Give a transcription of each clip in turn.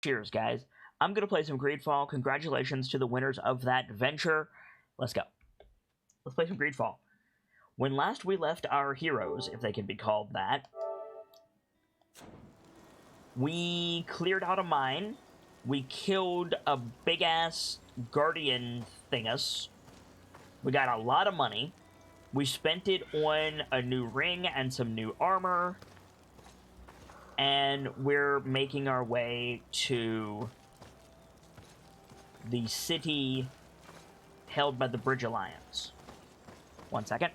Cheers, guys. I'm going to play some GreedFall. Congratulations to the winners of that venture. Let's go. Let's play some GreedFall. When last we left our heroes, if they can be called that, we cleared out a mine. We killed a big-ass guardian thingus. We got a lot of money. We spent it on a new ring and some new armor. And we're making our way to the city held by the Bridge Alliance. 1 second.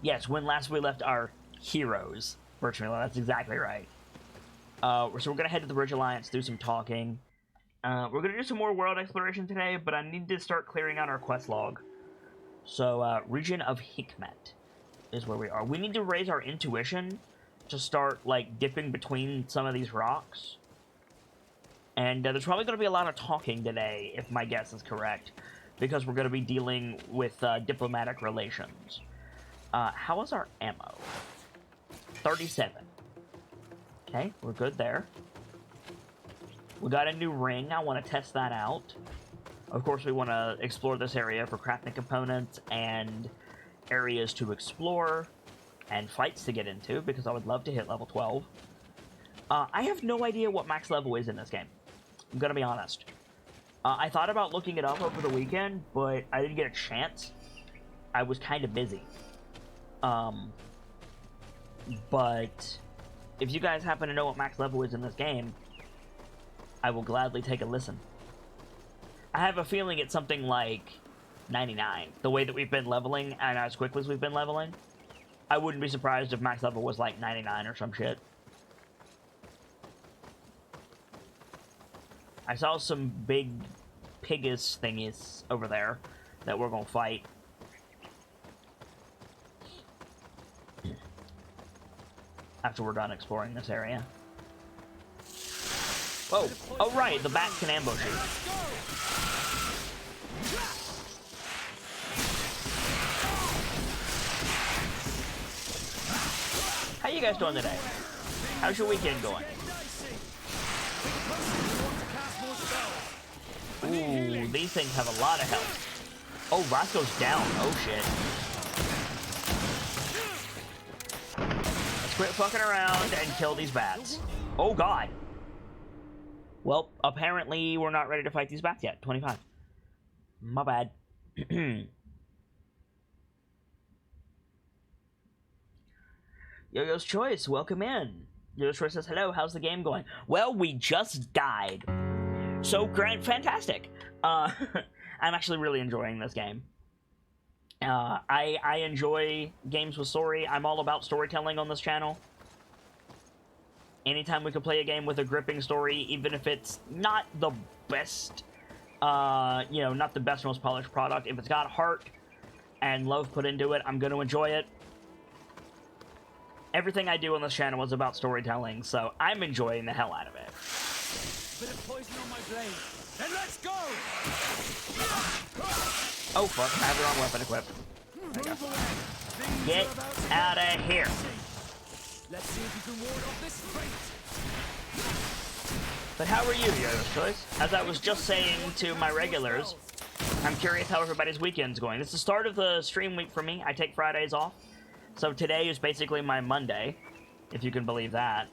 Yes, when last we left our heroes. Virtually, that's exactly right. So we're going to head to the Bridge Alliance, do some talking. We're going to do some more world exploration today, but I need to start clearing out our quest log. So, region of Hikmet is where we are. We need to raise our intuition to start, like, dipping between some of these rocks. And there's probably going to be a lot of talking today, if my guess is correct, because we're going to be dealing with diplomatic relations. How is our ammo? 37. Okay, we're good there. We got a new ring. I want to test that out. Of course, we want to explore this area for crafting components and areas to explore and fights to get into, because I would love to hit level 12. I have no idea what max level is in this game. I'm going to be honest. I thought about looking it up over the weekend, but I didn't get a chance. I was kind of busy. But if you guys happen to know what max level is in this game, I will gladly take a listen. I have a feeling it's something like 99. The way that we've been leveling, and as quickly as we've been leveling, I wouldn't be surprised if max level was like 99 or some shit. I saw some big piggish thingies over there that we're gonna fight. After we're done exploring this area. Whoa! Oh right, the bats can ambush you. How you guys doing today? How's your weekend going? Ooh, these things have a lot of health. Oh, Roscoe's down. Oh shit. Let's quit fucking around and kill these bats. Oh god. Well, apparently we're not ready to fight these bats yet. 25. My bad. Yo-Yo's Choice, welcome in. Yo-Yo's Choice says, hello, how's the game going? Well, we just died. So, great, fantastic. I'm actually really enjoying this game. I enjoy games with story. I'm all about storytelling on this channel. Anytime we can play a game with a gripping story, even if it's not the best, you know, not the best, most polished product, if it's got heart and love put into it, I'm going to enjoy it. Everything I do on this channel is about storytelling, so I'm enjoying the hell out of it. Bit of poison on my blade. Then let's go! Oh fuck, I have the wrong weapon equipped. There you go. Get out of here. Let's see if you can ward off this fate. But how are you, Yo-Yo's Choice? As I was just saying to my regulars, I'm curious how everybody's weekend's going. It's the start of the stream week for me. I take Fridays off. So today is basically my Monday, if you can believe that.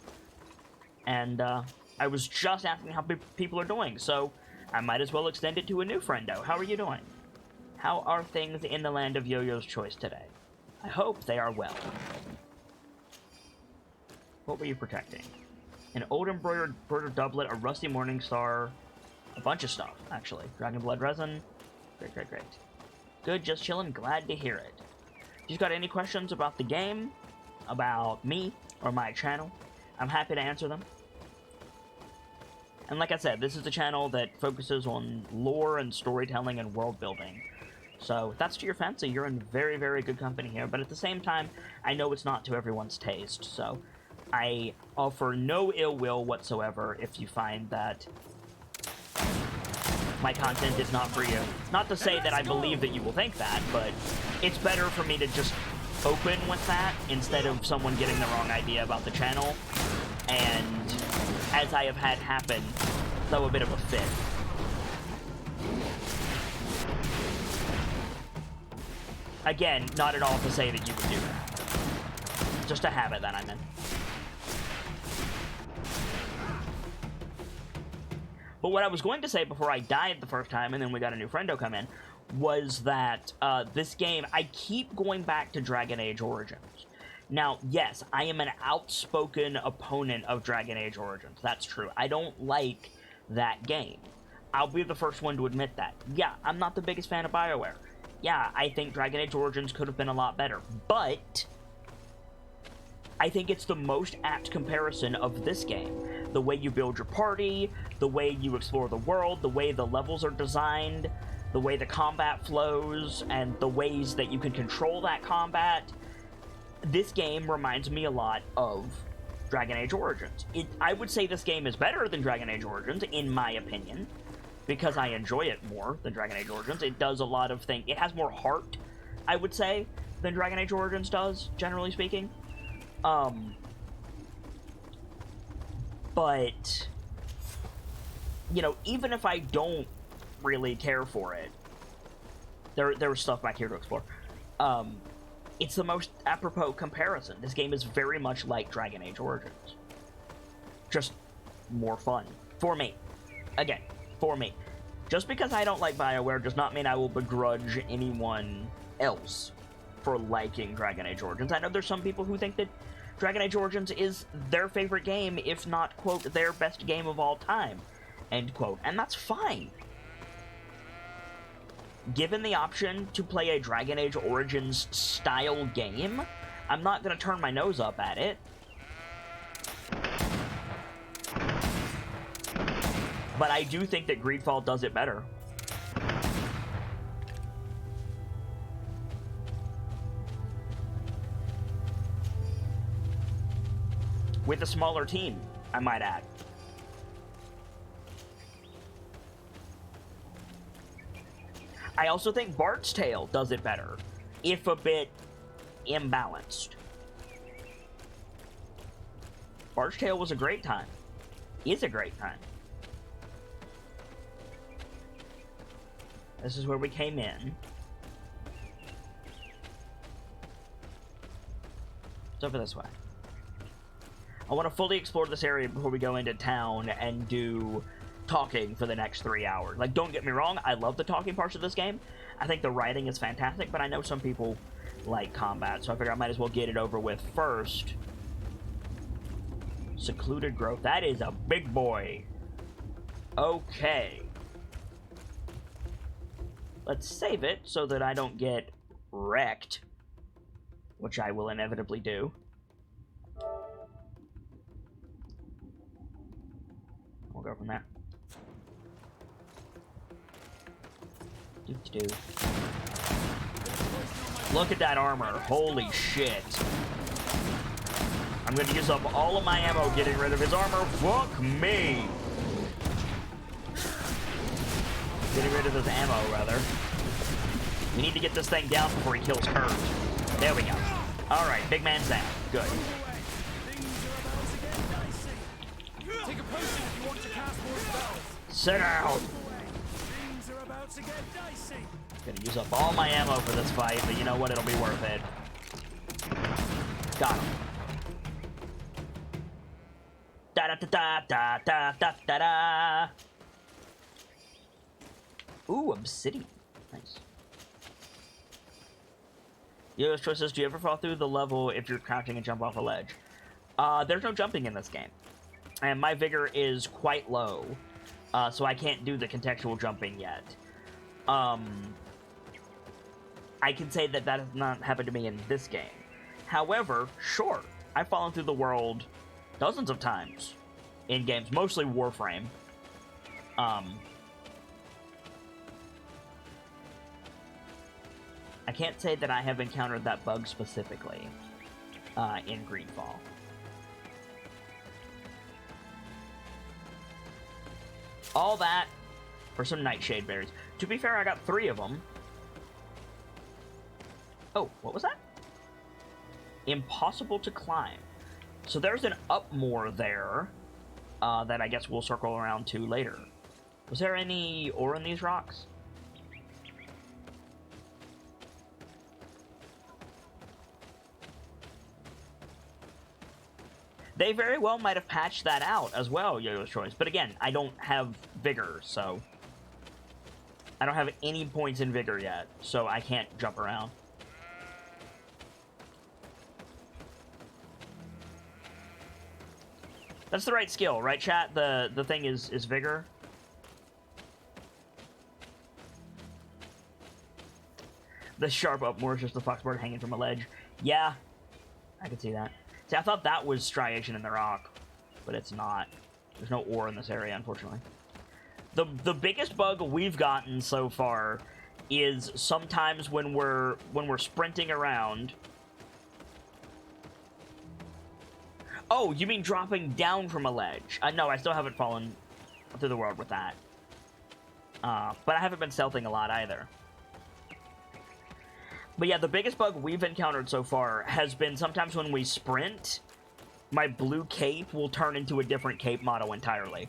And I was just asking how people are doing, so I might as well extend it to a new friendo. How are you doing? How are things in the land of Yo-Yo's Choice today? I hope they are well. What were you protecting? An old embroidered doublet, a rusty morning star, a bunch of stuff, actually. Dragon blood resin. Great, great, great. Good, just chilling. Glad to hear it. If you've got any questions about the game, about me, or my channel, I'm happy to answer them. And like I said, this is a channel that focuses on lore and storytelling and world building. So if that's to your fancy, you're in very, very good company here. But at the same time, I know it's not to everyone's taste. So I offer no ill will whatsoever if you find that my content is not for you. Not to say that I believe that you will think that, but it's better for me to just open with that instead of someone getting the wrong idea about the channel, and as I have had happen, throw a bit of a fit. Again, not at all to say that you would do that. Just a habit that I'm in. But what I was going to say before I died the first time, and then we got a new friendo come in, was that this game, I keep going back to Dragon Age Origins. Now, yes, I am an outspoken opponent of Dragon Age Origins. That's true. I don't like that game. I'll be the first one to admit that. Yeah, I'm not the biggest fan of BioWare. Yeah, I think Dragon Age Origins could have been a lot better. But I think it's the most apt comparison of this game. The way you build your party, the way you explore the world, the way the levels are designed, the way the combat flows, and the ways that you can control that combat. This game reminds me a lot of Dragon Age Origins. I would say this game is better than Dragon Age Origins, in my opinion, because I enjoy it more than Dragon Age Origins. It does a lot of things. It has more heart, I would say, than Dragon Age Origins does, generally speaking. But, you know, even if I don't really care for it, there was stuff back here to explore. It's the most apropos comparison. This game is very much like Dragon Age Origins. Just more fun. For me. Again, for me. Just because I don't like BioWare does not mean I will begrudge anyone else for liking Dragon Age Origins. I know there's some people who think that Dragon Age Origins is their favorite game, if not, quote, their best game of all time, end quote. And that's fine. Given the option to play a Dragon Age Origins style game, I'm not going to turn my nose up at it. But I do think that GreedFall does it better. With a smaller team, I might add. I also think Bart's Tale does it better, if a bit imbalanced. Bart's Tale was a great time. Is a great time. This is where we came in. It's over this way. I want to fully explore this area before we go into town and do talking for the next 3 hours. Like, don't get me wrong, I love the talking parts of this game. I think the writing is fantastic, but I know some people like combat, so I figure I might as well get it over with first. Secluded Grove. That is a big boy. Okay. Let's save it so that I don't get wrecked, which I will inevitably do. We'll go from there. Do-do-do. Look at that armor. Holy shit. I'm gonna use up all of my ammo getting rid of his armor. Fuck me. Getting rid of his ammo, rather. We need to get this thing down before he kills Kurt. There we go. Alright, big man's down. Good. Take a potion if you want to cast more spells. Sit down. Things are about to get dicey. Gonna use up all my ammo for this fight, but you know what? It'll be worth it. Got him. Da da da da da da da da. Ooh, obsidian. Nice. Yo's choices. Do you ever fall through the level if you're crouching and jump off a ledge? There's no jumping in this game. And my vigor is quite low, so I can't do the contextual jumping yet. I can say that that has not happened to me in this game. However, sure, I've fallen through the world dozens of times in games, mostly Warframe. I can't say that I have encountered that bug specifically in GreedFall. All that for some nightshade berries. To be fair, I got 3 of them. Oh, what was that? Impossible to climb. So there's an up more there that I guess we'll circle around to later. Was there any ore in these rocks? They very well might have patched that out as well, Yo-Yo's Choice. But again, I don't have Vigor, so... I don't have any points in Vigor yet, so I can't jump around. That's the right skill, right, chat? The thing is Vigor. The sharp upmore is just the foxbird hanging from a ledge. Yeah, I can see that. See, I thought that was striation in the rock, but it's not. There's no ore in this area, unfortunately. The biggest bug we've gotten so far is sometimes when we're sprinting around. Oh, you mean dropping down from a ledge? No, I still haven't fallen through the world with that. But I haven't been stealthing a lot either. But yeah, the biggest bug we've encountered so far has been sometimes when we sprint, my blue cape will turn into a different cape model entirely.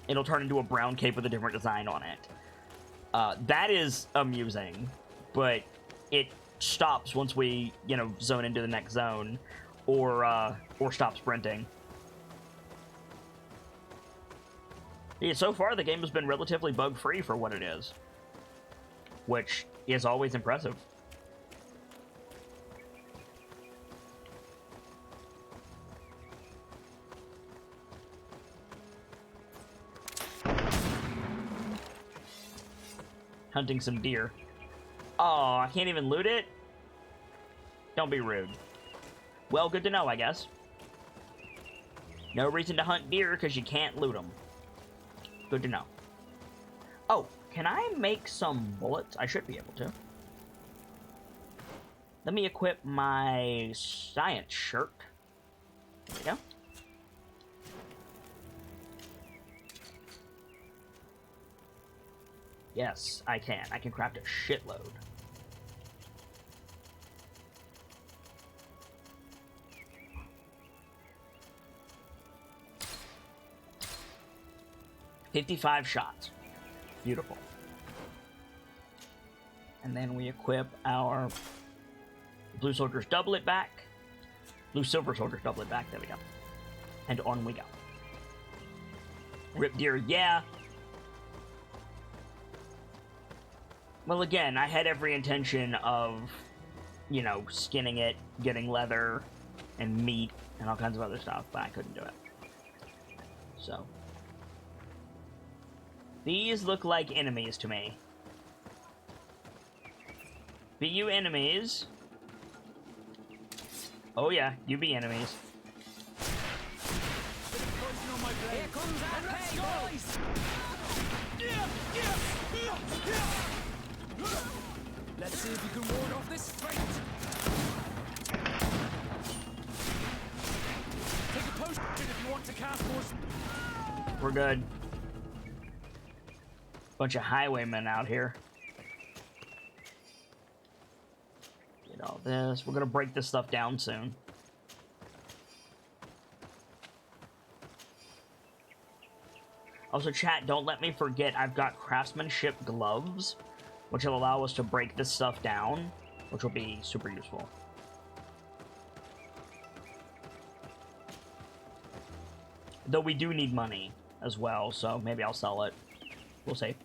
It'll turn into a brown cape with a different design on it. That is amusing, but it stops once we, you know, zone into the next zone, or stop sprinting. Yeah, so far the game has been relatively bug-free for what it is, which is always impressive. Hunting some deer. Oh, I can't even loot it? Don't be rude. Well, good to know, I guess. No reason to hunt deer because you can't loot them. Good to know. Oh, can I make some bullets? I should be able to. Let me equip my science shirt. There we go. Yes, I can. I can craft a shitload. $55 shots. Beautiful. And then we equip our Blue Soldier's doublet back. Blue Silver Soldier's doublet back. There we go. And on we go. Rip deer, yeah. Well, again, I had every intention of, you know, skinning it, getting leather, and meat, and all kinds of other stuff, but I couldn't do it. So. These look like enemies to me. Be you enemies? Oh yeah, you be enemies. Here comes our pay, boys! Let's see if you can ward off this fate. Take a potion if you want to cast more. We're good. Bunch of highwaymen out here. Get all this. We're gonna break this stuff down soon. Also, chat, don't let me forget I've got craftsmanship gloves, which will allow us to break this stuff down, which will be super useful. Though we do need money as well, so maybe I'll sell it. We'll see.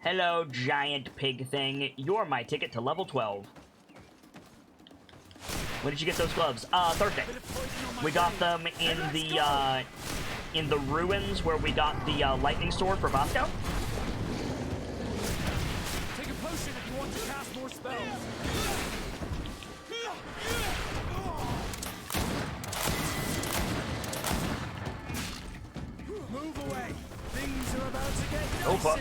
Hello, giant pig thing. You're my ticket to level 12. When did you get those gloves? Thursday. We got them in the ruins where we got the lightning sword for Bosco. Take a potion if you want to cast more spells. Move away. Things are about to get dicey. Oh fuck.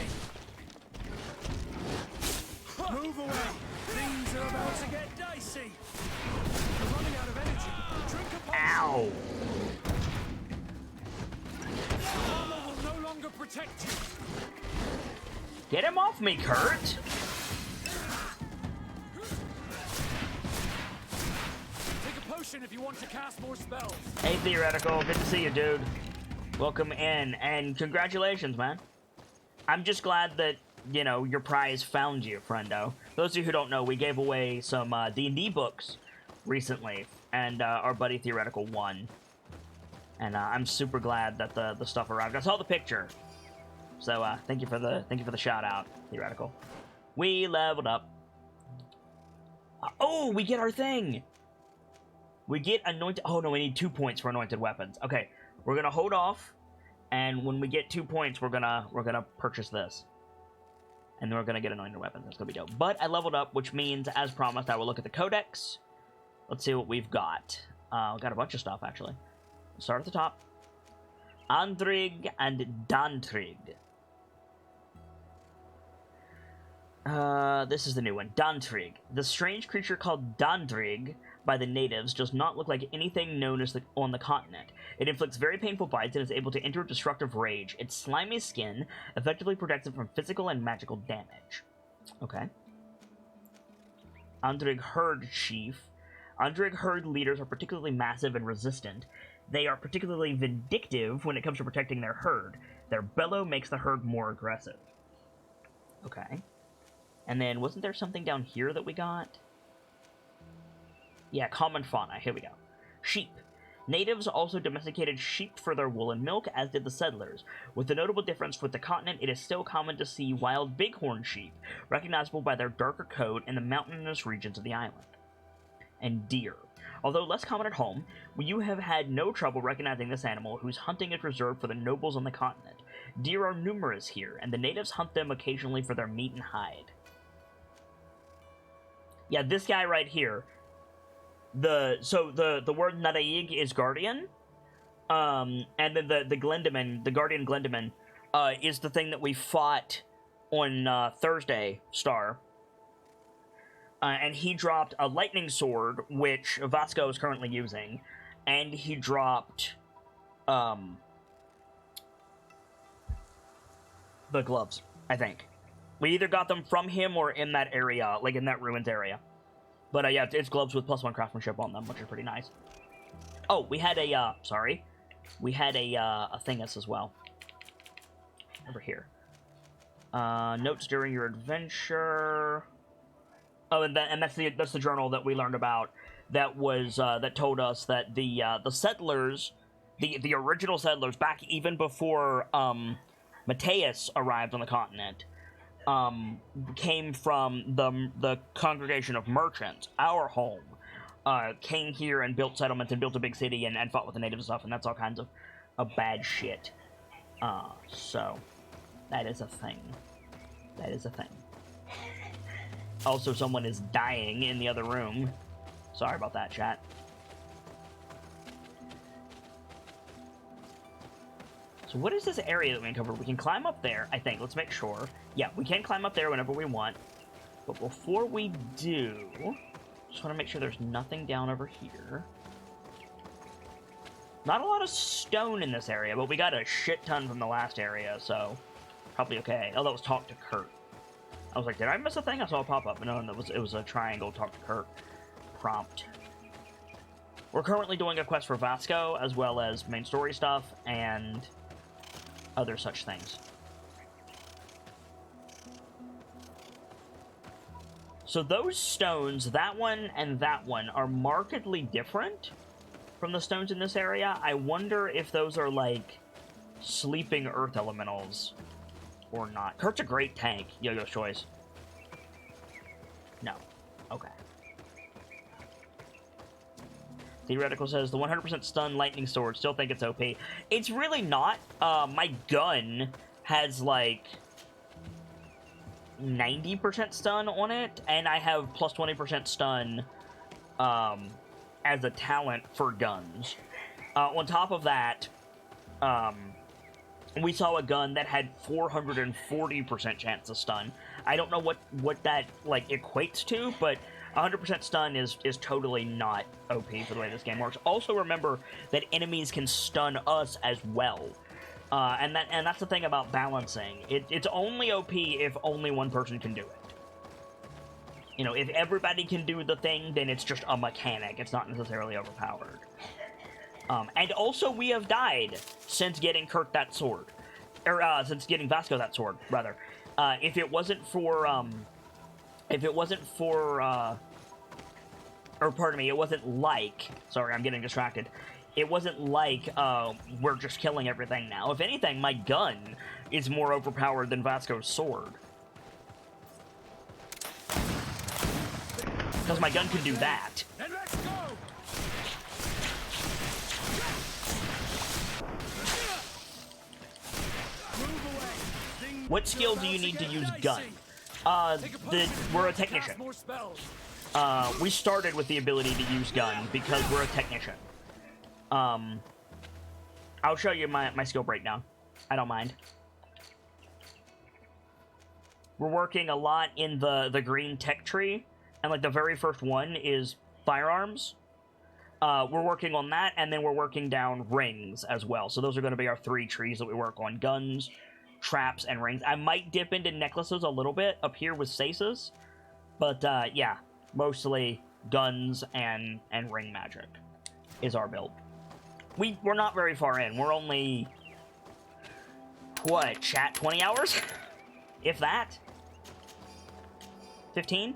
Move away. Things are about to get dicey. You're running out of energy. Drink a potion. Ow. Armor will no longer protect you. Get him off me, Kurt! Take a potion if you want to cast more spells. Hey, Theoretical. Good to see you, dude. Welcome in, and congratulations, man. I'm just glad that, you know, your prize found you, friendo. Those of you who don't know, we gave away some D&D books recently, and our buddy Theoretical won. And I'm super glad that the stuff arrived. I saw the picture, so thank you for the shout out, Theoretical. We leveled up. Oh, we get our thing. We get anointed. Oh no, we need 2 points for anointed weapons. Okay, we're gonna hold off, and when we get 2 points, we're gonna purchase this. And then we're going to get anointed weapons. That's going to be dope. But I leveled up, which means, as promised, I will look at the codex. Let's see what we've got. We've got a bunch of stuff, actually. We'll start at the top. Andrig and Dantrig. This is the new one. Dantrig. The strange creature called Dantrig by the natives does not look like anything known as on the continent. It inflicts very painful bites and is able to enter destructive rage. Its slimy skin effectively protects it from physical and magical damage. Okay. Andrig Herd Chief. Andrig Herd leaders are particularly massive and resistant. They are particularly vindictive when it comes to protecting their herd. Their bellow makes the herd more aggressive. Okay. And then, wasn't there something down here that we got? Yeah, common fauna. Here we go. Sheep. Natives also domesticated sheep for their wool and milk, as did the settlers. With the notable difference with the continent, it is still common to see wild bighorn sheep, recognizable by their darker coat in the mountainous regions of the island. And deer. Although less common at home, you have had no trouble recognizing this animal, whose hunting is reserved for the nobles on the continent. Deer are numerous here, and the natives hunt them occasionally for their meat and hide. Yeah, this guy right here. The word Nadaig is guardian, and then the Glendaman, the guardian Glendaman, is the thing that we fought on Thursday Star, and he dropped a lightning sword, which Vasco is currently using, and he dropped the gloves. I think we either got them from him or in that area, like in that ruins area. But yeah, it's gloves with +1 craftsmanship on them, which are pretty nice. Oh, we had a we had a thingus as well over here. Notes during your adventure. Oh, and that's the journal that we learned about. That was that told us that the settlers, the original settlers, back even before Mateus arrived on the continent, came from the congregation of merchants, our home, came here and built settlements and built a big city and fought with the natives and stuff, and that's all kinds of bad shit. So, that is a thing. That is a thing. Also, someone is dying in the other room. Sorry about that, chat. So what is this area that we can cover? We can climb up there, I think. Let's make sure. Yeah, we can climb up there whenever we want. But before we do, just want to make sure there's nothing down over here. Not a lot of stone in this area, but we got a shit ton from the last area, so probably okay. Oh, that was talk to Kurt. I was like, did I miss a thing? I saw a pop-up. No, it was a triangle talk to Kurt prompt. We're currently doing a quest for Vasco, as well as main story stuff, and other such things. So those stones, that one and that one, are markedly different from the stones in this area. I wonder if those are, like, sleeping earth elementals or not. Kurt's a great tank. Yo-Yo's choice. No. Okay. Theoretical says, the 100% stun lightning sword, still think it's OP. It's really not. My gun has, like, 90% stun on it, and I have plus 20% stun as a talent for guns. On top of that, we saw a gun that had 440% chance of stun. I don't know what that, like, equates to, but 100% stun is totally not OP for the way this game works. Also remember that enemies can stun us as well. And that's the thing about balancing. It's only OP if only one person can do it. You know, if everybody can do the thing, then it's just a mechanic. It's not necessarily overpowered. And also, we have died since getting Kirk that sword. Or, since getting Vasco that sword, rather. If it wasn't for, or pardon me, it wasn't like... Sorry, I'm getting distracted. It wasn't like, we're just killing everything now. If anything, my gun is more overpowered than Vasco's sword. Because my gun can do that. Then let's go. Move away. What skill do you need to use gun? We're a technician. More spells. We started with the ability to use gun because we're a technician. I'll show you my skill breakdown. I don't mind. We're working a lot in the green tech tree, and like the very first one is firearms. We're working on that, and then we're working down rings as well. So those are going to be our 3 trees that we work on: guns, traps, and rings. I might dip into necklaces a little bit up here with stasis, but yeah, mostly guns and ring magic is our build. We're not very far in. We're only, what, chat, 20 hours? If that? 15?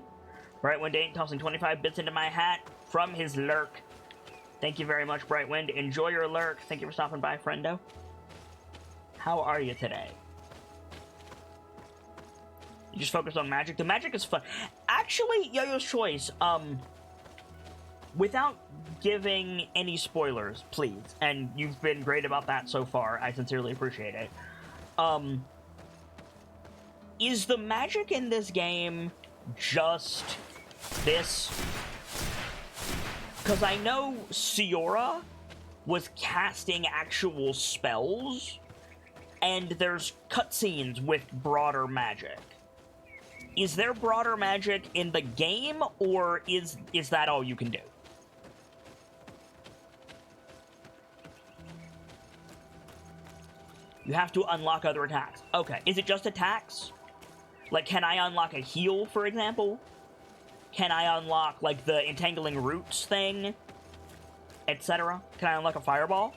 Brightwind ain't tossing 25 bits into my hat from his lurk. Thank you very much, Brightwind. Enjoy your lurk. Thank you for stopping by, friendo. How are you today? You just focus on magic? The magic is fun. Actually, Yo-Yo's Choice, without giving any spoilers, please, and you've been great about that so far, I sincerely appreciate it, is the magic in this game just this? Because I know Siora was casting actual spells, and there's cutscenes with broader magic. Is there broader magic in the game, or is that all you can do? You have to unlock other attacks. Okay, is it just attacks? Like, can I unlock a heal, for example? Can I unlock, like, the entangling roots thing? Etc.? Can I unlock a fireball?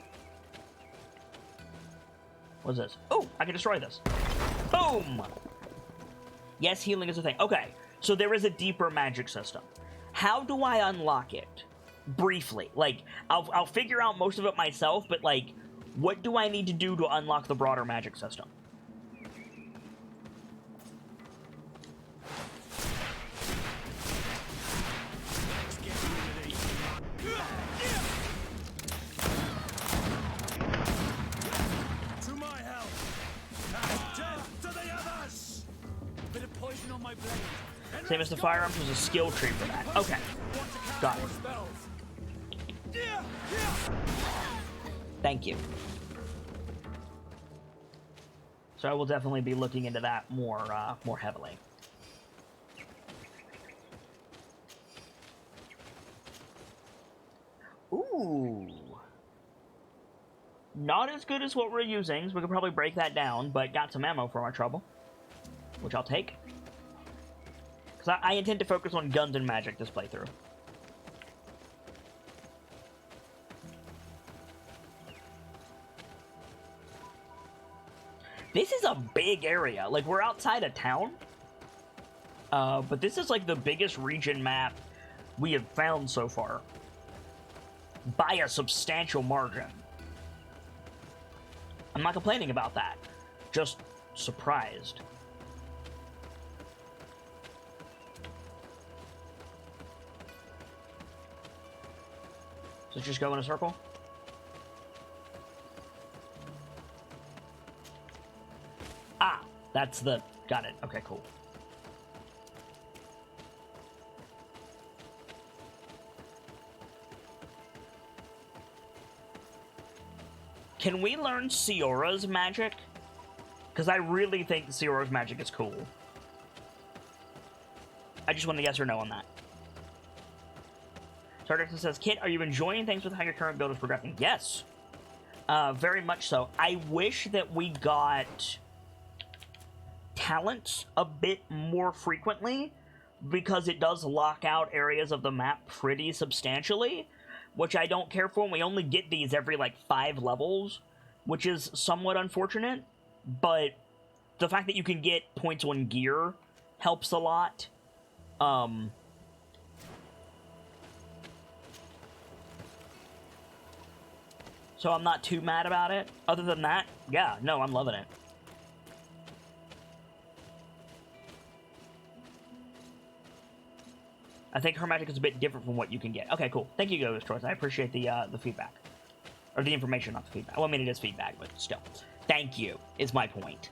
What's this? Oh, I can destroy this. Boom! Yes, healing is a thing. Okay, so there is a deeper magic system. How do I unlock it? Briefly. Like, I'll figure out most of it myself, but, like, what do I need to do to unlock the broader magic system? To my help. Death to the others. Bit of poison on my blade. Same as the firearms, was a skill tree for that. Okay. Got it. Thank you. So I will definitely be looking into that more heavily. Ooh. Not as good as what we're using, so we could probably break that down, but got some ammo for our trouble, which I'll take. Because I intend to focus on guns and magic this playthrough. This is a big area. Like, we're outside of town. But this is, like, the biggest region map we have found so far. By a substantial margin. I'm not complaining about that. Just surprised. So just go in a circle? Ah, that's the... Got it. Okay, cool. Can we learn Siora's magic? Because I really think Siora's magic is cool. I just want a yes or no on that. Stardust says, Kit, are you enjoying things with how your current build is progressing? Yes. Very much so. I wish that we got talents a bit more frequently, because it does lock out areas of the map pretty substantially, which I don't care for, and we only get these every, like, 5 levels, which is somewhat unfortunate, but the fact that you can get points on gear helps a lot. So I'm not too mad about it. Other than that, yeah, no, I'm loving it. I think her magic is a bit different from what you can get. Okay, cool. Thank you, Ghost Choice. I appreciate the feedback. Or the information, not the feedback. Well, I mean, it is feedback, but still. Thank you, is my point.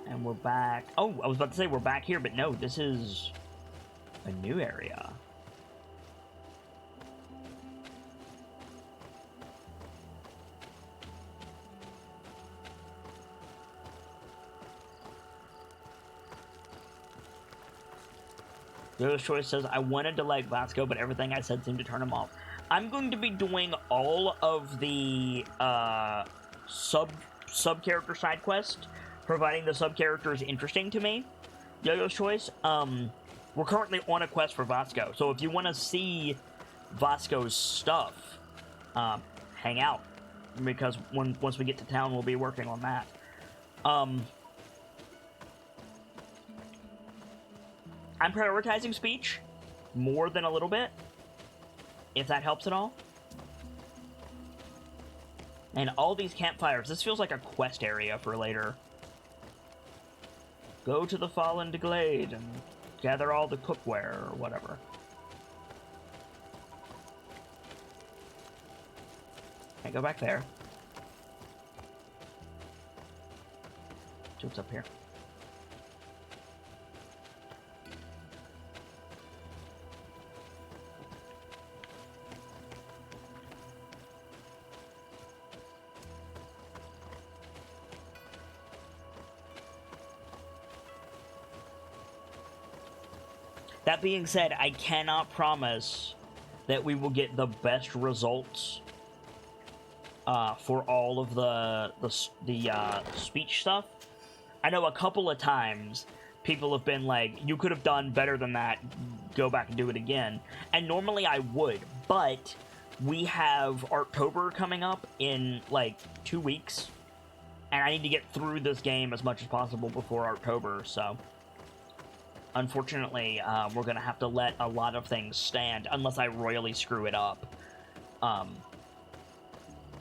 And we're back. Oh, I was about to say we're back here, but no, this is a new area. Ghost Choice says, I wanted to like Vasco, but everything I said seemed to turn him off. I'm going to be doing all of the sub-character side quest, providing the sub-character is interesting to me. Yo-Yo's Choice. We're currently on a quest for Vasco, so if you want to see Vasco's stuff, hang out, because once we get to town, we'll be working on that. I'm prioritizing speech more than a little bit, if that helps at all. And all these campfires, this feels like a quest area for later. Go to the Fallen Glade and gather all the cookware or whatever. Can't go back there. See what's up here. That being said, I cannot promise that we will get the best results for all of the speech stuff. I know a couple of times people have been like, you could have done better than that, go back and do it again. And normally I would, but we have October coming up in like 2 weeks, and I need to get through this game as much as possible before October, so unfortunately, we're going to have to let a lot of things stand, unless I royally screw it up.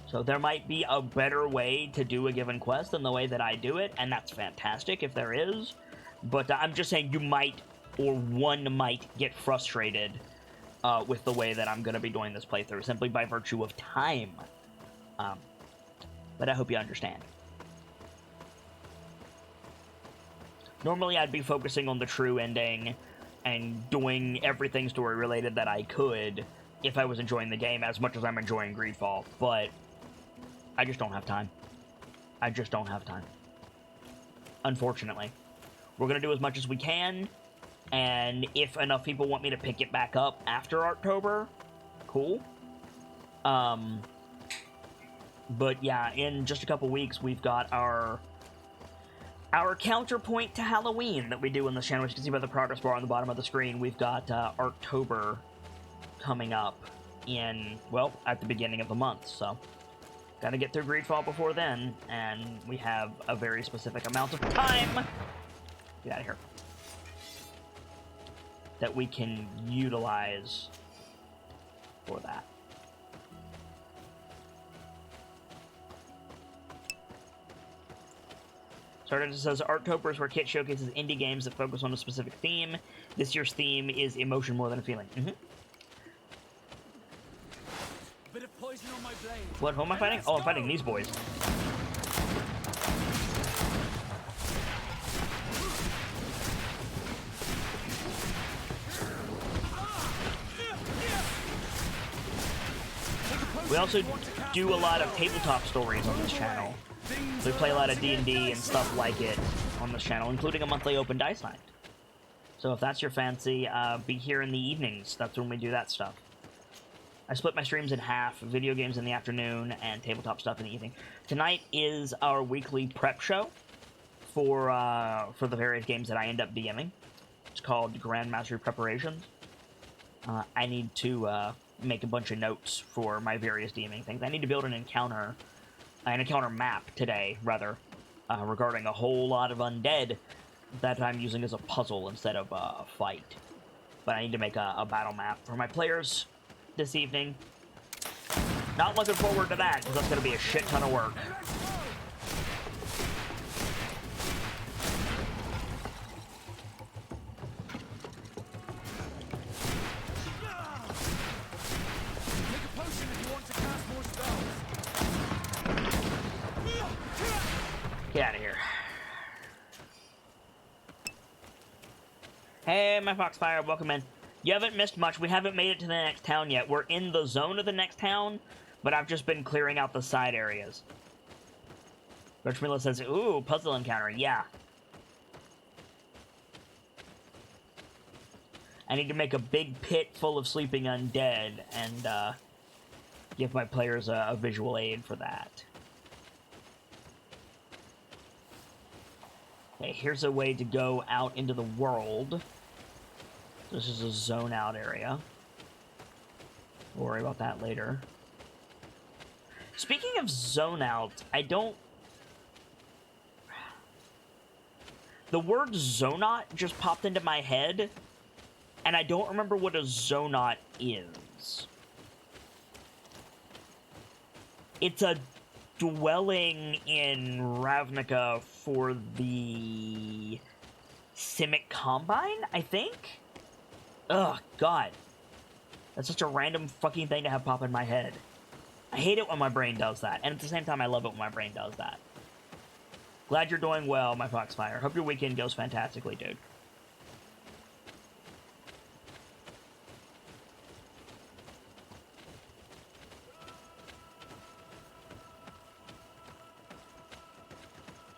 So there might be a better way to do a given quest than the way that I do it, and that's fantastic if there is. But I'm just saying you might, or one might, get frustrated with the way that I'm going to be doing this playthrough, simply by virtue of time. But I hope you understand. Normally, I'd be focusing on the true ending and doing everything story-related that I could if I was enjoying the game as much as I'm enjoying GreedFall, but I just don't have time. I just don't have time. Unfortunately. We're going to do as much as we can, and if enough people want me to pick it back up after October, cool. But yeah, in just a couple weeks, we've got our counterpoint to Halloween that we do in this channel, which you can see by the progress bar on the bottom of the screen. We've got October coming up in, well, at the beginning of the month, so gotta get through GreedFall before then, and we have a very specific amount of time, get out of here, that we can utilize for that. Started says, October is where Kit showcases indie games that focus on a specific theme. This year's theme is emotion more than a feeling. Bit of poison on my blade. What, who am I fighting? Oh, I'm fighting these boys. We also do a lot of tabletop stories on this channel. So we play a lot of D&D and stuff like it on this channel, including a monthly open dice night. So if that's your fancy, be here in the evenings. That's when we do that stuff. I split my streams in half, video games in the afternoon and tabletop stuff in the evening. Tonight is our weekly prep show for the various games that I end up DMing. It's called Grand Mastery Preparations. I need to make a bunch of notes for my various DMing things. I need to build an encounter map today, rather, regarding a whole lot of undead that I'm using as a puzzle instead of a fight. But I need to make a battle map for my players this evening. Not looking forward to that, because that's going to be a shit ton of work. Make a potion if you want to cast more spells. Get out of here. Hey, my Foxfire, welcome in. You haven't missed much. We haven't made it to the next town yet. We're in the zone of the next town, but I've just been clearing out the side areas. Richmilla says, ooh, puzzle encounter. Yeah. I need to make a big pit full of sleeping undead and give my players a visual aid for that. Okay, here's a way to go out into the world. This is a zone out area. We'll worry about that later. Speaking of zone out, the word zonot just popped into my head, and I don't remember what a zonot is. It's a dwelling in Ravnica for the Simic Combine, I think? Ugh, God. That's such a random fucking thing to have pop in my head. I hate it when my brain does that, and at the same time, I love it when my brain does that. Glad you're doing well, my Foxfire. Hope your weekend goes fantastically, dude.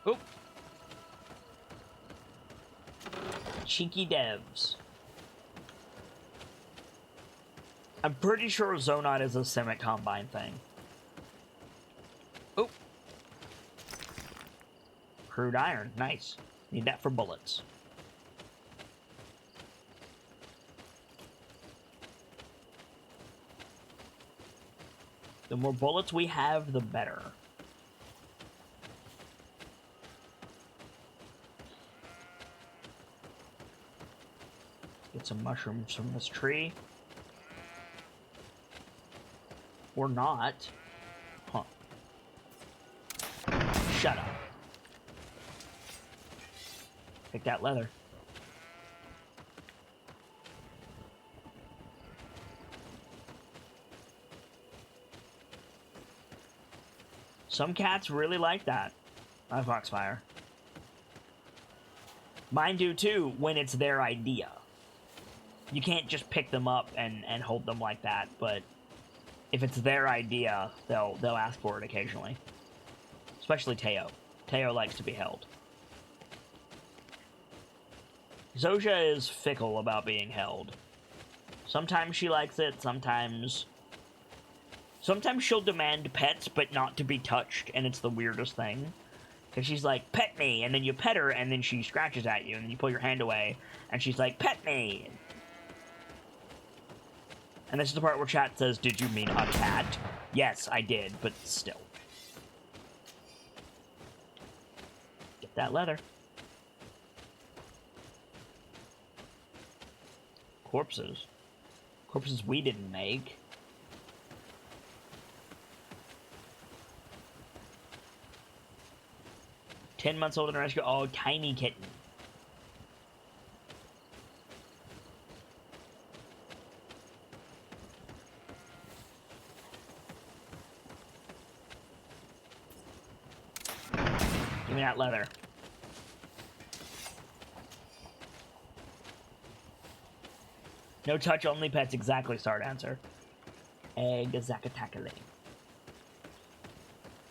Oop. Cheeky devs. I'm pretty sure Zonot is a Simic Combine thing. Oop. Crude iron. Nice. Need that for bullets. The more bullets we have, the better. Get some mushrooms from this tree. Or not. Huh. Shut up. Take that leather. Some cats really like that. My Foxfire. Mine do too, when it's their idea. You can't just pick them up and hold them like that, but if it's their idea, they'll ask for it occasionally. Especially Teo. Teo likes to be held. Zoja is fickle about being held. Sometimes she likes it, sometimes she'll demand pets, but not to be touched, and it's the weirdest thing. Because she's like, pet me, and then you pet her, and then she scratches at you, and then you pull your hand away, and she's like, pet me! And this is the part where chat says, did you mean a cat? Yes, I did, but still. Get that leather. Corpses. Corpses we didn't make. "10 months old and rescue." Oh, tiny kitten. Give me that leather. No touch, only pets. Exactly, Star Dancer. Egg Zakatakale.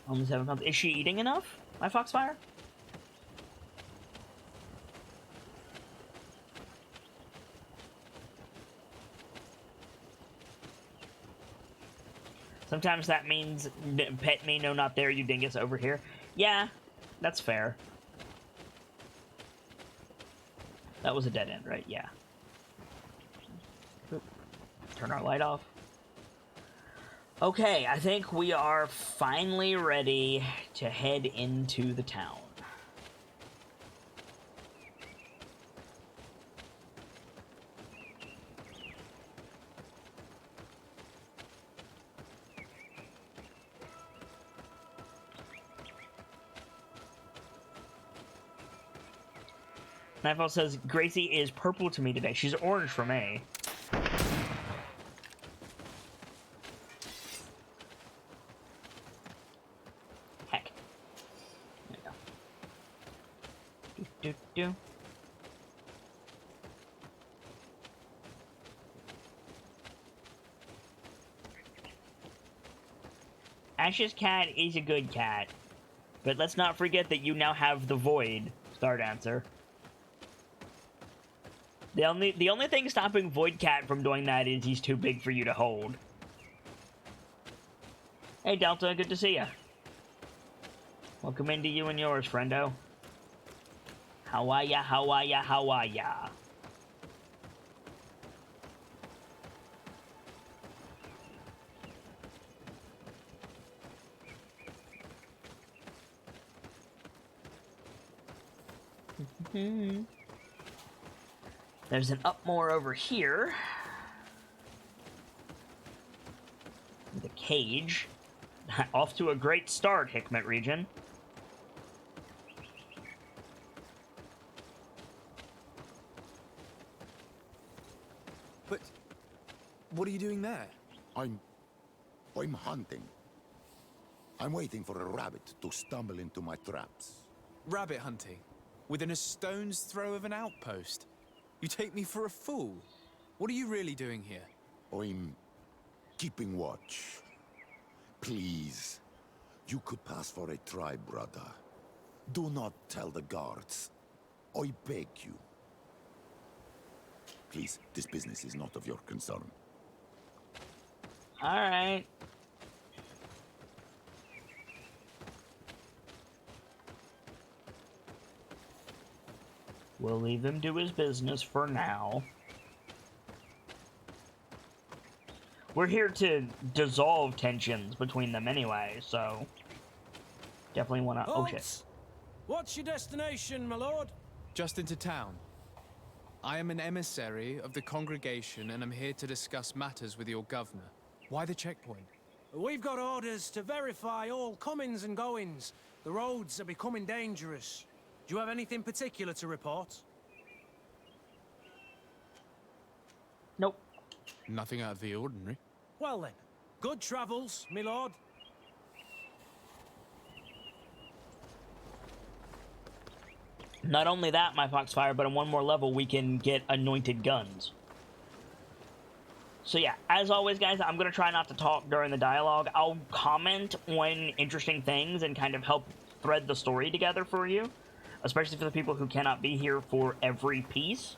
Only 7 pounds. Is she eating enough, my Foxfire? Sometimes that means pet me, no, not there, you dingus over here. Yeah, that's fair. That was a dead end, right? Yeah. Oop. Turn our light off. Okay, I think we are finally ready to head into the town. Nightfall says, Gracie is purple to me today. She's orange for me. Heck. There you go. Do. Ash's cat is a good cat. But let's not forget that you now have the Void, Stardancer. The only thing stopping Void Cat from doing that is he's too big for you to hold. Hey Delta, good to see ya. Welcome into you and yours, friendo. How are ya, how are ya, how are ya? There's an Upmore over here. The cage. Off to a great start, Hickmet region. But what are you doing there? I'm hunting. I'm waiting for a rabbit to stumble into my traps. Rabbit hunting? Within a stone's throw of an outpost? You take me for a fool. What are you really doing here? I'm keeping watch. Please, you could pass for a tribe, brother. Do not tell the guards. I beg you. Please, this business is not of your concern. Alright. We'll leave him do his business for now. We're here to dissolve tensions between them anyway, so... Definitely want to... Oh, shit. What's your destination, my lord? Just into town. I am an emissary of the congregation and I'm here to discuss matters with your governor. Why the checkpoint? We've got orders to verify all comings and goings. The roads are becoming dangerous. Do you have anything particular to report? Nope. Nothing out of the ordinary. Well then, good travels, my lord. Not only that, my Foxfire, but on one more level, we can get anointed guns. So yeah, as always, guys, I'm going to try not to talk during the dialogue. I'll comment on interesting things and kind of help thread the story together for you, especially for the people who cannot be here for every piece.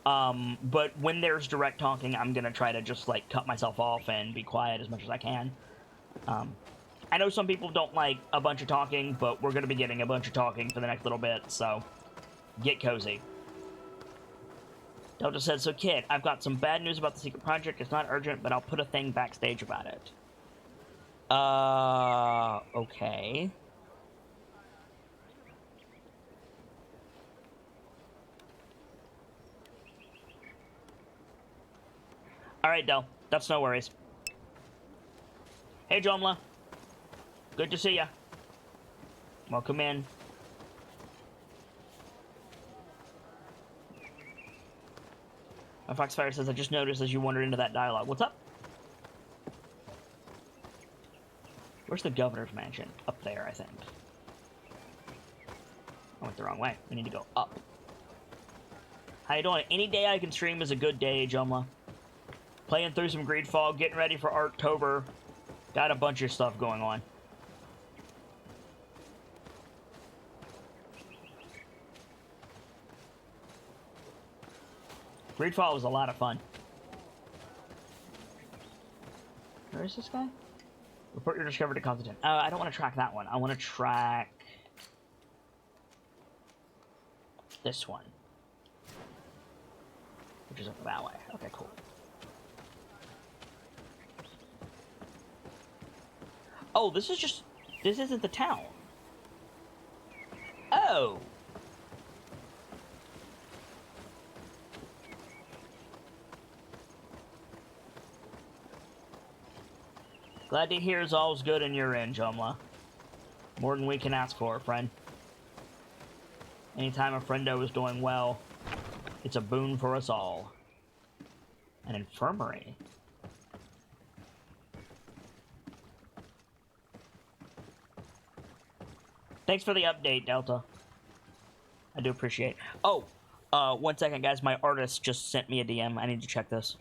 But when there's direct talking, I'm going to try to just, like, cut myself off and be quiet as much as I can. I know some people don't like a bunch of talking, but we're going to be getting a bunch of talking for the next little bit, so get cozy. Delta said, so Kit, I've got some bad news about the secret project. It's not urgent, but I'll put a thing backstage about it. Okay. Alright, Del. That's no worries. Hey, Jomla. Good to see ya. Welcome in. My Foxfire says, I just noticed as you wandered into that dialogue. What's up? Where's the governor's mansion? Up there, I think. I went the wrong way. We need to go up. How you doing? Any day I can stream is a good day, Jomla. Playing through some GreedFall, getting ready for Arctober. Got a bunch of stuff going on. GreedFall was a lot of fun. Where is this guy? Report your discovery to Constantine. I don't want to track that one. I want to track this one, which is up that way. Okay, cool. Oh, this isn't the town. Oh. Glad to hear all's good in your end, Jomla. More than we can ask for, friend. Anytime a friendo is doing well, it's a boon for us all. An infirmary. Thanks for the update, Delta. I do appreciate it. Oh, 1 second, guys. My artist just sent me a DM. I need to check this.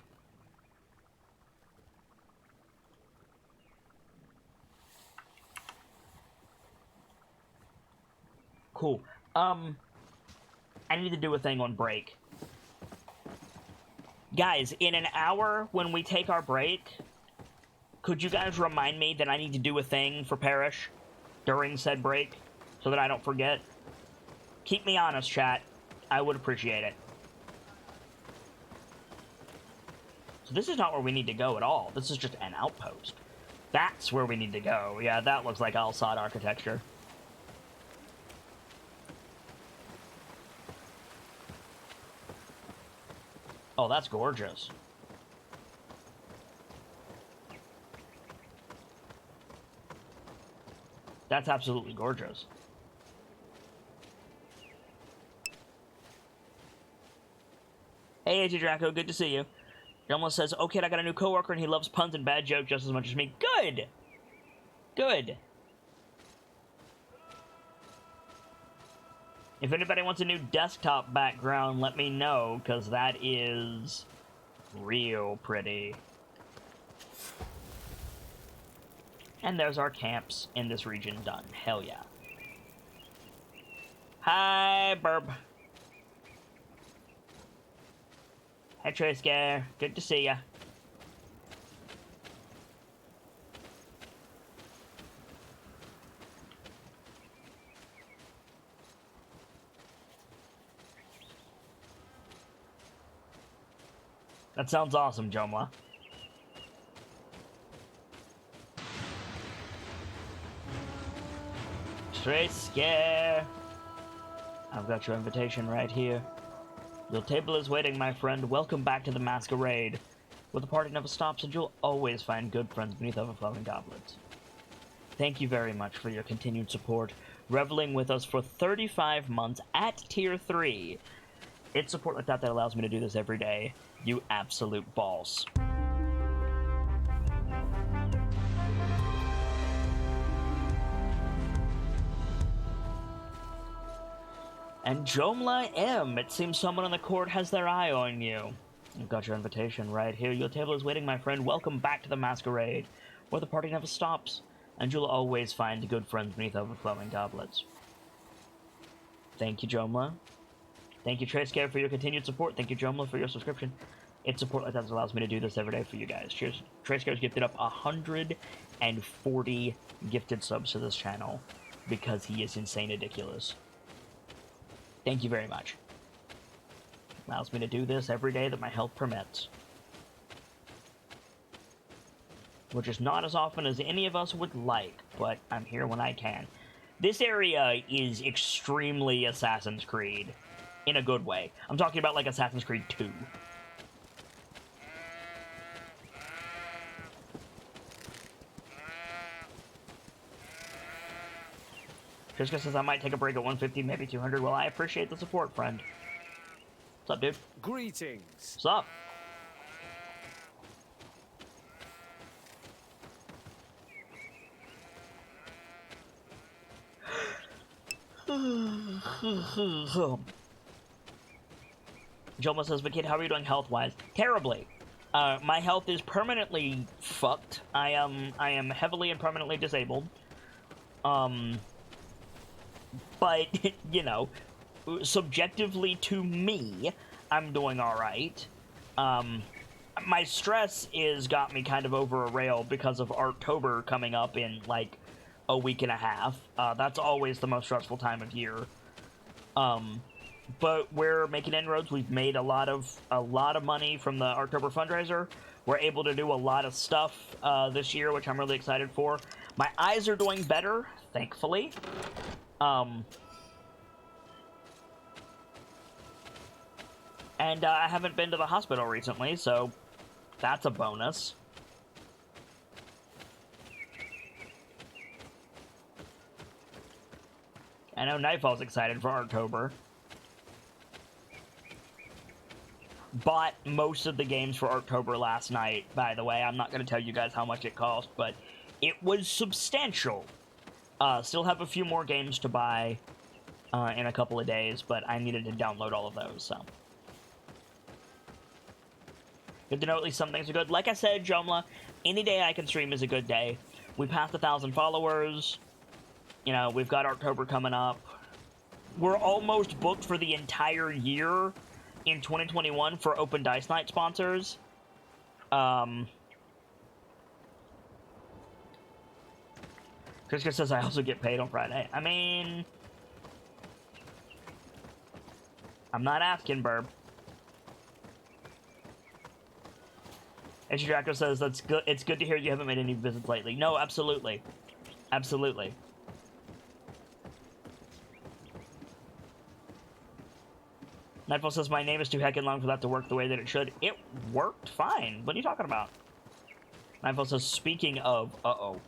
Cool. I need to do a thing on break. Guys, in an hour when we take our break, could you guys remind me that I need to do a thing for Parish during said break so that I don't forget? Keep me honest, chat. I would appreciate it. So this is not where we need to go at all. This is just an outpost. That's where we need to go. Yeah, that looks like Al-Sad architecture. Oh, that's gorgeous. That's absolutely gorgeous. Hey, AJ Draco, good to see you. He almost says, "Oh, kid, I got a new coworker and he loves puns and bad jokes just as much as me." Good! Good. If anybody wants a new desktop background, let me know, because that is real pretty. And there's our camps in this region done. Hell yeah. Hi, Burb. Hi, Triscare. Good to see ya. That sounds awesome, Jomla. Straight scare. I've got your invitation right here. Your table is waiting, my friend. Welcome back to the masquerade. Where the party never stops, and you'll always find good friends beneath overflowing goblets. Thank you very much for your continued support, reveling with us for 35 months at Tier 3. It's support like that that allows me to do this every day. You absolute boss. And Jomla M, it seems someone on the court has their eye on you. You've got your invitation right here. Your table is waiting, my friend. Welcome back to the masquerade, where the party never stops, and you'll always find good friends beneath overflowing goblets. Thank you, Jomla. Thank you, Tracecare, for your continued support. Thank you, Jomla, for your subscription. It's support like that allows me to do this every day for you guys. Cheers. Tracecare's gifted up 140 gifted subs to this channel because he is insane ridiculous. Thank you very much. Allows me to do this every day that my health permits. Which is not as often as any of us would like, but I'm here when I can. This area is extremely Assassin's Creed. In a good way. I'm talking about like Assassin's Creed 2. Triska says I might take a break at 150, maybe 200. Well, I appreciate the support, friend. What's up, dude? Greetings. What's up? Joma says, "But kid, how are you doing health-wise?" Terribly. My health is permanently fucked. I am heavily and permanently disabled. But, you know, subjectively to me, I'm doing alright. my stress is got me kind of over a rail because of October coming up in like a week and a half. That's always the most stressful time of year. But we're making inroads. We've made a lot of money from the October fundraiser. We're able to do a lot of stuff this year, which I'm really excited for. My eyes are doing better, thankfully. And I haven't been to the hospital recently, so that's a bonus. I know Nightfall's excited for October. Bought most of the games for October last night, by the way. I'm not going to tell you guys how much it cost, but it was substantial. Still have a few more games to buy in a couple of days, but I needed to download all of those, so. Good to know at least some things are good. Like I said, Jomla, any day I can stream is a good day. We passed 1,000 followers. You know, we've got October coming up. We're almost booked for the entire year in 2021 for Open Dice Night sponsors. Kriska says I also get paid on Friday. I mean, I'm not asking, Burb. Draco says that's good. It's good to hear you haven't made any visits lately. No, absolutely, absolutely. Nightfall says my name is too heckin' long for that to work the way that it should. It worked fine. What are you talking about? Nightfall says, speaking of, uh-oh.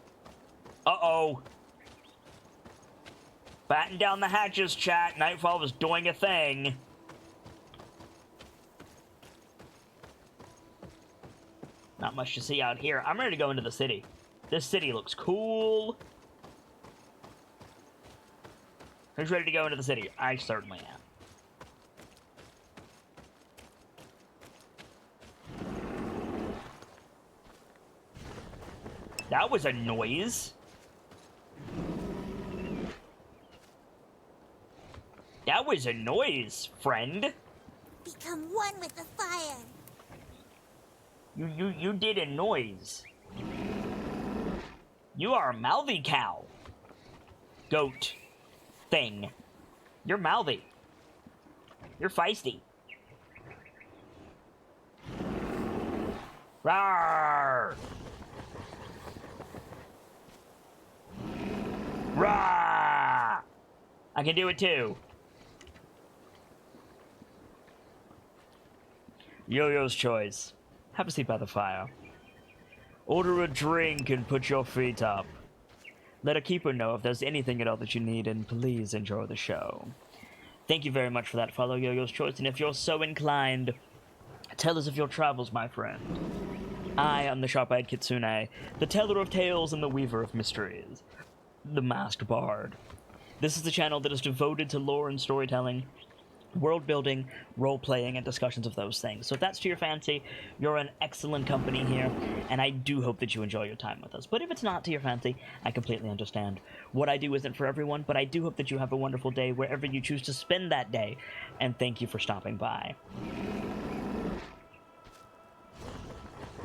Batten down the hatches, chat. Nightfall was doing a thing. Not much to see out here. I'm ready to go into the city. This city looks cool. Who's ready to go into the city? I certainly am. That was a noise. That was a noise, friend. Become one with the fire. You did a noise. You are a mouthy cow. Goat. Thing. You're mouthy. You're feisty. Rawr! Rah! I can do it too. Yo-Yo's choice. Have a seat by the fire. Order a drink and put your feet up. Let a keeper know if there's anything at all that you need, and please enjoy the show. Thank you very much for that follow, Yo-Yo's choice, and if you're so inclined, tell us of your travels, my friend. I am the sharp-eyed Kitsune, the teller of tales and the weaver of mysteries. The Masked Bard. This is the channel that is devoted to lore and storytelling, world building, role playing, and discussions of those things. So if that's to your fancy, you're in excellent company here, and I do hope that you enjoy your time with us. But if it's not to your fancy, I completely understand. What I do isn't for everyone, but I do hope that you have a wonderful day wherever you choose to spend that day, and thank you for stopping by.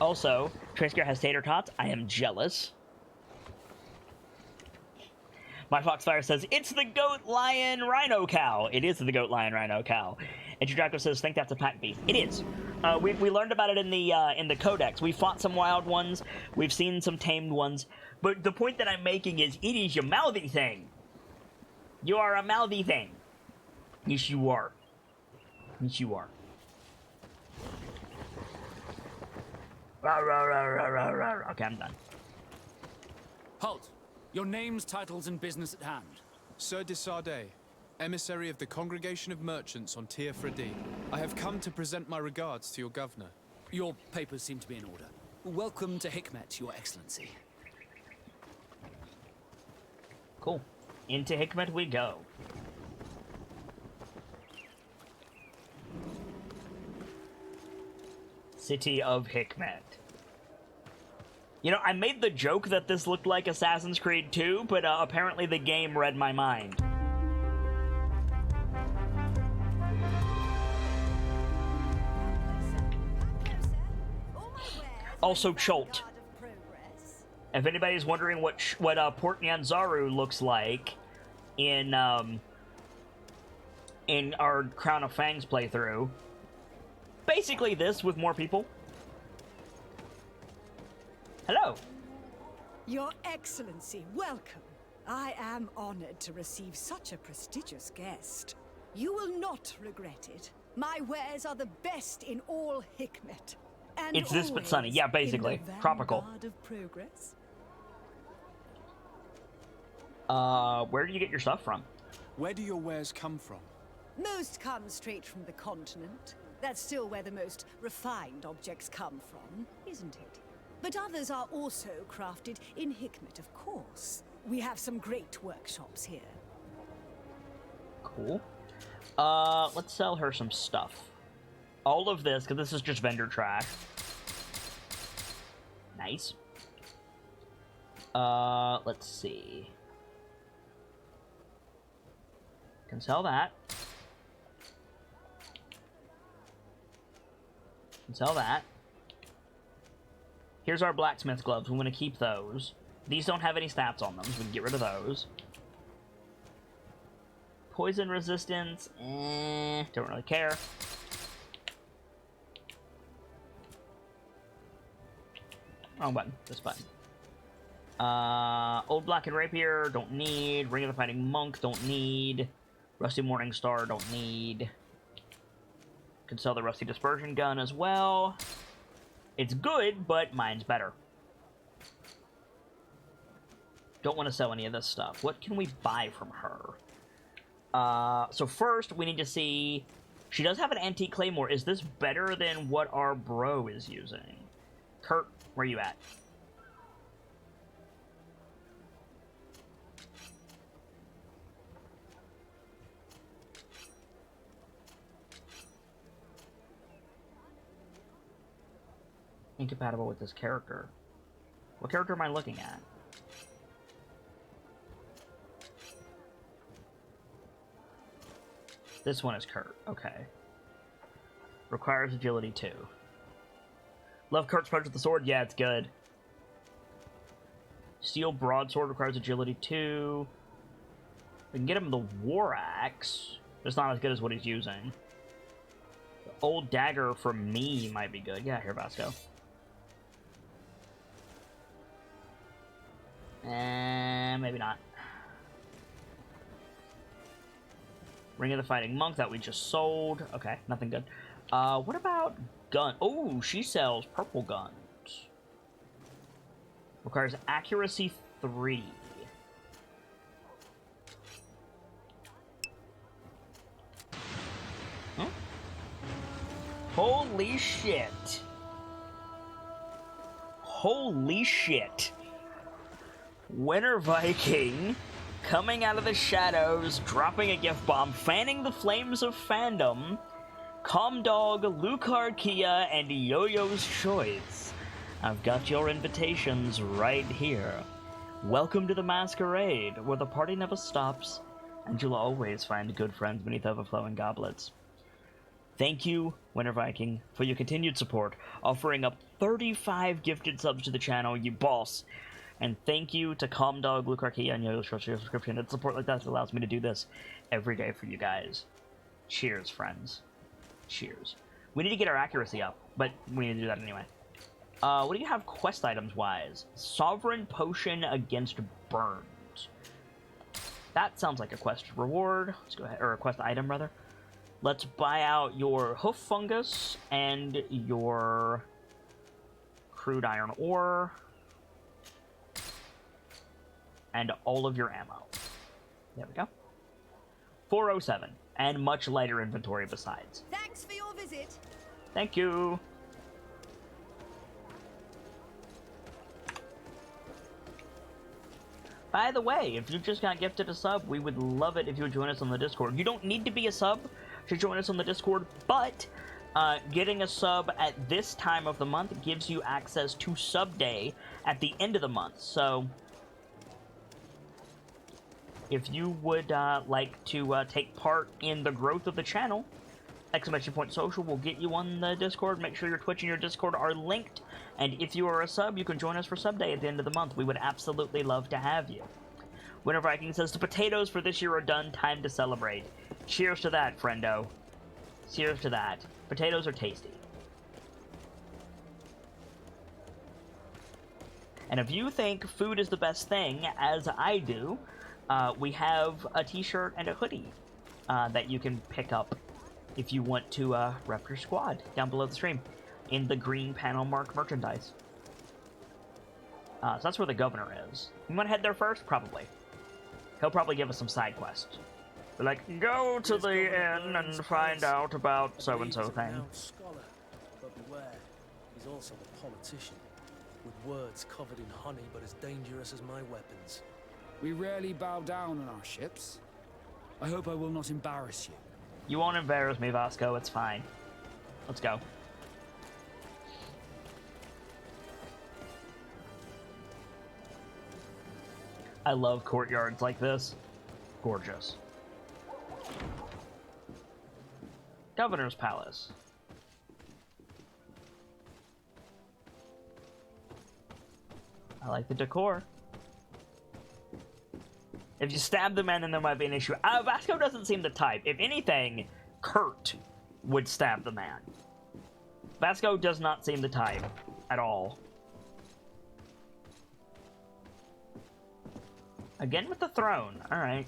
Also, Tracer has tater tots. I am jealous. My Foxfire says, it's the goat, lion, rhino cow. It is the goat, lion, rhino cow. And Draco says, think that's a pack beast. It is. We learned about it in the codex. We fought some wild ones. We've seen some tamed ones. But the point that I'm making is, it is your mouthy thing. You are a mouthy thing. Yes, you are. Yes, you are. Okay, I'm done. Halt! Your names, titles, and business at hand. Sir de Sardet, emissary of the Congregation of Merchants on Tier Fredi. I have come to present my regards to your governor. Your papers seem to be in order. Welcome to Hikmet, Your Excellency. Cool. Into Hikmet we go. City of Hikmet. You know, I made the joke that this looked like Assassin's Creed 2, but apparently the game read my mind. Also Cholt. If anybody's wondering what Port Nyanzaru looks like in our Crown of Fangs playthrough, basically this with more people. Hello. Your Excellency, welcome. I am honored to receive such a prestigious guest. You will not regret it. My wares are the best in all Hikmet. And It's this but sunny. Yeah, basically. in the Tropical. vanguard of progress. Where do you get your stuff from? Where do your wares come from? Most come straight from the continent. That's still where the most refined objects come from, isn't it? But others are also crafted in Hikmet, of course. We have some great workshops here. Cool. Let's sell her some stuff. All of this, because this is just vendor trash. Nice. Let's see. Can sell that. Can sell that. Here's our blacksmith gloves. We want to keep those. These don't have any stats on them, so we can get rid of those. Poison resistance, don't really care. Wrong button, this button. Old Blackened Rapier, don't need. Ring of the Fighting Monk, don't need. Rusty Morning Star, don't need. Can sell the Rusty Dispersion Gun as well. It's good, but mine's better. Don't want to sell any of this stuff. What can we buy from her? So first, we need to see... She does have an Antique Claymore. Is this better than what our bro is using? Kurt, where you at? Incompatible with this character. What character am I looking at? This one is Kurt. Okay. Requires agility 2. Love Kurt's punch with the sword? Yeah, it's good. Steel broadsword requires agility 2. We can get him the war axe. It's not as good as what he's using. The old dagger for me might be good. Yeah, here, Vasco. Maybe not. Ring of the Fighting Monk that we just sold. Okay, nothing good. What about gun? Oh, she sells purple guns. Requires accuracy 3. Huh? Holy shit. Holy shit. Winter Viking coming out of the shadows, dropping a gift bomb, fanning the flames of fandom. Comdog, Lucardia, and Yo-Yo's Choice. I've got your invitations right here. Welcome to the masquerade, where the party never stops, and you'll always find good friends beneath overflowing goblets. Thank you, Winter Viking, for your continued support, offering up 35 gifted subs to the channel, you boss. And thank you to Comdog, Lucardia, and Yo-Yo's Choice for your subscription. It's support like that allows me to do this every day for you guys. Cheers, friends. Cheers. We need to get our accuracy up, but we need to do that anyway. What do you have quest items wise? Sovereign Potion against burns. That sounds like a quest reward. Let's go ahead, or a quest item rather. Let's buy out your hoof fungus and your crude iron ore and all of your ammo. There we go. 407. And much lighter inventory besides. Thanks for your visit. Thank you. By the way, if you just got gifted a sub, we would love it if you would join us on the Discord. You don't need to be a sub to join us on the Discord, but getting a sub at this time of the month gives you access to Sub Day at the end of the month. So if you would like to take part in the growth of the channel, !social will get you on the Discord. Make sure your Twitch and your Discord are linked. And if you are a sub, you can join us for Sub Day at the end of the month. We would absolutely love to have you. Winter Viking says, the potatoes for this year are done. Time to celebrate. Cheers to that, friendo. Cheers to that. Potatoes are tasty. And if you think food is the best thing, as I do, we have a t-shirt and a hoodie that you can pick up if you want to rep your squad down below the stream in the green panel mark merchandise. So that's where the governor is. You want to head there first? Probably. He'll probably give us some side quests. But like, go to the inn and find out about so-and-so thing. Scholar, but beware, he's also a politician, with words covered in honey but as dangerous as my weapons. We rarely bow down on our ships. I hope I will not embarrass you. You won't embarrass me, Vasco. It's fine. Let's go. I love courtyards like this. Gorgeous. Governor's Palace. I like the decor. If you stab the man, then there might be an issue. Vasco doesn't seem the type. If anything, Kurt would stab the man. Vasco does not seem the type at all. Again with the throne. Alright.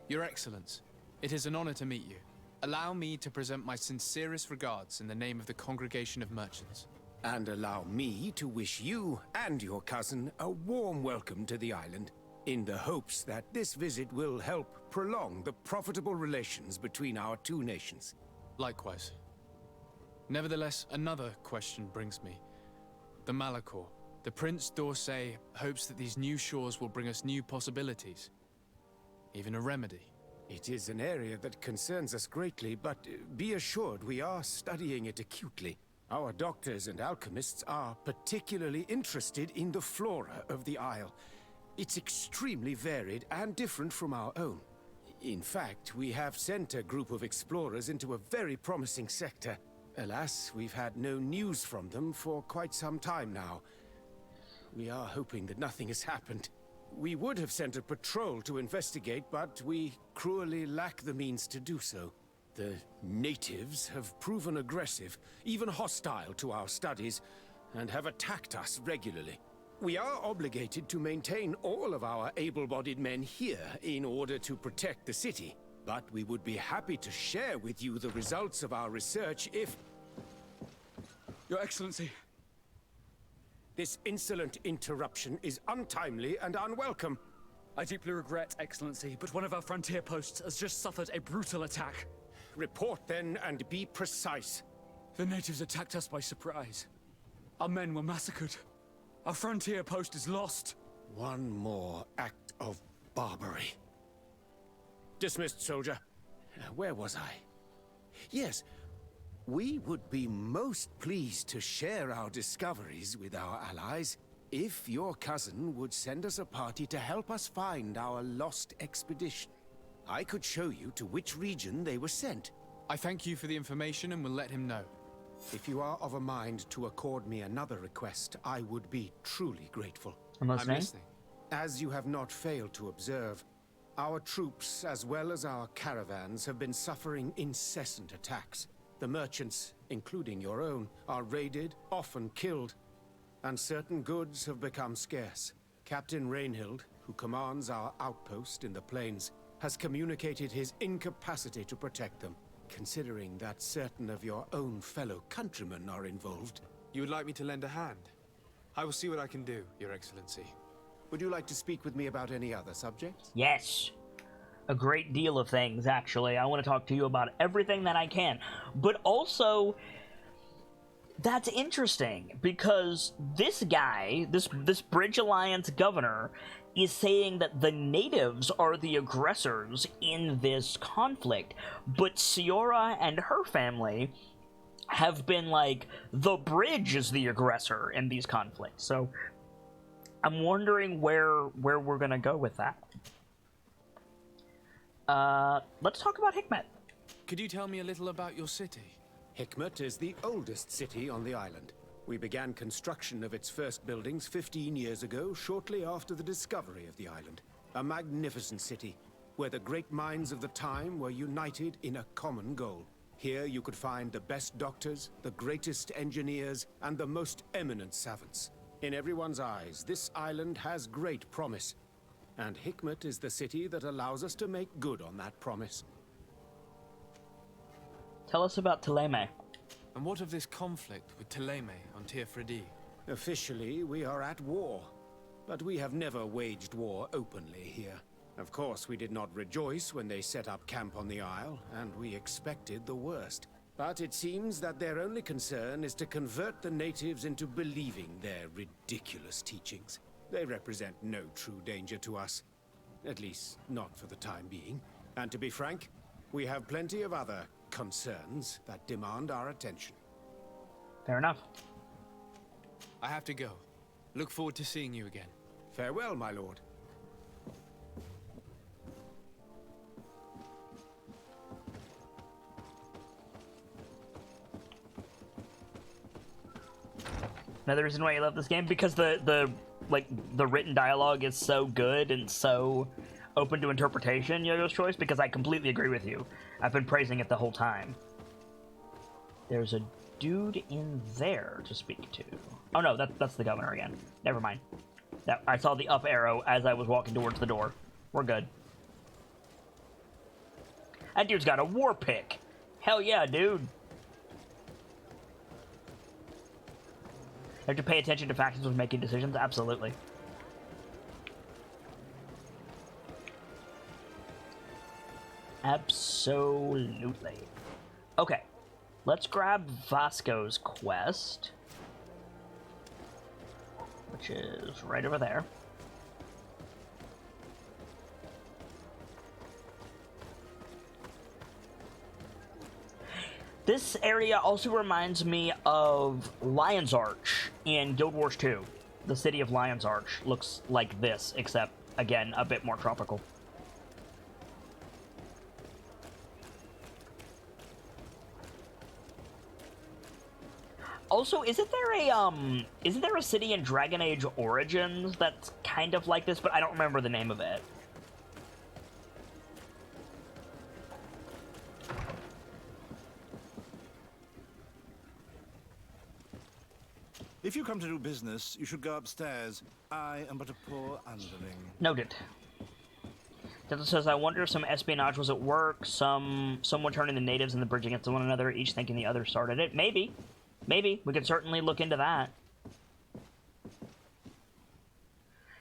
Your Excellence, it is an honor to meet you. Allow me to present my sincerest regards in the name of the Congregation of Merchants. And allow me to wish you and your cousin a warm welcome to the island, in the hopes that this visit will help prolong the profitable relations between our two nations. Likewise. Nevertheless, another question brings me. The Malachor. The Prince d'Orsay hopes that these new shores will bring us new possibilities. Even a remedy. It is an area that concerns us greatly, but be assured we are studying it acutely. Our doctors and alchemists are particularly interested in the flora of the Isle. It's extremely varied and different from our own. In fact, we have sent a group of explorers into a very promising sector. Alas, we've had no news from them for quite some time now. We are hoping that nothing has happened. We would have sent a patrol to investigate, but we cruelly lack the means to do so. The natives have proven aggressive, even hostile to our studies, and have attacked us regularly. We are obligated to maintain all of our able-bodied men here in order to protect the city, but we would be happy to share with you the results of our research if... Your Excellency. This insolent interruption is untimely and unwelcome. I deeply regret, Excellency, but one of our frontier posts has just suffered a brutal attack. Report then and be precise. The natives attacked us by surprise. Our men were massacred. Our frontier post is lost. One more act of barbarity. Dismissed, soldier. Where was I? Yes, we would be most pleased to share our discoveries with our allies if your cousin would send us a party to help us find our lost expedition. I could show you to which region they were sent. I thank you for the information and will let him know. If you are of a mind to accord me another request, I would be truly grateful. I'm I'm listening. As you have not failed to observe, our troops, as well as our caravans, have been suffering incessant attacks. The merchants, including your own, are raided, often killed, and certain goods have become scarce. Captain Rainhild, who commands our outpost in the plains, has communicated his incapacity to protect them. Considering that certain of your own fellow countrymen are involved. You would like me to lend a hand? I will see what I can do, Your Excellency. Would you like to speak with me about any other subjects? Yes. A great deal of things, actually. I want to talk to you about everything that I can. But also, that's interesting, because this guy, this Bridge Alliance governor, is saying that the natives are the aggressors in this conflict, but Siora and her family have been like, the bridge is the aggressor in these conflicts. So I'm wondering where we're gonna go with that. Let's talk about Hikmet. Could you tell me a little about your city? Hikmet is the oldest city on the island. We began construction of its first buildings 15 years ago, shortly after the discovery of the island. A magnificent city, where the great minds of the time were united in a common goal. Here you could find the best doctors, the greatest engineers, and the most eminent savants. In everyone's eyes, this island has great promise. And Hikmet is the city that allows us to make good on that promise. Tell us about Thélème. And what of this conflict with Thélème on Tir Freddy? Officially, we are at war. But we have never waged war openly here. Of course, we did not rejoice when they set up camp on the Isle, and we expected the worst. But it seems that their only concern is to convert the natives into believing their ridiculous teachings. They represent no true danger to us. At least, not for the time being. And to be frank, we have plenty of other concerns that demand our attention. Fair enough. I have to go. Look forward to seeing you again. Farewell, my lord. Another reason why I love this game, because the written dialogue is so good and so open to interpretation, Yo-Yo's Choice, because I completely agree with you. I've been praising it the whole time. There's a dude in there to speak to. Oh no, that's the governor again. Never mind. I saw the up arrow as I was walking towards the door. We're good. That dude's got a war pick. Hell yeah, dude. Have to pay attention to factions when making decisions? Absolutely. Absolutely. Okay. Let's grab Vasco's quest, which is right over there. This area also reminds me of Lion's Arch in Guild Wars 2. The city of Lion's Arch looks like this, except, again, a bit more tropical. Also, isn't there a city in Dragon Age Origins that's kind of like this, but I don't remember the name of it. If you come to do business, you should go upstairs. I am but a poor underling. Noted. Delta says, I wonder if some espionage was at work, someone turning the natives and the bridge against one another, each thinking the other started it. Maybe. Maybe. We could certainly look into that.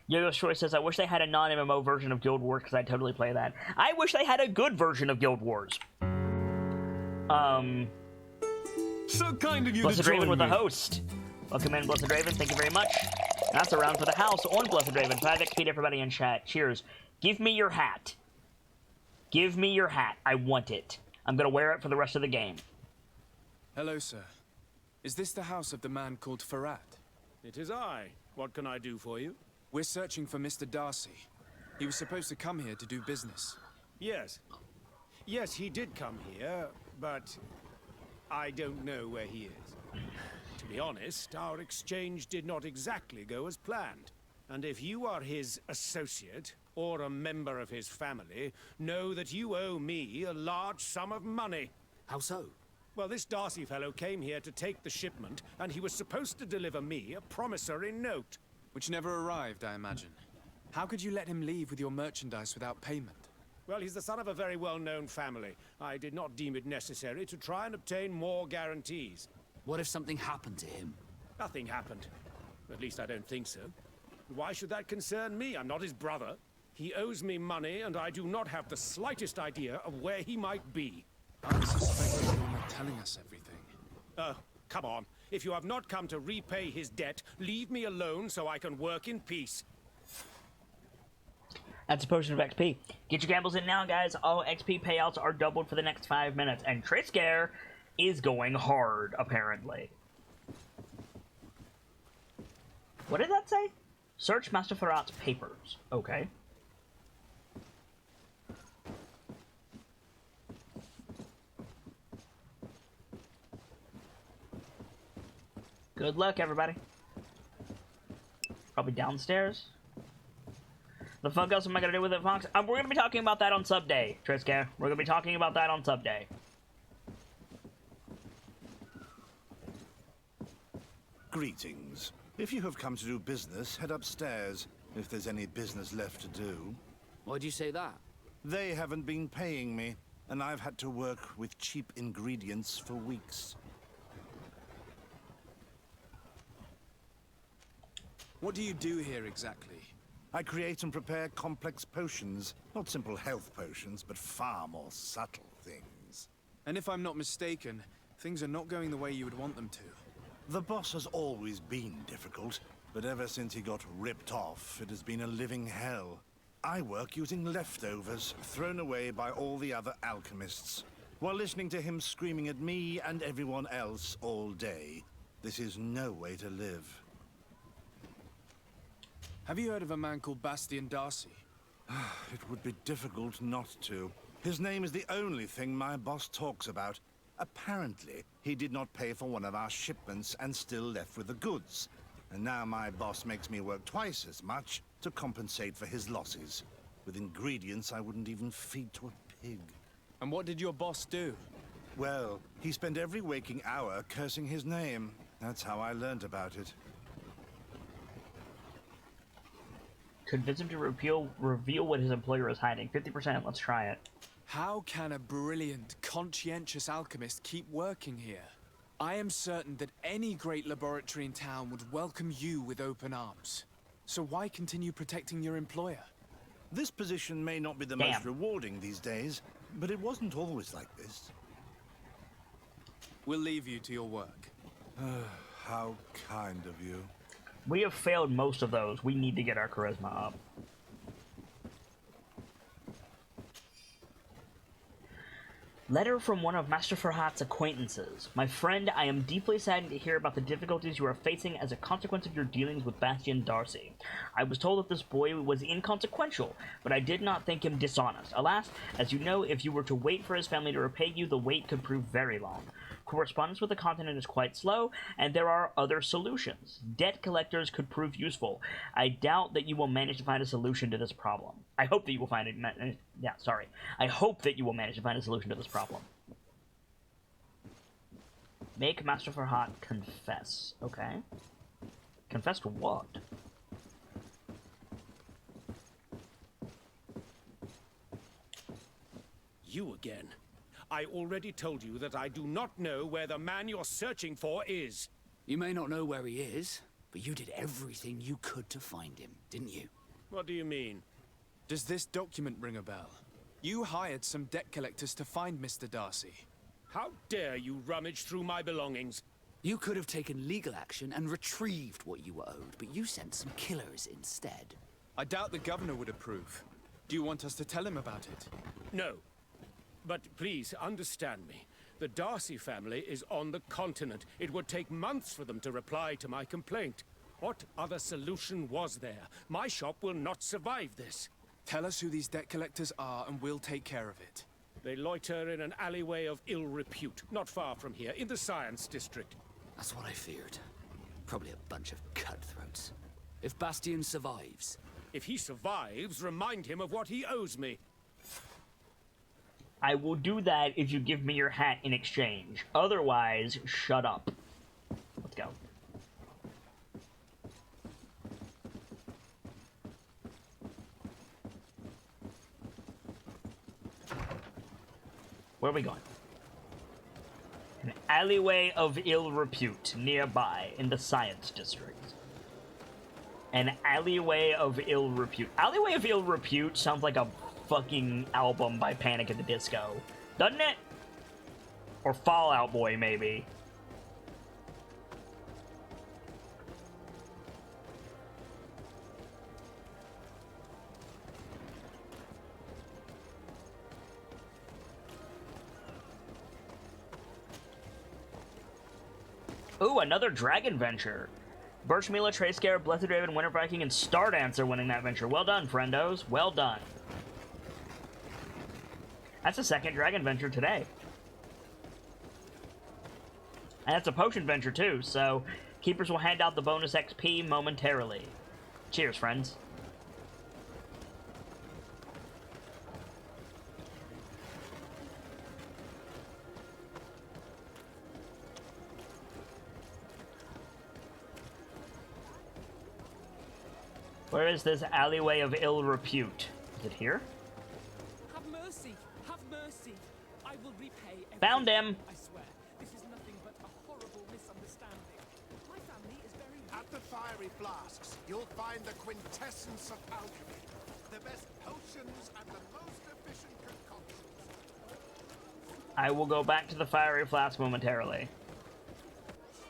Yo-Yo's Choice says, I wish they had a non-MMO version of Guild Wars, because I'd totally play that. I wish they had a good version of Guild Wars. So kind of you Blessed to Raven join with me. a host. Welcome in, Blessed Raven. Thank you very much. That's a round for the house on Blessed Raven. 5 XP to everybody in chat. Cheers. Give me your hat. Give me your hat. I want it. I'm going to wear it for the rest of the game. Hello, sir. Is this the house of the man called Farad? It is I. What can I do for you? We're searching for Mr. Darcy. He was supposed to come here to do business. Yes. Yes, he did come here, but I don't know where he is. To be honest, our exchange did not exactly go as planned. And if you are his associate, or a member of his family, know that you owe me a large sum of money. How so? Well, this Darcy fellow came here to take the shipment, and he was supposed to deliver me a promissory note. Which never arrived, I imagine. How could you let him leave with your merchandise without payment? Well, he's the son of a very well-known family. I did not deem it necessary to try and obtain more guarantees. What if something happened to him? Nothing happened. At least I don't think so. Why should that concern me? I'm not his brother. He owes me money, and I do not have the slightest idea of where he might be. I suspect you're not telling us everything. Oh, come on. If you have not come to repay his debt, leave me alone so I can work in peace. That's a potion of XP. Get your gambles in now, guys. All XP payouts are doubled for the next 5 minutes. And Triskare is going hard, apparently. What did that say? Search Master Farrat's papers. Okay. Good luck, everybody. Probably downstairs. The fuck else am I gonna do with it, Fox? We're gonna be talking about that on sub day, Triska. We're gonna be talking about that on sub day. Greetings. If you have come to do business, head upstairs, if there's any business left to do. Why'd you say that? They haven't been paying me, and I've had to work with cheap ingredients for weeks. What do you do here exactly? I create and prepare complex potions. Not simple health potions, but far more subtle things. And if I'm not mistaken, things are not going the way you would want them to. The boss has always been difficult, but ever since he got ripped off, it has been a living hell. I work using leftovers, thrown away by all the other alchemists, while listening to him screaming at me and everyone else all day. This is no way to live. Have you heard of a man called Bastian Darcy? It would be difficult not to. His name is the only thing my boss talks about. Apparently, he did not pay for one of our shipments and still left with the goods. And now my boss makes me work twice as much to compensate for his losses. With ingredients I wouldn't even feed to a pig. And what did your boss do? Well, he spent every waking hour cursing his name. That's how I learned about it. Convince him to reveal what his employer is hiding. 50%, let's try it. How can a brilliant, conscientious alchemist keep working here? I am certain that any great laboratory in town would welcome you with open arms. So why continue protecting your employer? This position may not be the most rewarding these days, but it wasn't always like this. We'll leave you to your work. How kind of you. We have failed most of those. We need to get our charisma up. Letter from one of Master Farhat's acquaintances. My friend, I am deeply saddened to hear about the difficulties you are facing as a consequence of your dealings with Bastian Darcy. I was told that this boy was inconsequential, but I did not think him dishonest. Alas, as you know, if you were to wait for his family to repay you, the wait could prove very long. Correspondence with the continent is quite slow, and there are other solutions. Debt collectors could prove useful. I doubt that you will manage to find a solution to this problem. I hope that you will find it. I hope that you will manage to find a solution to this problem. Make Master Farhat confess. Okay. Confess to what? You again. I already told you that I do not know where the man you're searching for is. You may not know where he is, but you did everything you could to find him, didn't you? What do you mean? Does this document ring a bell? You hired some debt collectors to find Mr. Darcy. How dare you rummage through my belongings? You could have taken legal action and retrieved what you were owed, but you sent some killers instead. I doubt the governor would approve. Do you want us to tell him about it? No. But please, understand me. The Darcy family is on the continent. It would take months for them to reply to my complaint. What other solution was there? My shop will not survive this. Tell us who these debt collectors are and we'll take care of it. They loiter in an alleyway of ill repute, not far from here, in the Science District. That's what I feared. Probably a bunch of cutthroats. If Bastian survives... If he survives, remind him of what he owes me. I will do that if you give me your hat in exchange. Otherwise, shut up. Let's go. Where are we going? An alleyway of ill repute nearby in the Science District. An alleyway of ill repute. Alleyway of ill repute sounds like a fucking album by Panic at the Disco, doesn't it? Or Fall Out Boy, maybe. Ooh, another Dragon Venture. Birchmila, Trayscare, Blessed Raven, Winter Viking, and Star Dancer winning that venture. Well done, friendos. Well done. That's the second Dragon Venture today. And that's a Potion Venture, too, so Keepers will hand out the bonus XP momentarily. Cheers, friends. Where is this alleyway of ill repute? Is it here? Have mercy! Have mercy! I will repay everything. Found him! I swear, this is nothing but a horrible misunderstanding. My family is very... At the fiery flasks, you'll find the quintessence of alchemy. The best potions and the most efficient concoctions. I will go back to the fiery flask momentarily.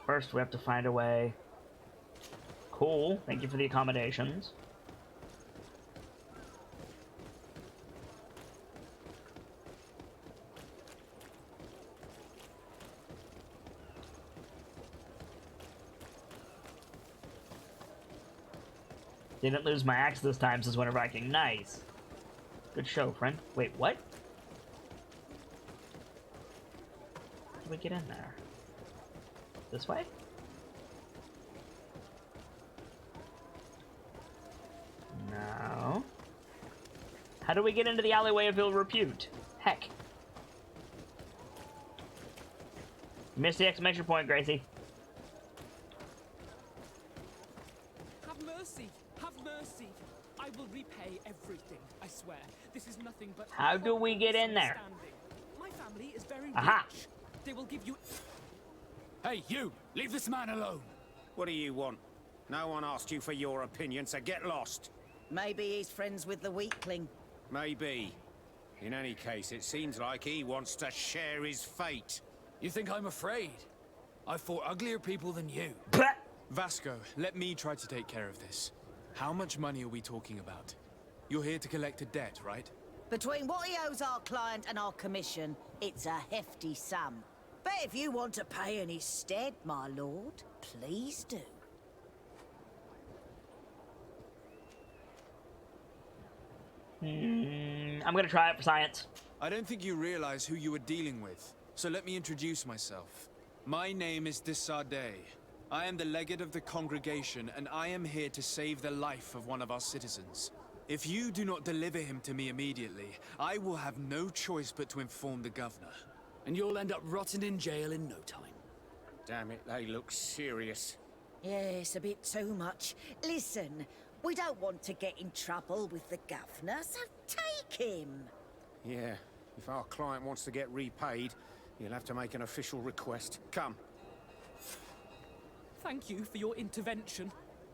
First, we have to find a way. Cool. Thank you for the accommodations. Didn't lose my axe this time since Winter Viking. Nice. Good show, friend. Wait, what? How do we get in there? This way? No. How do we get into the alleyway of ill repute? Heck. Missed the exclamation point, Gracie. Have mercy! Have mercy! I will repay everything, I swear. This is nothing but... How do we get in there? My family is very Aha! rich. They will give you... Hey, you! Leave this man alone! What do you want? No one asked you for your opinion, so get lost. Maybe he's friends with the weakling. Maybe. In any case, it seems like he wants to share his fate. You think I'm afraid? I've fought uglier people than you. Vasco, let me try to take care of this. How much money are we talking about? You're here to collect a debt, right? Between what he owes our client and our commission, it's a hefty sum. But if you want to pay in his stead, my lord, please do. I'm gonna try it for science. I don't think you realize who you were dealing with, so let me introduce myself. My name is Desardet. I am the legate of the congregation, and I am here to save the life of one of our citizens. If you do not deliver him to me immediately, I will have no choice but to inform the governor. And you'll end up rotting in jail in no time. Damn it, they look serious. Yes, a bit too much. Listen, we don't want to get in trouble with the governor, so take him. Yeah, if our client wants to get repaid, you'll have to make an official request. Come. Thank you for your intervention.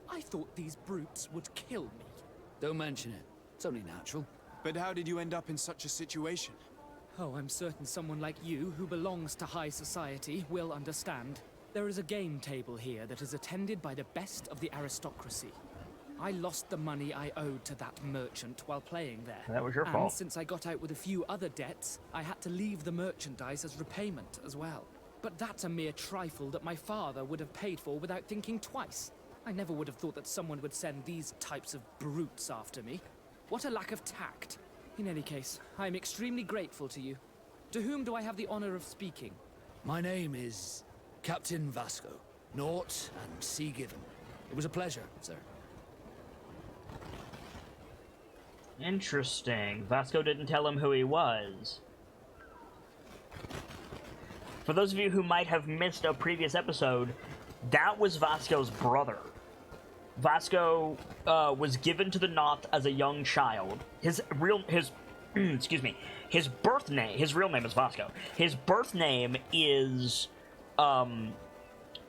I thought these brutes would kill me. Don't mention it. It's only natural. But how did you end up in such a situation? Oh, I'm certain someone like you, who belongs to high society, will understand. There is a game table here that is attended by the best of the aristocracy. I lost the money I owed to that merchant while playing there. That was your and fault. Since I got out with a few other debts, I had to leave the merchandise as repayment as well. But that's a mere trifle that my father would have paid for without thinking twice. I never would have thought that someone would send these types of brutes after me. What a lack of tact. In any case, I am extremely grateful to you. To whom do I have the honor of speaking? My name is Captain Vasco. Naught and sea given. It was a pleasure, sir. Interesting. Vasco didn't tell him who he was. For those of you who might have missed a previous episode, that was Vasco's brother. Vasco was given to the Knot as a young child. His excuse me, his real name is Vasco. His birth name is, oh,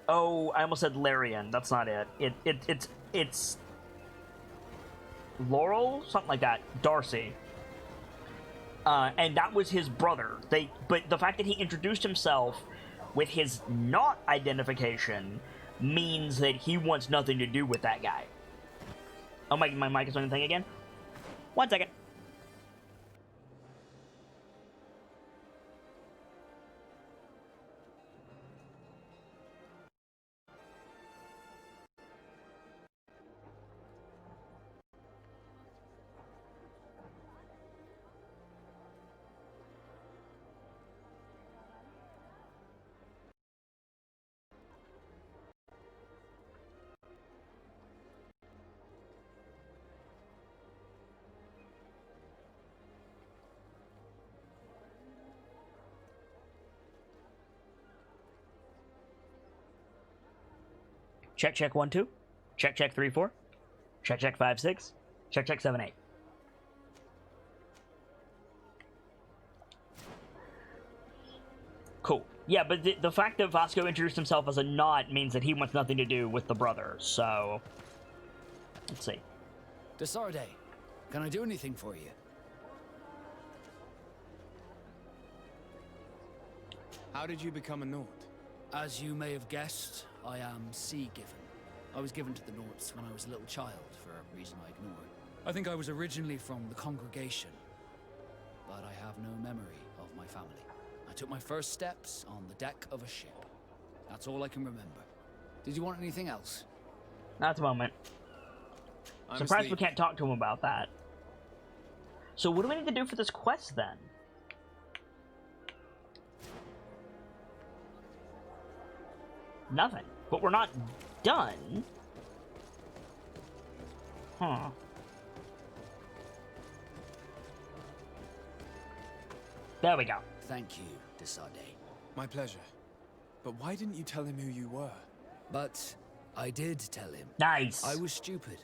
I almost said Larian. That's not it. It's Laurel, something like that. Darcy. And that was his brother. But the fact that he introduced himself with his Knot identification means that he wants nothing to do with that guy. Oh, my mic is on the thing again? 1 second. Check, check, 1, 2. Check, check, 3, 4. Check, check, 5, 6. Check, check, 7, 8. Cool. Yeah, but the fact that Vasco introduced himself as a Nott means that he wants nothing to do with the brother, so... Let's see. Desarde, can I do anything for you? How did you become a Nord? As you may have guessed, I am Sea-given. I was given to the Nords when I was a little child, for a reason I ignored. I think I was originally from the congregation, but I have no memory of my family. I took my first steps on the deck of a ship. That's all I can remember. Did you want anything else? Not at the moment. Surprised we can't talk to him about that. So what do we need to do for this quest, then? Nothing. But we're not done. Huh. There we go. Thank you, Desarde. My pleasure. But why didn't you tell him who you were? But I did tell him. Nice. I was stupid.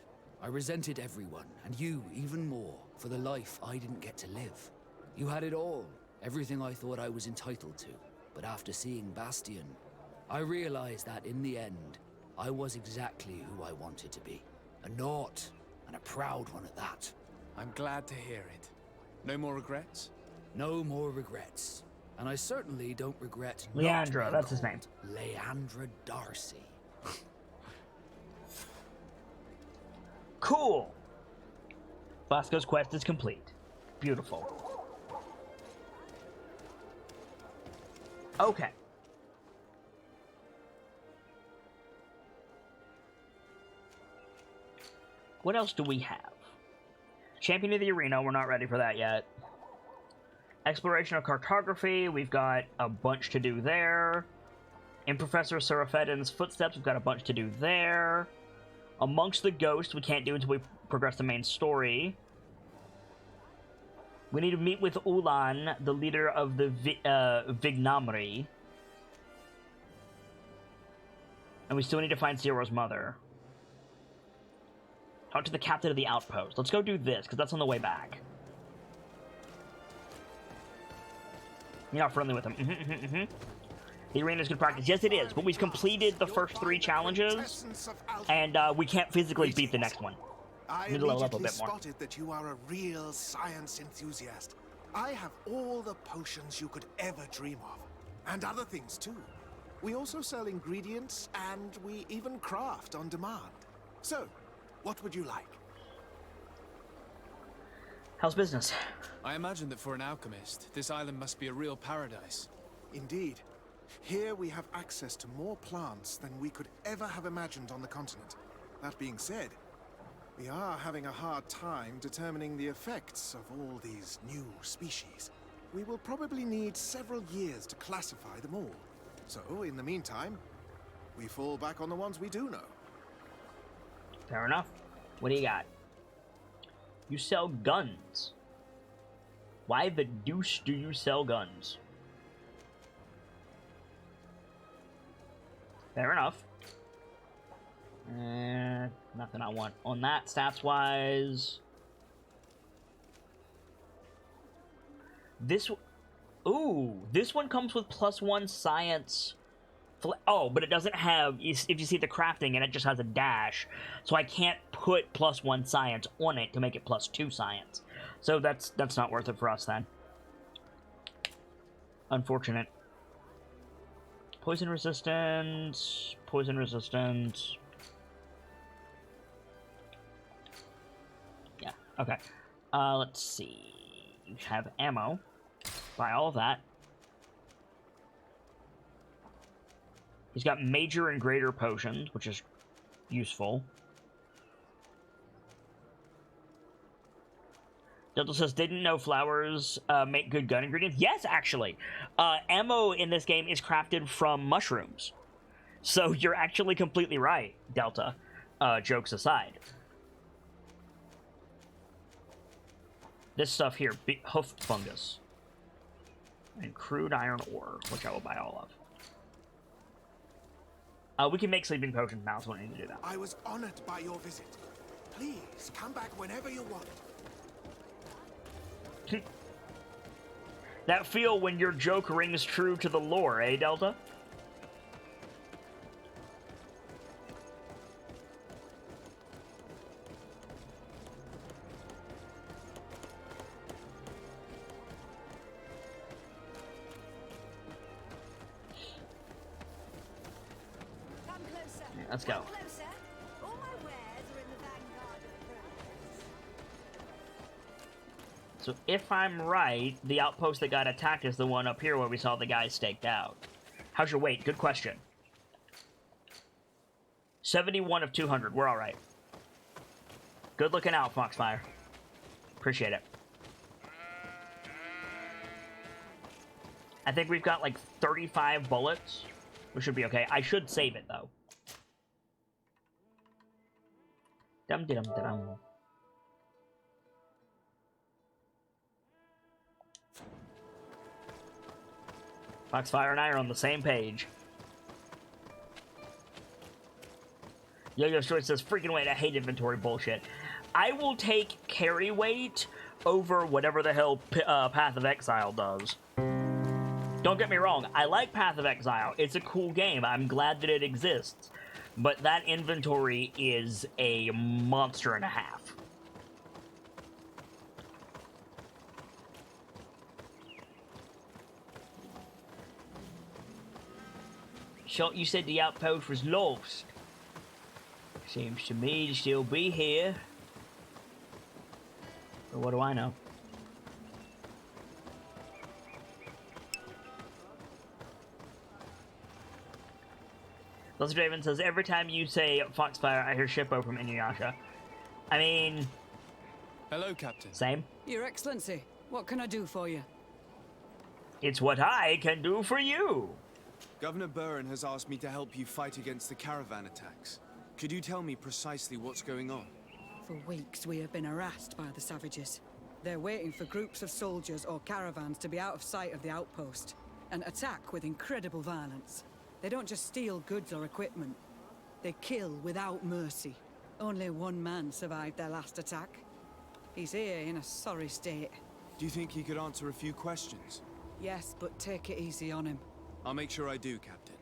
I resented everyone, and you even more, for the life I didn't get to live. You had it all, everything I thought I was entitled to. But after seeing Bastion, I realized that in the end, I was exactly who I wanted to be. A Nord, and a proud one at that. I'm glad to hear it. No more regrets? No more regrets. And I certainly don't regret Leandra, that's his name. Leandra Darcy. Cool. Vasco's quest is complete. Beautiful. Okay. What else do we have? Champion of the Arena, we're not ready for that yet. Exploration of cartography, we've got a bunch to do there. In Professor Serafedin's footsteps, we've got a bunch to do there. Amongst the Ghosts, we can't do until we progress the main story. We need to meet with Ulan, the leader of the Vignamri. And we still need to find Siora's mother. Talk to the captain of the outpost. Let's go do this, because that's on the way back. You're not friendly with him. The arena is good practice. Yes, it is, but we've completed the first 3 challenges, and we can't physically beat the next one. I Need to level up a immediately bit more. spotted that you are a real science enthusiast. I have all the potions you could ever dream of. And other things, too. We also sell ingredients, and we even craft on demand. So, what would you like? How's business? I imagine that for an alchemist, this island must be a real paradise. Indeed. Here we have access to more plants than we could ever have imagined on the continent. That being said, we are having a hard time determining the effects of all these new species. We will probably need several years to classify them all. So, in the meantime, we fall back on the ones we do know. Fair enough. What do you got? You sell guns. Why the deuce do you sell guns? Fair enough. Nothing I want on that stats-wise. Ooh, this one comes with +1 science. Oh, but it doesn't have, if you see the crafting, and it just has a dash. So I can't put +1 science on it to make it +2 science. So that's not worth it for us then. Unfortunate. Poison resistance. Poison resistance. Yeah, okay. Let's see. You have ammo. Buy all of that. He's got major and greater potions, which is useful. Delta says, didn't know flowers make good gun ingredients. Yes, actually. Ammo in this game is crafted from mushrooms. So you're actually completely right, Delta. Jokes aside. This stuff here, hoof fungus. And crude iron ore, which I will buy all of. We can make sleeping potions now, so we don't need to do that. I was honored by your visit. Please, come back whenever you want. That feel when your joke rings true to the lore, eh, Delta? Come closer. Let's go. Come closer. All my wares are in the vanguard of progress. So if I'm right, the outpost that got attacked is the one up here where we saw the guy staked out. How's your weight? Good question. 71 of 200. We're all right. Good looking out, Foxfire. Appreciate it. I think we've got like 35 bullets. We should be okay. I should save it, though. Dum-de-dum-de-dum. Foxfire and I are on the same page. Yo-Yo Story says, freaking wait, I hate inventory bullshit. I will take carry weight over whatever the hell Path of Exile does. Don't get me wrong, I like Path of Exile. It's a cool game. I'm glad that it exists. But that inventory is a monster and a half. Shot, you said the outpost was lost. Seems to me to still be here. But what do I know? Blessed Draven says, every time you say Foxfire, I hear Shippo from Inuyasha. I mean... Hello, Captain. Same. Your Excellency, what can I do for you? It's what I can do for you. Governor Burren has asked me to help you fight against the caravan attacks. Could you tell me precisely what's going on? For weeks, we have been harassed by the savages. They're waiting for groups of soldiers or caravans to be out of sight of the outpost and attack with incredible violence. They don't just steal goods or equipment. They kill without mercy. Only one man survived their last attack. He's here in a sorry state. Do you think he could answer a few questions? Yes, but take it easy on him. I'll make sure I do, Captain.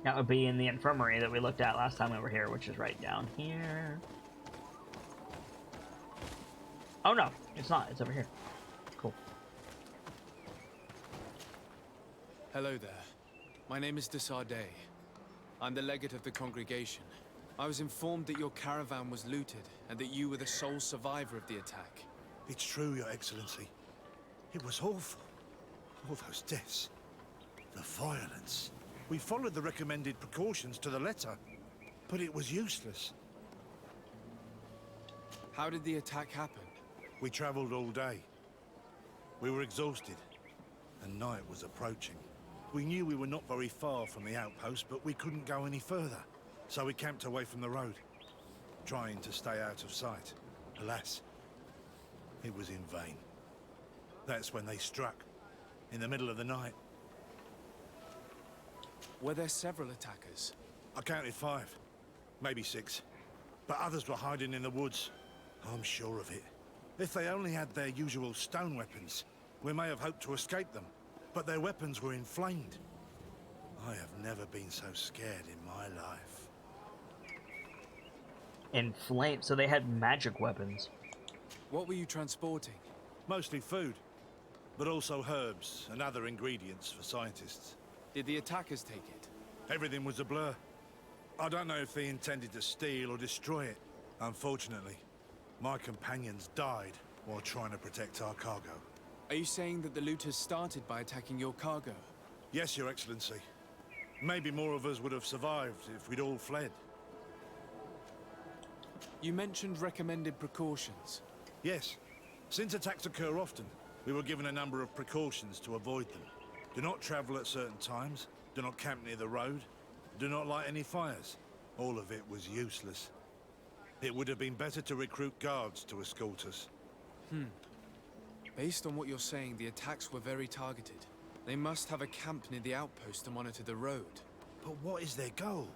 That would be in the infirmary that we looked at last time we were here, which is right down here. Oh no, it's not. It's over here. Cool. Hello there. My name is Desardet. I'm the legate of the congregation. I was informed that your caravan was looted and that you were the sole survivor of the attack. It's true, Your Excellency. It was awful. All those deaths. The violence. We followed the recommended precautions to the letter, but it was useless. How did the attack happen? We traveled all day. We were exhausted, and night was approaching. We knew we were not very far from the outpost, but we couldn't go any further. So we camped away from the road, trying to stay out of sight. Alas, it was in vain. That's when they struck, in the middle of the night. Were there several attackers? I counted 5, maybe 6. But others were hiding in the woods. I'm sure of it. If they only had their usual stone weapons, we may have hoped to escape them. But their weapons were inflamed. I have never been so scared in my life. Inflamed? So they had magic weapons. What were you transporting? Mostly food, but also herbs and other ingredients for scientists. Did the attackers take it? Everything was a blur. I don't know if they intended to steal or destroy it. Unfortunately, my companions died while trying to protect our cargo. Are you saying that the looters started by attacking your cargo? Yes, Your Excellency. Maybe more of us would have survived if we'd all fled. You mentioned recommended precautions. Yes. Since attacks occur often, we were given a number of precautions to avoid them. Do not travel at certain times, do not camp near the road, do not light any fires. All of it was useless. It would have been better to recruit guards to escort us. Based on what you're saying, the attacks were very targeted. They must have a camp near the outpost to monitor the road. But what is their goal?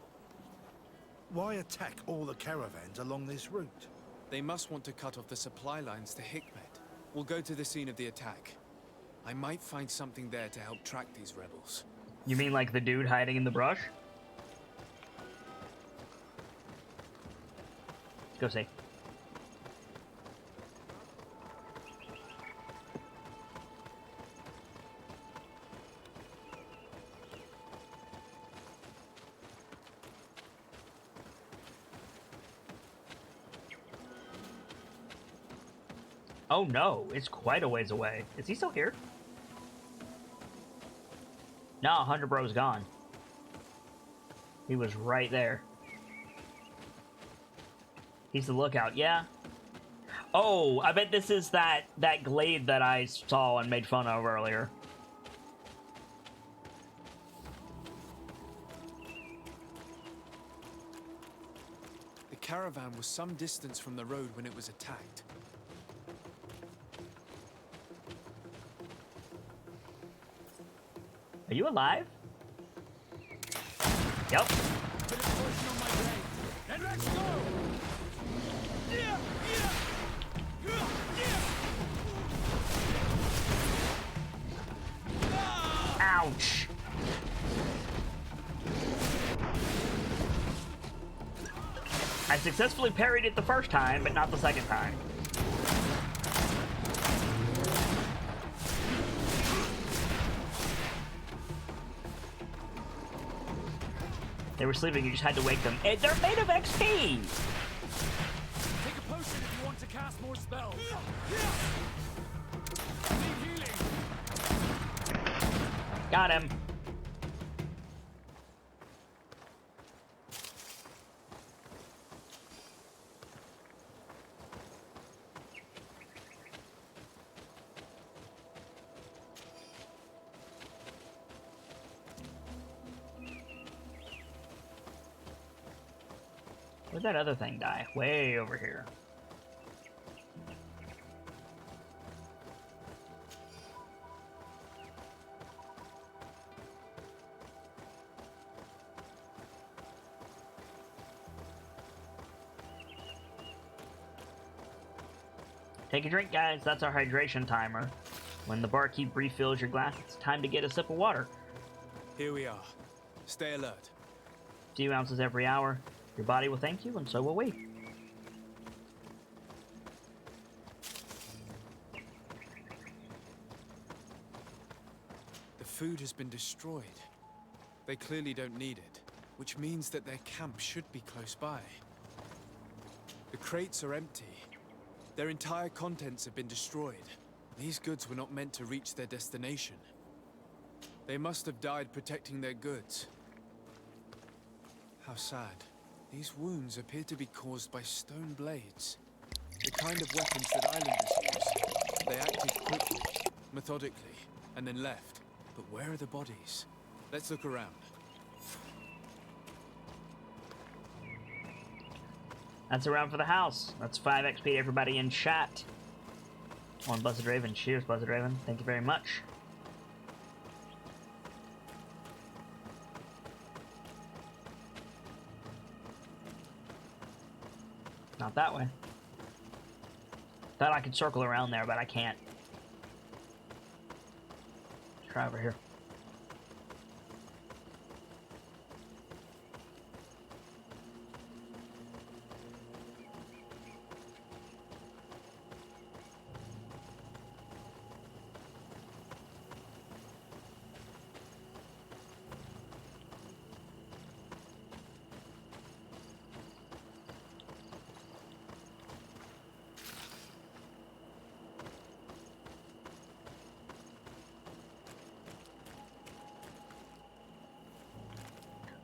Why attack all the caravans along this route? They must want to cut off the supply lines to Hikmet. We'll go to the scene of the attack. I might find something there to help track these rebels. You mean like the dude hiding in the brush? Let's go see. Oh no, it's quite a ways away. Is he still here? No, Hunter Bro's gone. He was right there. He's the lookout, yeah. Oh, I bet this is that glade that I saw and made fun of earlier. The caravan was some distance from the road when it was attacked. Are you alive? Yep. And let's go! Ouch! I successfully parried it the first time, but not the second time. They were sleeping, you just had to wake them. And they're made of XP! Take a potion if you want to cast more spells. Need healing. Got him. Where'd that other thing die? Way over here. Take a drink, guys. That's our hydration timer. When the barkeep refills your glass, it's time to get a sip of water. Here we are. Stay alert. A few ounces every hour. Your body will thank you, and so will we. The food has been destroyed. They clearly don't need it, which means that their camp should be close by. The crates are empty. Their entire contents have been destroyed. These goods were not meant to reach their destination. They must have died protecting their goods. How sad. These wounds appear to be caused by stone blades. The kind of weapons that islanders use. They acted quickly, methodically, and then left. But where are the bodies? Let's look around. That's around for the house. That's 5 XP to everybody in chat. One Blessed Raven. Cheers, Blessed Raven. Thank you very much. Not that way. Thought I could circle around there, but I can't. Try over here.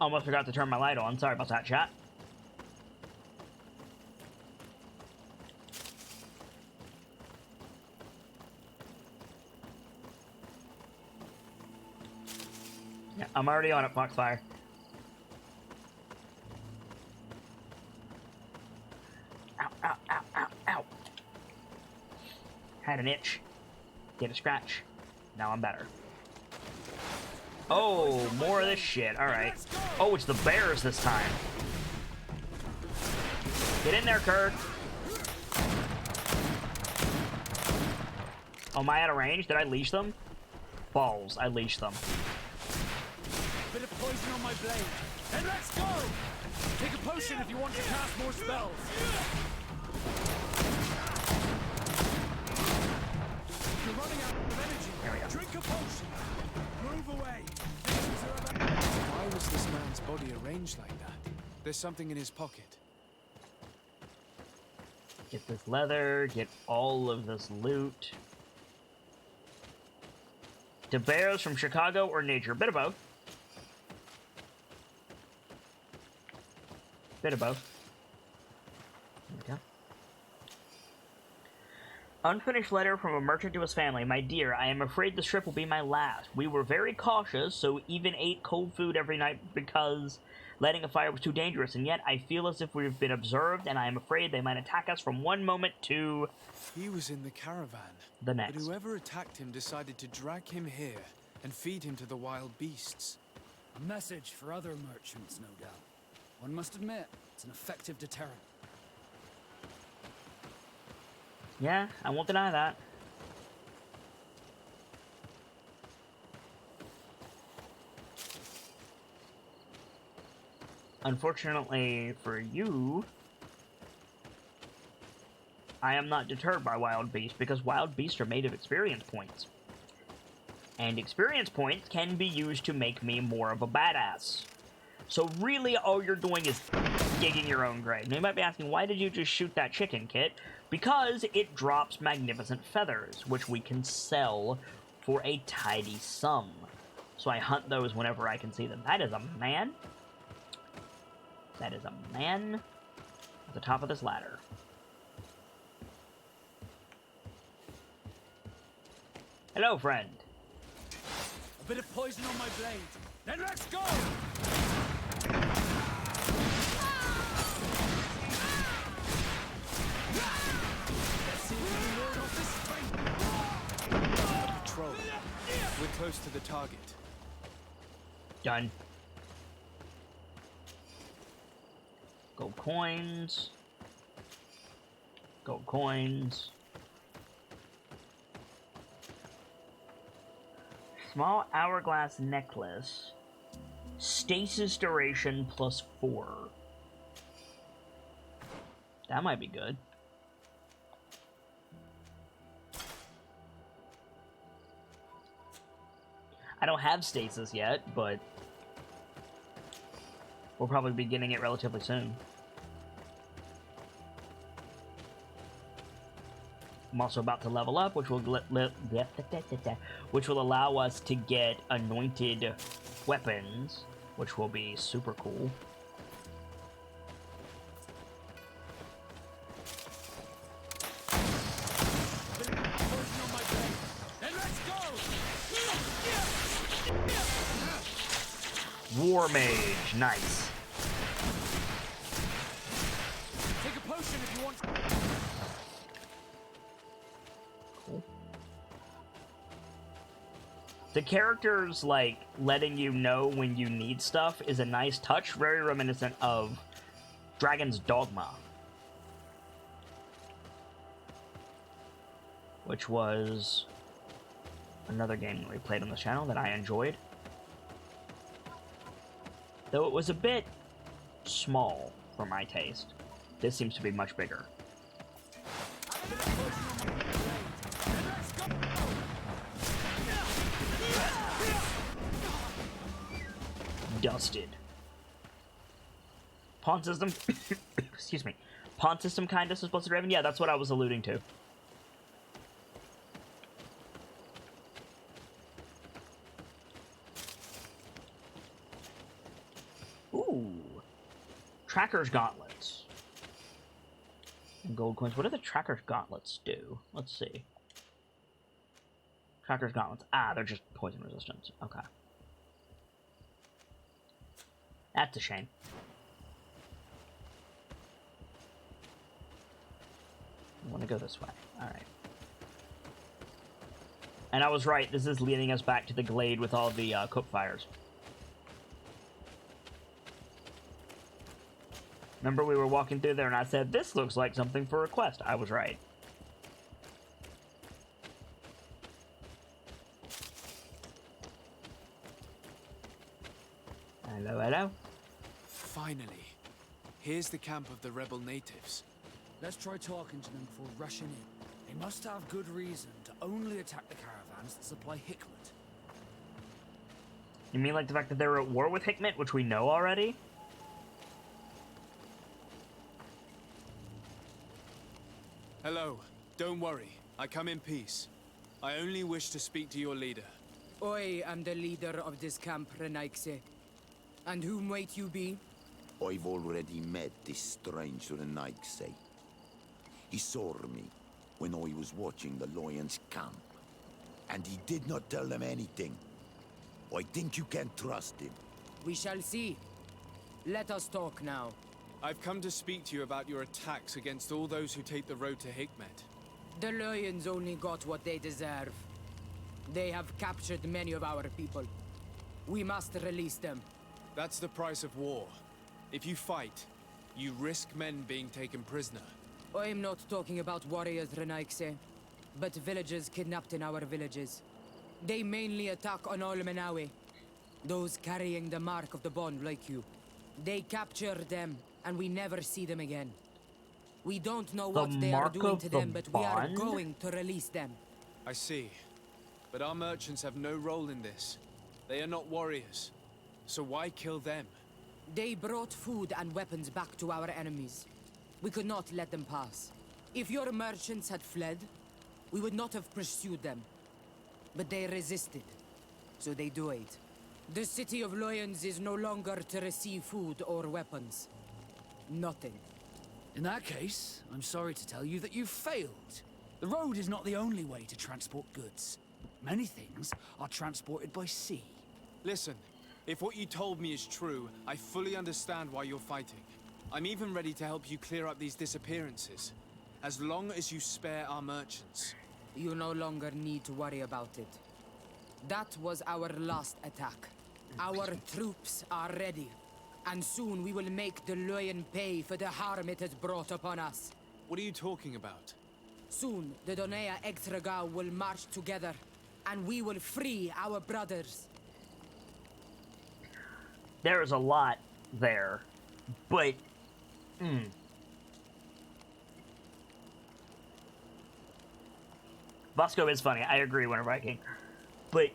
Almost forgot to turn my light on. Sorry about that, chat. Yeah, I'm already on it, Foxfire. Ow, ow, ow, ow, ow. Had an itch. Get a scratch. Now I'm better. Oh, more of this shit. Alright. Oh, it's the bears this time. Get in there, Kurt. Oh, am I out of range? Did I leash them? Balls, I leashed them. Bit of poison on my blade. And let's go! Take a potion if you want to cast more spells. You're running out of energy. There we go. Drink a potion. Move away. Why was this man's body arranged like that? There's something in his pocket. Get this leather, get all of this loot. To bears from Chicago or nature? Bit of both. Bit of both. There we go. Unfinished letter from a merchant to his family. My dear, I am afraid this trip will be my last. We were very cautious, so even ate cold food every night because lighting a fire was too dangerous, and yet I feel as if we've been observed, and I am afraid they might attack us from one moment to... He was in the caravan. The next. But whoever attacked him decided to drag him here and feed him to the wild beasts. A message for other merchants, no doubt. One must admit, it's an effective deterrent. Yeah, I won't deny that. Unfortunately for you, I am not deterred by wild beasts because wild beasts are made of experience points. And experience points can be used to make me more of a badass. So really all you're doing is digging your own grave. Now you might be asking, why did you just shoot that chicken, Kit? Because it drops magnificent feathers, which we can sell for a tidy sum. So I hunt those whenever I can see them. That is a man. That is a man at the top of this ladder. Hello, friend. A bit of poison on my blade. Then let's go! Let's see if we can learn off this fight. Patrol. We're close to the target. Done. Gold coins. Gold coins. Small hourglass necklace. Stasis duration +4. That might be good. I don't have stasis yet, but we'll probably be getting it relatively soon. I'm also about to level up, which will allow us to get anointed weapons, which will be super cool. War Mage, nice. Take a potion if you want. Cool. The characters, like, letting you know when you need stuff is a nice touch, very reminiscent of Dragon's Dogma, which was another game that we played on the channel that I enjoyed. Though it was a bit small for my taste. This seems to be much bigger. Dusted. Pawn system. Excuse me. Pawn system kindness is supposed to driven? Yeah, that's what I was alluding to. Ooh. Tracker's gauntlets. And gold coins. What do the Tracker's gauntlets do? Let's see. Tracker's gauntlets. Ah, they're just poison resistance. Okay. That's a shame. I want to go this way. Alright. And I was right, this is leading us back to the glade with all the cook fires. Remember we were walking through there and I said, this looks like something for a quest. I was right. Hello, hello. Finally. Here's the camp of the rebel natives. Let's try talking to them before rushing in. They must have good reason to only attack the caravans that supply Hikmet. You mean like the fact that they're at war with Hikmet, which we know already? Hello. Don't worry. I come in peace. I only wish to speak to your leader. I am the leader of this camp, Renaikse. And whom might you be? I've already met this strange Renaikse. He saw me when I was watching the Lions camp. And he did not tell them anything. I think you can trust him. We shall see. Let us talk now. I've come to speak to you about your attacks against all those who take the road to Hikmet. The Lions only got what they deserve. They have captured many of our people. We must release them. That's the price of war. If you fight, you risk men being taken prisoner. I'm not talking about warriors, Renaikse, but villagers kidnapped in our villages. They mainly attack on Olmenawe, those carrying the mark of the bond like you. They capture them, and we never see them again. We don't know what they are doing to them, but we are going to release them. I see. But our merchants have no role in this. They are not warriors. So why kill them? They brought food and weapons back to our enemies. We could not let them pass. If your merchants had fled, we would not have pursued them. But they resisted, so they died. The city of Lions is no longer to receive food or weapons. Nothing. In that case, I'm sorry to tell you that you've failed. The road is not the only way to transport goods. Many things are transported by sea. Listen, if what you told me is true, I fully understand why you're fighting. I'm even ready to help you clear up these disappearances, as long as you spare our merchants. You no longer need to worry about it. That was our last attack. Our troops are ready, and soon we will make the Lion pay for the harm it has brought upon us. What are you talking about? Soon, the Donea Extraga will march together, and we will free our brothers. There is a lot there, but... Bosco is funny, I agree, Winter Viking. But...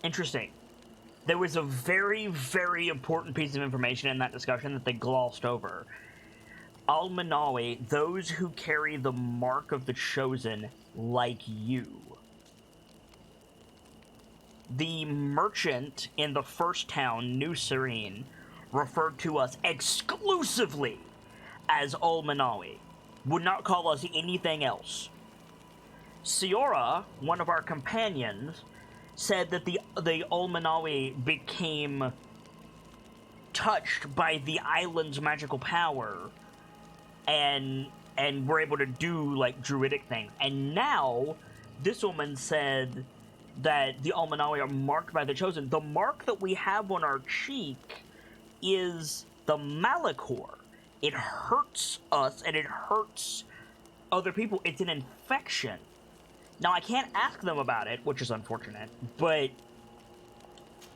interesting. There was a very, very important piece of information in that discussion that they glossed over. Almanawi, those who carry the mark of the Chosen, like you. The merchant in the first town, New Serene, referred to us exclusively as Almanawi. Would not call us anything else. Siora, one of our companions, said that the Almanawi became touched by the island's magical power and were able to do, like, druidic things. And now, this woman said that the Almanawi are marked by the Chosen. The mark that we have on our cheek is the Malachor. It hurts us, and it hurts other people. It's an infection. Now, I can't ask them about it, which is unfortunate, but...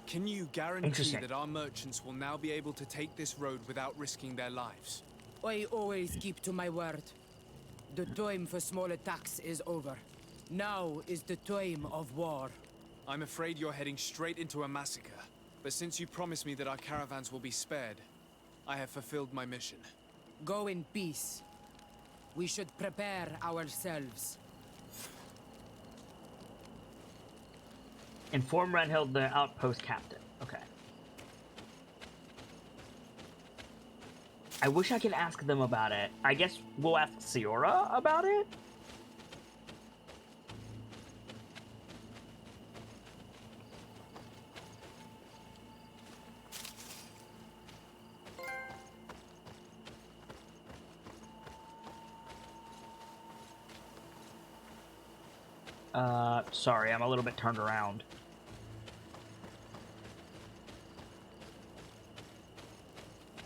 Can you guarantee that our merchants will now be able to take this road without risking their lives? I always keep to my word. The time for small attacks is over. Now is the time of war. I'm afraid you're heading straight into a massacre. But since you promised me that our caravans will be spared, I have fulfilled my mission. Go in peace. We should prepare ourselves. Inform Renhild, the outpost captain. Okay. I wish I could ask them about it. I guess we'll ask Siora about it? Sorry, I'm a little bit turned around.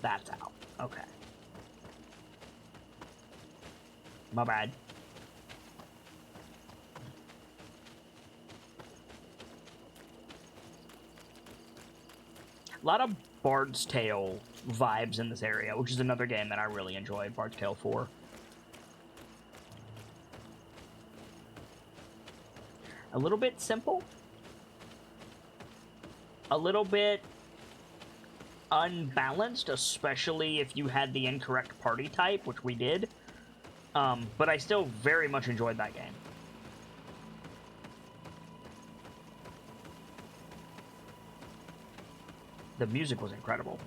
That's out. Okay. My bad. A lot of Bard's Tale vibes in this area, which is another game that I really enjoy, Bard's Tale 4. A little bit simple. A little bit unbalanced, especially if you had the incorrect party type, which we did. But I still very much enjoyed that game. The music was incredible.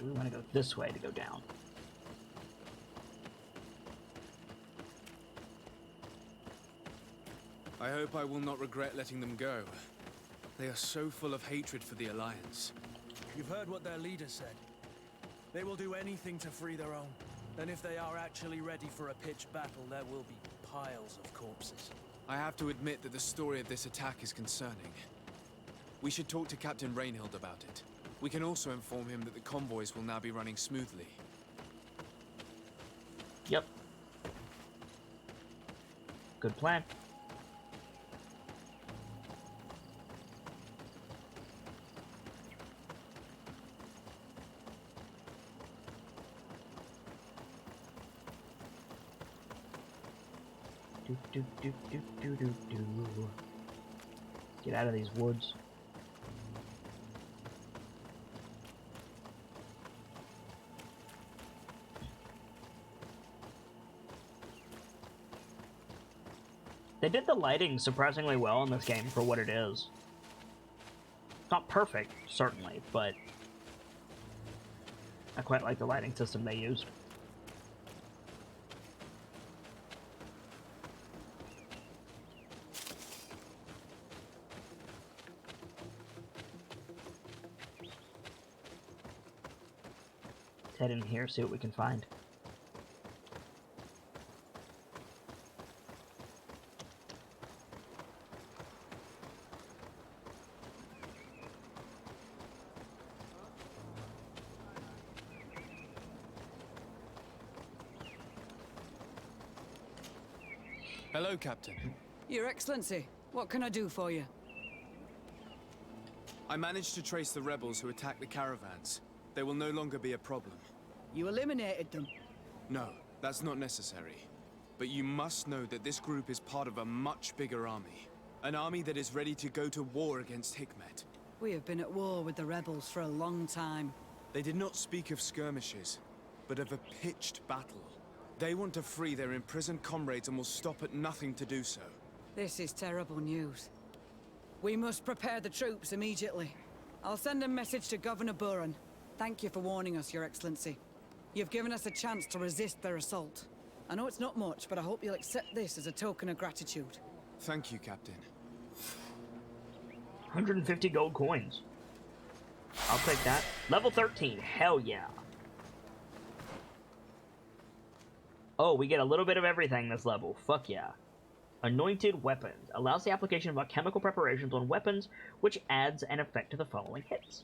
We want to go this way to go down. I hope I will not regret letting them go. They are so full of hatred for the Alliance. You've heard what their leader said. They will do anything to free their own. And if they are actually ready for a pitched battle, there will be piles of corpses. I have to admit that the story of this attack is concerning. We should talk to Captain Reinhild about it. We can also inform him that the convoys will now be running smoothly. Yep. Good plan. Get out of these woods. They did the lighting surprisingly well in this game for what it is. Not perfect, certainly, but I quite like the lighting system they used. Let's head in here, see what we can find. Hello, Captain. Your Excellency, what can I do for you? I managed to trace the rebels who attacked the caravans. They will no longer be a problem. You eliminated them. No, that's not necessary. But you must know that this group is part of a much bigger army. An army that is ready to go to war against Hikmet. We have been at war with the rebels for a long time. They did not speak of skirmishes, but of a pitched battle. They want to free their imprisoned comrades and will stop at nothing to do so. This is terrible news. We must prepare the troops immediately. I'll send a message to Governor Buran. Thank you for warning us, Your Excellency. You've given us a chance to resist their assault. I know it's not much, but I hope you'll accept this as a token of gratitude. Thank you, Captain. 150 gold coins. I'll take that. Level 13. Hell yeah. Oh, we get a little bit of everything this level. Fuck yeah. Anointed Weapons. Allows the application of alchemical preparations on weapons, which adds an effect to the following hits.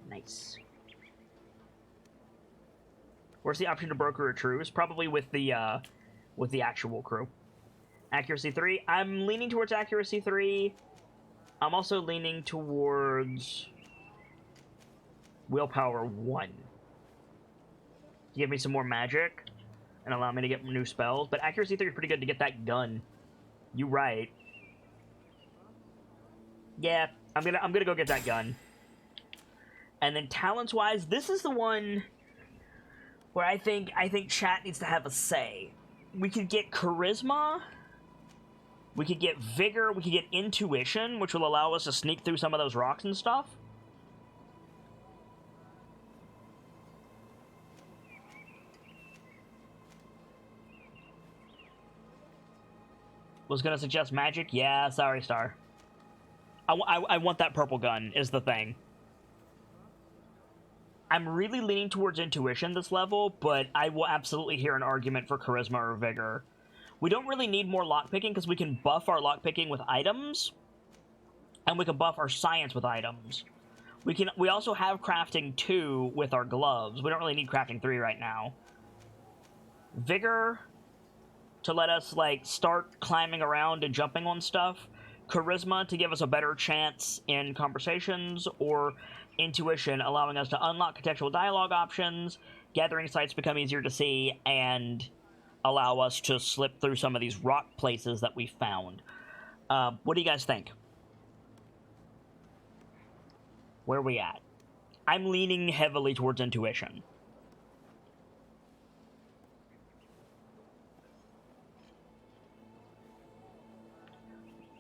Nice. Where's the option to broker a truce? Probably with the actual crew. Accuracy 3. I'm leaning towards accuracy 3. I'm also leaning towards willpower 1. Give me some more magic and allow me to get new spells. But accuracy 3 is pretty good to get that gun. You right. Yeah, I'm gonna go get that gun. And then talents wise, this is the one where I think chat needs to have a say. We could get charisma. We could get vigor. We could get intuition, which will allow us to sneak through some of those rocks and stuff. Was gonna suggest magic. Yeah, sorry, Star. I want that purple gun, is the thing. I'm really leaning towards intuition this level, but I will absolutely hear an argument for charisma or vigor. We don't really need more lockpicking because we can buff our lockpicking with items, and we can buff our science with items. We also have crafting 2 with our gloves. We don't really need crafting 3 right now. Vigor to let us like start climbing around and jumping on stuff. Charisma to give us a better chance in conversations, or intuition allowing us to unlock contextual dialogue options, gathering sites become easier to see, and allow us to slip through some of these rock places that we found. What do you guys think? Where are we at? I'm leaning heavily towards intuition.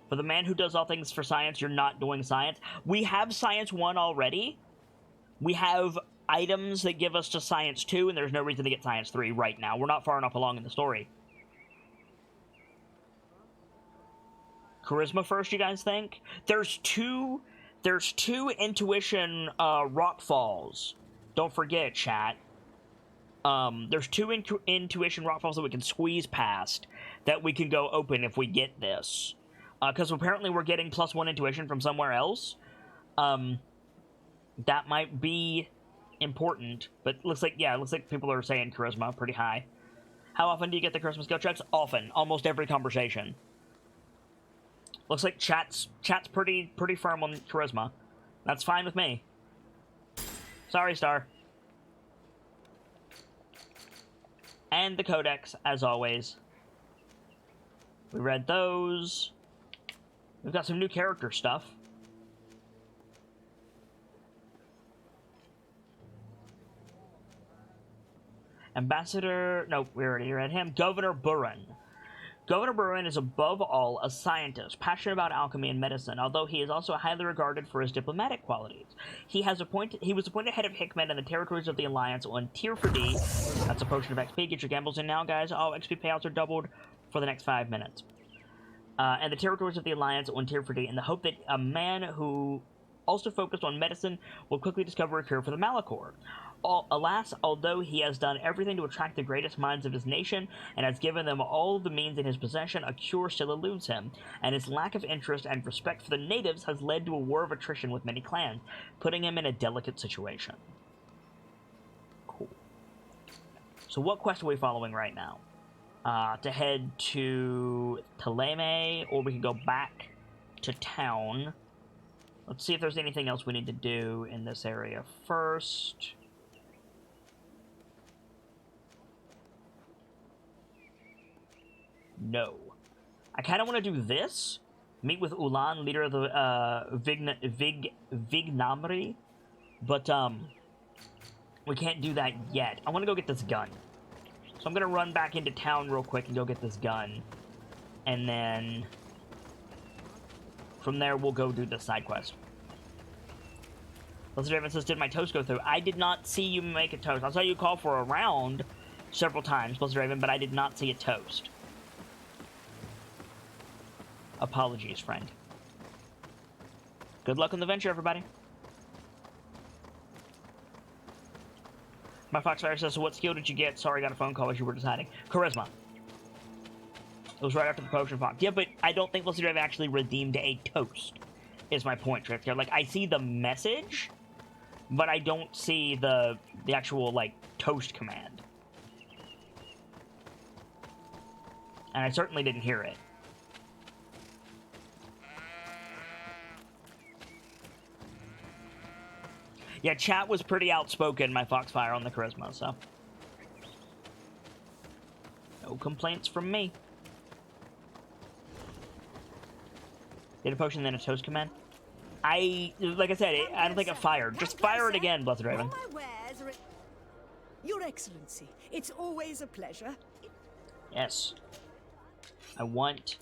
For the man who does all things for science, you're not doing science. We have Science 1 already. We have items that give us to Science 2, and there's no reason to get Science 3 right now. We're not far enough along in the story. Charisma first, you guys think? There's two intuition rock falls. Don't forget, chat. There's 2 intuition rock falls that we can squeeze past that we can go open if we get this. Because apparently we're getting +1 intuition from somewhere else. That might be important, but looks like people are saying charisma pretty high. How often do you get the charisma skill checks? Often, almost every conversation. Looks like chat's pretty firm on charisma. That's fine with me. Sorry, Star. And the codex, as always. We read those. We've got some new character stuff. Ambassador... Nope, we already read him. Governor Buren. Governor Buren is above all a scientist, passionate about alchemy and medicine, although he is also highly regarded for his diplomatic qualities. He was appointed head of Hickman in the territories of the Alliance on Tier 4D. That's a potion of XP. Get your gambles in now, guys. All XP payouts are doubled for the next 5 minutes. And the territories of the Alliance on Tier 4D, in the hope that a man who also focused on medicine will quickly discover a cure for the Malachor. Alas, although he has done everything to attract the greatest minds of his nation and has given them all the means in his possession, a cure still eludes him, and his lack of interest and respect for the natives has led to a war of attrition with many clans, putting him in a delicate situation. Cool. So what quest are we following right now? To head to Teleme, or we can go back to town. Let's see if there's anything else we need to do in this area first. No. I kind of want to do this. Meet with Ulan, leader of the Vignamri. But, we can't do that yet. I want to go get this gun. So I'm going to run back into town real quick and go get this gun. And then... from there, we'll go do the side quest. Blessed Raven says, did my toast go through? I did not see you make a toast. I saw you call for a round several times, Blessed Raven, but I did not see a toast. Apologies, friend. Good luck on the venture, everybody. My Foxfire says, so what skill did you get? Sorry, I got a phone call as you were deciding. Charisma. It was right after the potion fox. Yeah, but I don't think Blessed Raven actually redeemed a toast, is my point right there. Like, I see the message, but I don't see the actual, like, toast command. And I certainly didn't hear it. Yeah, chat was pretty outspoken, my Foxfire, on the charisma, so. No complaints from me. Did a potion, then a toast command? Like I said, I don't think it fired. Just fire it again, Blessed Raven. Your Excellency, it's always a pleasure. Yes. I want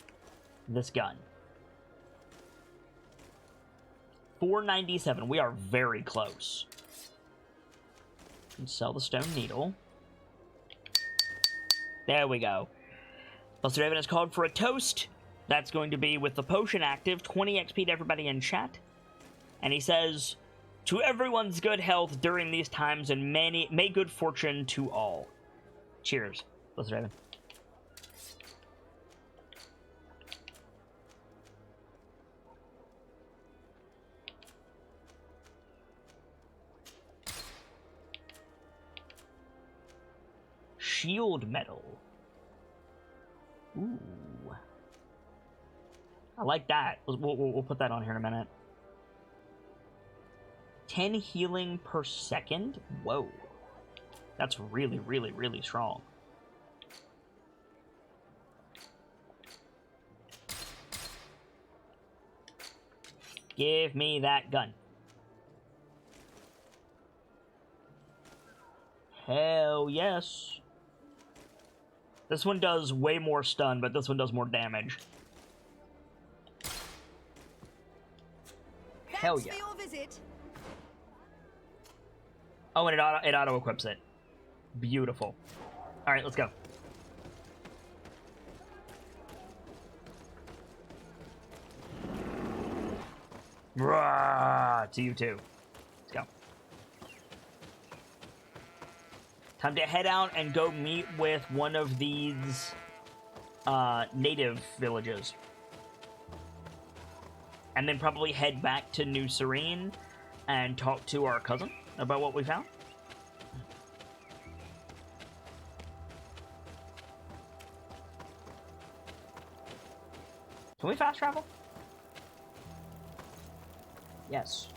this gun. 497. We are very close. Can sell the stone needle. There we go. Blessed Raven has called for a toast. That's going to be with the potion active, 20 XP to everybody in chat. And he says, to everyone's good health during these times, and may good fortune to all. Cheers. Let's Raven. Shield medal. Ooh. I like that. We'll put that on here in a minute. 10 healing per second? Whoa. That's really, really, really strong. Give me that gun. Hell yes. This one does way more stun, but this one does more damage. Hell yeah. Oh, and it auto-equips it. Beautiful. Alright, let's go. Rah, to you too. Let's go. Time to head out and go meet with one of these native villages. And then probably head back to New Serene and talk to our cousin about what we found. Can we fast travel? Yes.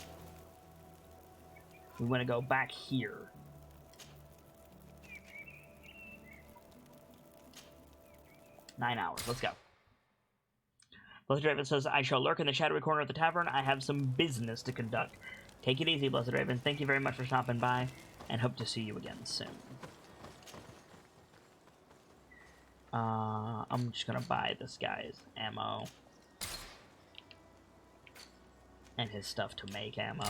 We want to go back here. Nine hours. Let's go. Blessed Raven says, I shall lurk in the shadowy corner of the tavern. I have some business to conduct. Take it easy, Blessed Raven. Thank you very much for stopping by, and hope to see you again soon. I'm just gonna buy this guy's ammo. And his stuff to make ammo.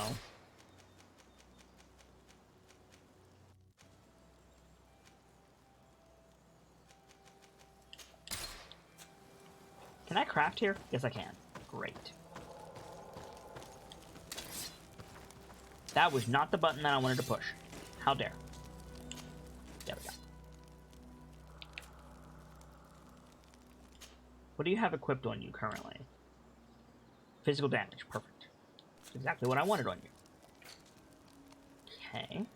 Can I craft here? Yes, I can. Great. That was not the button that I wanted to push. How dare. There we go. What do you have equipped on you currently? Physical damage. Perfect. That's exactly what I wanted on you. Okay.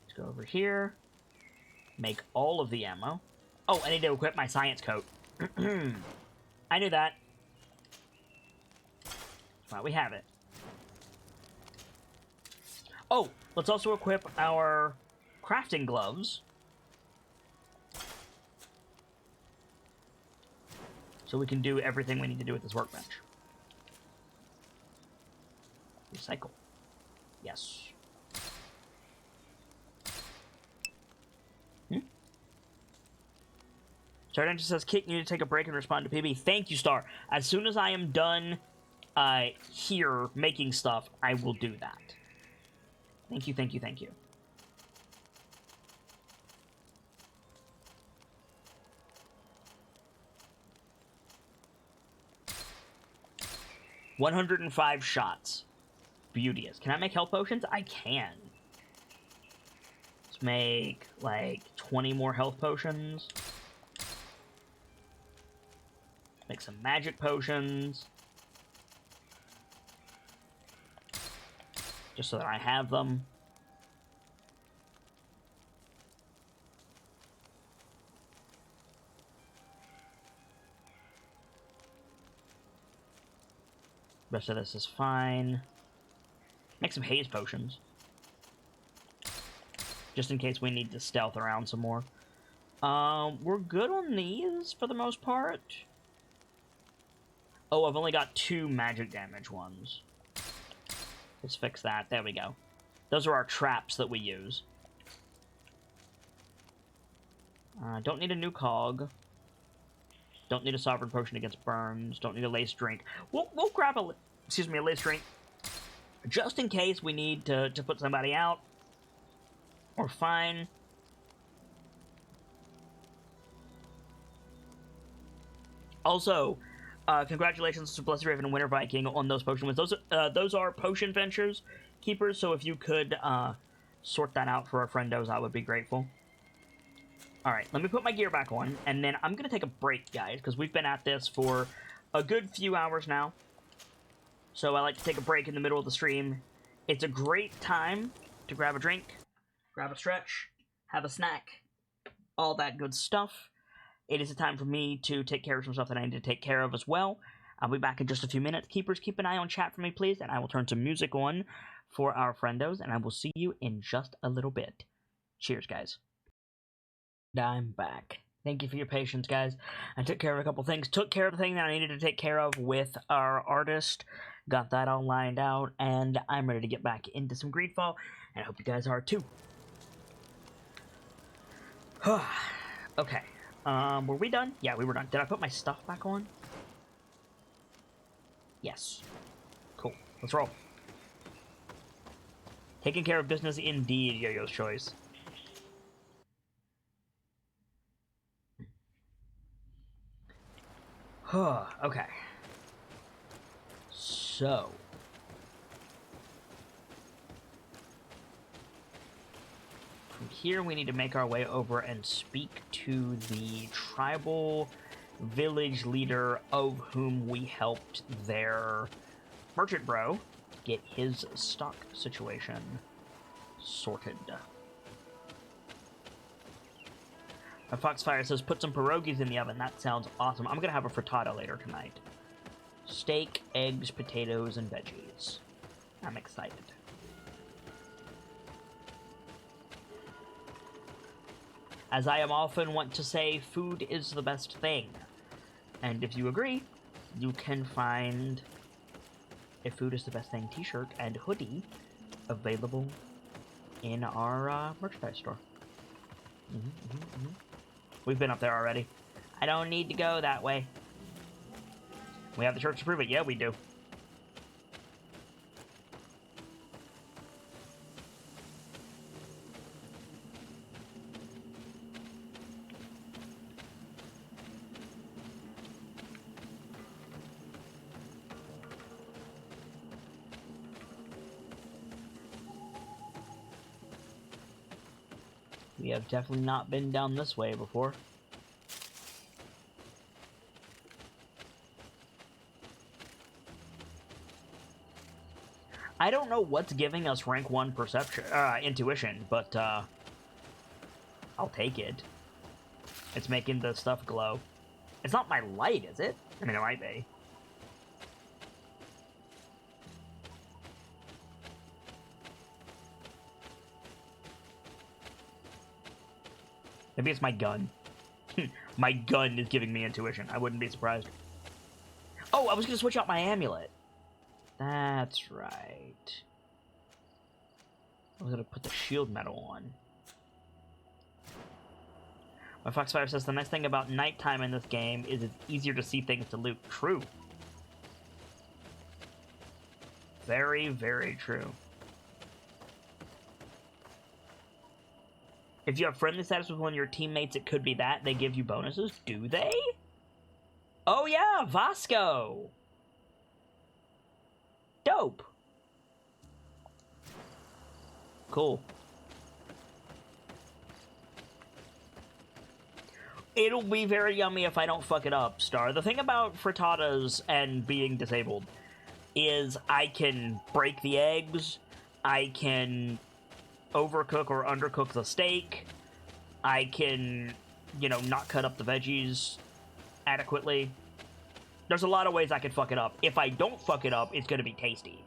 Let's go over here. Make all of the ammo. Oh, I need to equip my science coat. I knew that. Well, we have it. Oh, let's also equip our crafting gloves. So we can do everything we need to do with this workbench. Recycle. Yes. Star just says, Kit, you need to take a break and respond to PB. Thank you, Star. As soon as I am done here making stuff, I will do that. Thank you, thank you, thank you. $105 shots. Beauteous. Can I make health potions? I can. Let's make, like, 20 more health potions. Make some magic potions. Just so that I have them. Rest of this is fine. Make some haze potions. Just in case we need to stealth around some more. We're good on these for the most part. Oh, I've only got 2 magic damage ones. Let's fix that. There we go. Those are our traps that we use. Don't need a new cog. Don't need a sovereign potion against burns. Don't need a lace drink. We'll grab a lace drink. Just in case we need to put somebody out. We're fine. Also, congratulations to Blessed Raven and Winter Viking on those potion wins. Those are potion ventures, keepers, so if you could sort that out for our friendos, I would be grateful. Alright, let me put my gear back on, and then I'm going to take a break, guys, because we've been at this for a good few hours now. So I like to take a break in the middle of the stream. It's a great time to grab a drink, grab a stretch, have a snack, all that good stuff. It is a time for me to take care of some stuff that I need to take care of as well. I'll be back in just a few minutes. Keepers, keep an eye on chat for me, please, and I will turn some music on for our friendos, and I will see you in just a little bit. Cheers, guys. I'm back. Thank you for your patience, guys. I took care of a couple things. Took care of the thing that I needed to take care of with our artist. Got that all lined out, and I'm ready to get back into some GreedFall, and I hope you guys are too. Okay. Were we done? Yeah, we were done. Did I put my stuff back on? Yes. Cool. Let's roll. Taking care of business indeed, Yo-Yo's choice. Okay. So. From here, we need to make our way over and speak to the tribal village leader of whom we helped their merchant bro get his stock situation sorted. Foxfire says, put some pierogies in the oven. That sounds awesome. I'm gonna have a frittata later tonight. Steak, eggs, potatoes, and veggies. I'm excited. As I am often want to say, food is the best thing. And if you agree, you can find a Food is the Best Thing t-shirt and hoodie available in our merchandise store. We've been up there already. I don't need to go that way. We have the church to prove it. Yeah, we do. We have definitely not been down this way before. I don't know what's giving us rank 1 perception, intuition, but I'll take it. It's making the stuff glow. It's not my light, is it? I mean, it might be. Maybe it's my gun. My gun is giving me intuition. I wouldn't be surprised. Oh, I was going to switch out my amulet. That's right. I was going to put the shield medal on. My Foxfire says, the nice thing about nighttime in this game is it's easier to see things to loot. True. Very, very true. If you have friendly status with one of your teammates, it could be that. They give you bonuses. Do they? Oh yeah, Vasco! Dope. Cool. It'll be very yummy if I don't fuck it up, Star. The thing about frittatas and being disabled is I can break the eggs, I can overcook or undercook the steak, I can, you know, not cut up the veggies adequately. There's a lot of ways I could fuck it up. If I don't fuck it up, it's going to be tasty.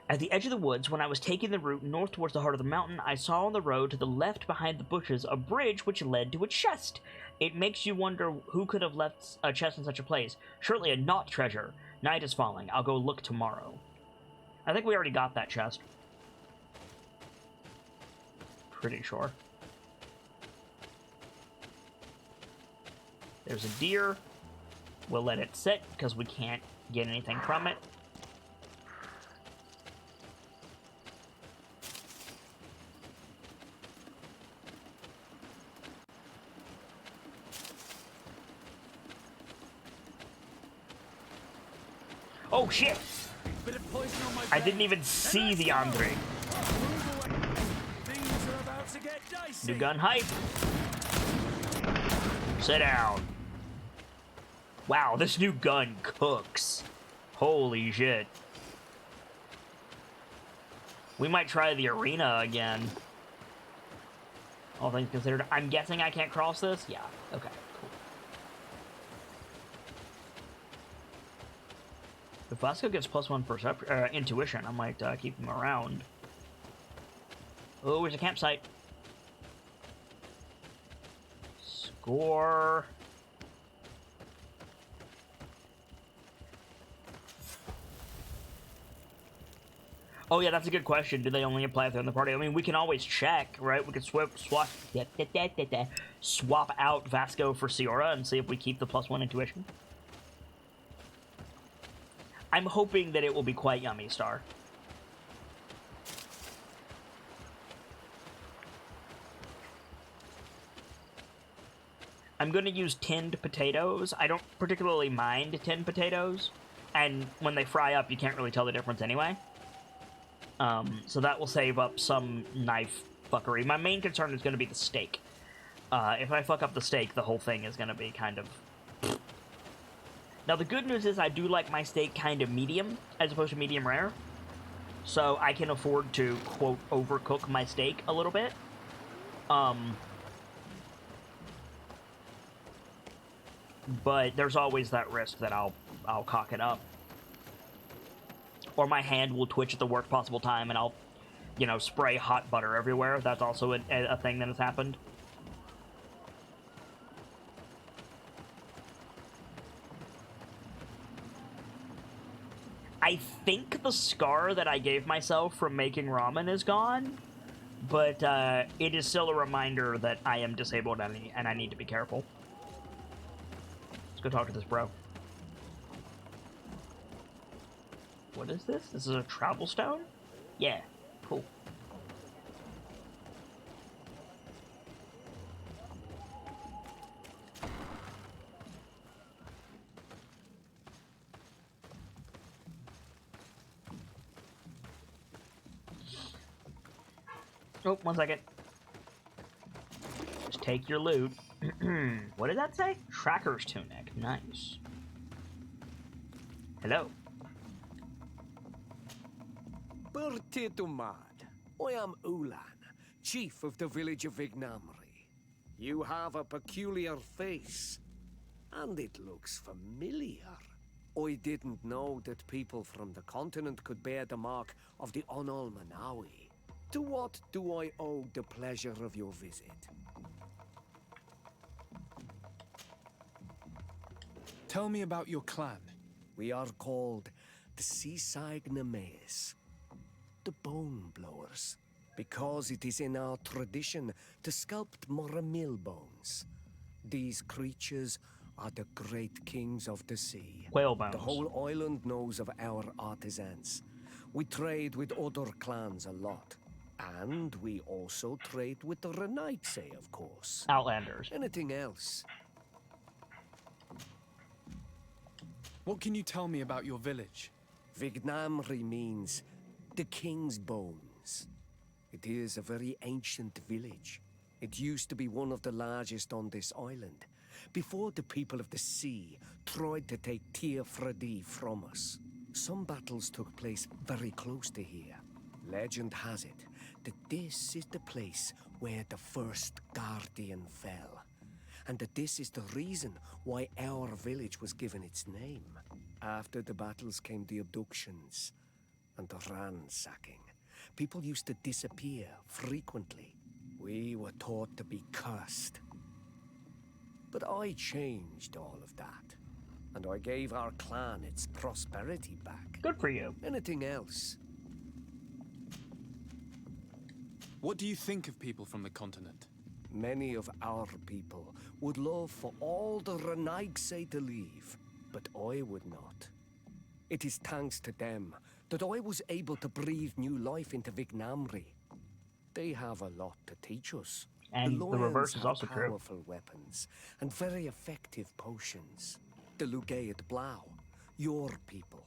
At the edge of the woods, when I was taking the route north towards the heart of the mountain, I saw on the road to the left behind the bushes a bridge which led to a chest. It makes you wonder who could have left a chest in such a place. Surely a not treasure. Night is falling. I'll go look tomorrow. I think we already got that chest. Pretty sure. There's a deer. We'll let it sit, because we can't get anything from it. Oh shit! Bit of poison on my I didn't even see the Andre. Things are about to get dicey. New gun hype. Sit down. Wow, this new gun cooks. Holy shit. We might try the arena again. All things considered. I'm guessing I can't cross this? Yeah. Okay, cool. If Vasco gets +1 intuition, I might keep him around. Oh, there's a campsite. Score. Oh yeah, that's a good question. Do they only apply if they're in the party? I mean, we can always check, right? We could swap out Vasco for Siora and see if we keep the +1 intuition. I'm hoping that it will be quite yummy, Star. I'm going to use tinned potatoes. I don't particularly mind tinned potatoes, and when they fry up, you can't really tell the difference anyway. So that will save up some knife fuckery. My main concern is going to be the steak. If I fuck up the steak, the whole thing is going to be kind of... Now, the good news is I do like my steak kind of medium, as opposed to medium rare. So I can afford to, quote, overcook my steak a little bit. But there's always that risk that I'll cock it up. Or my hand will twitch at the worst possible time and I'll, you know, spray hot butter everywhere. That's also a thing that has happened. I think the scar that I gave myself from making ramen is gone, but it is still a reminder that I am disabled and I need to be careful. Let's go talk to this bro. What is this? This is a travel stone? Yeah, cool. Oh, 1 second. Just take your loot. What did that say? Tracker's tunic. Nice. Hello. Bertitumad. I am Ulan, chief of the village of Vignamri. You have a peculiar face, and it looks familiar. I didn't know that people from the continent could bear the mark of the Onol Manawi. To what do I owe the pleasure of your visit? Tell me about your clan. We are called the Seaside Nemes, the Bone Blowers, because it is in our tradition to sculpt Moramil bones. These creatures are the great kings of the sea. Whale bones. The whole island knows of our artisans. We trade with other clans a lot. And we also trade with the Renaitse, of course. Outlanders. Anything else? What can you tell me about your village? Vignamri means the king's bones. It is a very ancient village. It used to be one of the largest on this island, before the people of the sea tried to take Tir Fredi from us. Some battles took place very close to here. Legend has it that this is the place where the first Guardian fell, and that this is the reason why our village was given its name. After the battles came the abductions and the ransacking. People used to disappear frequently. We were taught to be cursed. But I changed all of that, and I gave our clan its prosperity back. Good for you. Anything else? What do you think of people from the continent? Many of our people would love for all the Renaigse to leave, but I would not. It is thanks to them that I was able to breathe new life into Vignamri. They have a lot to teach us. And the reverse is also true. Powerful weapons and very effective potions. The Lugaid Blau, your people,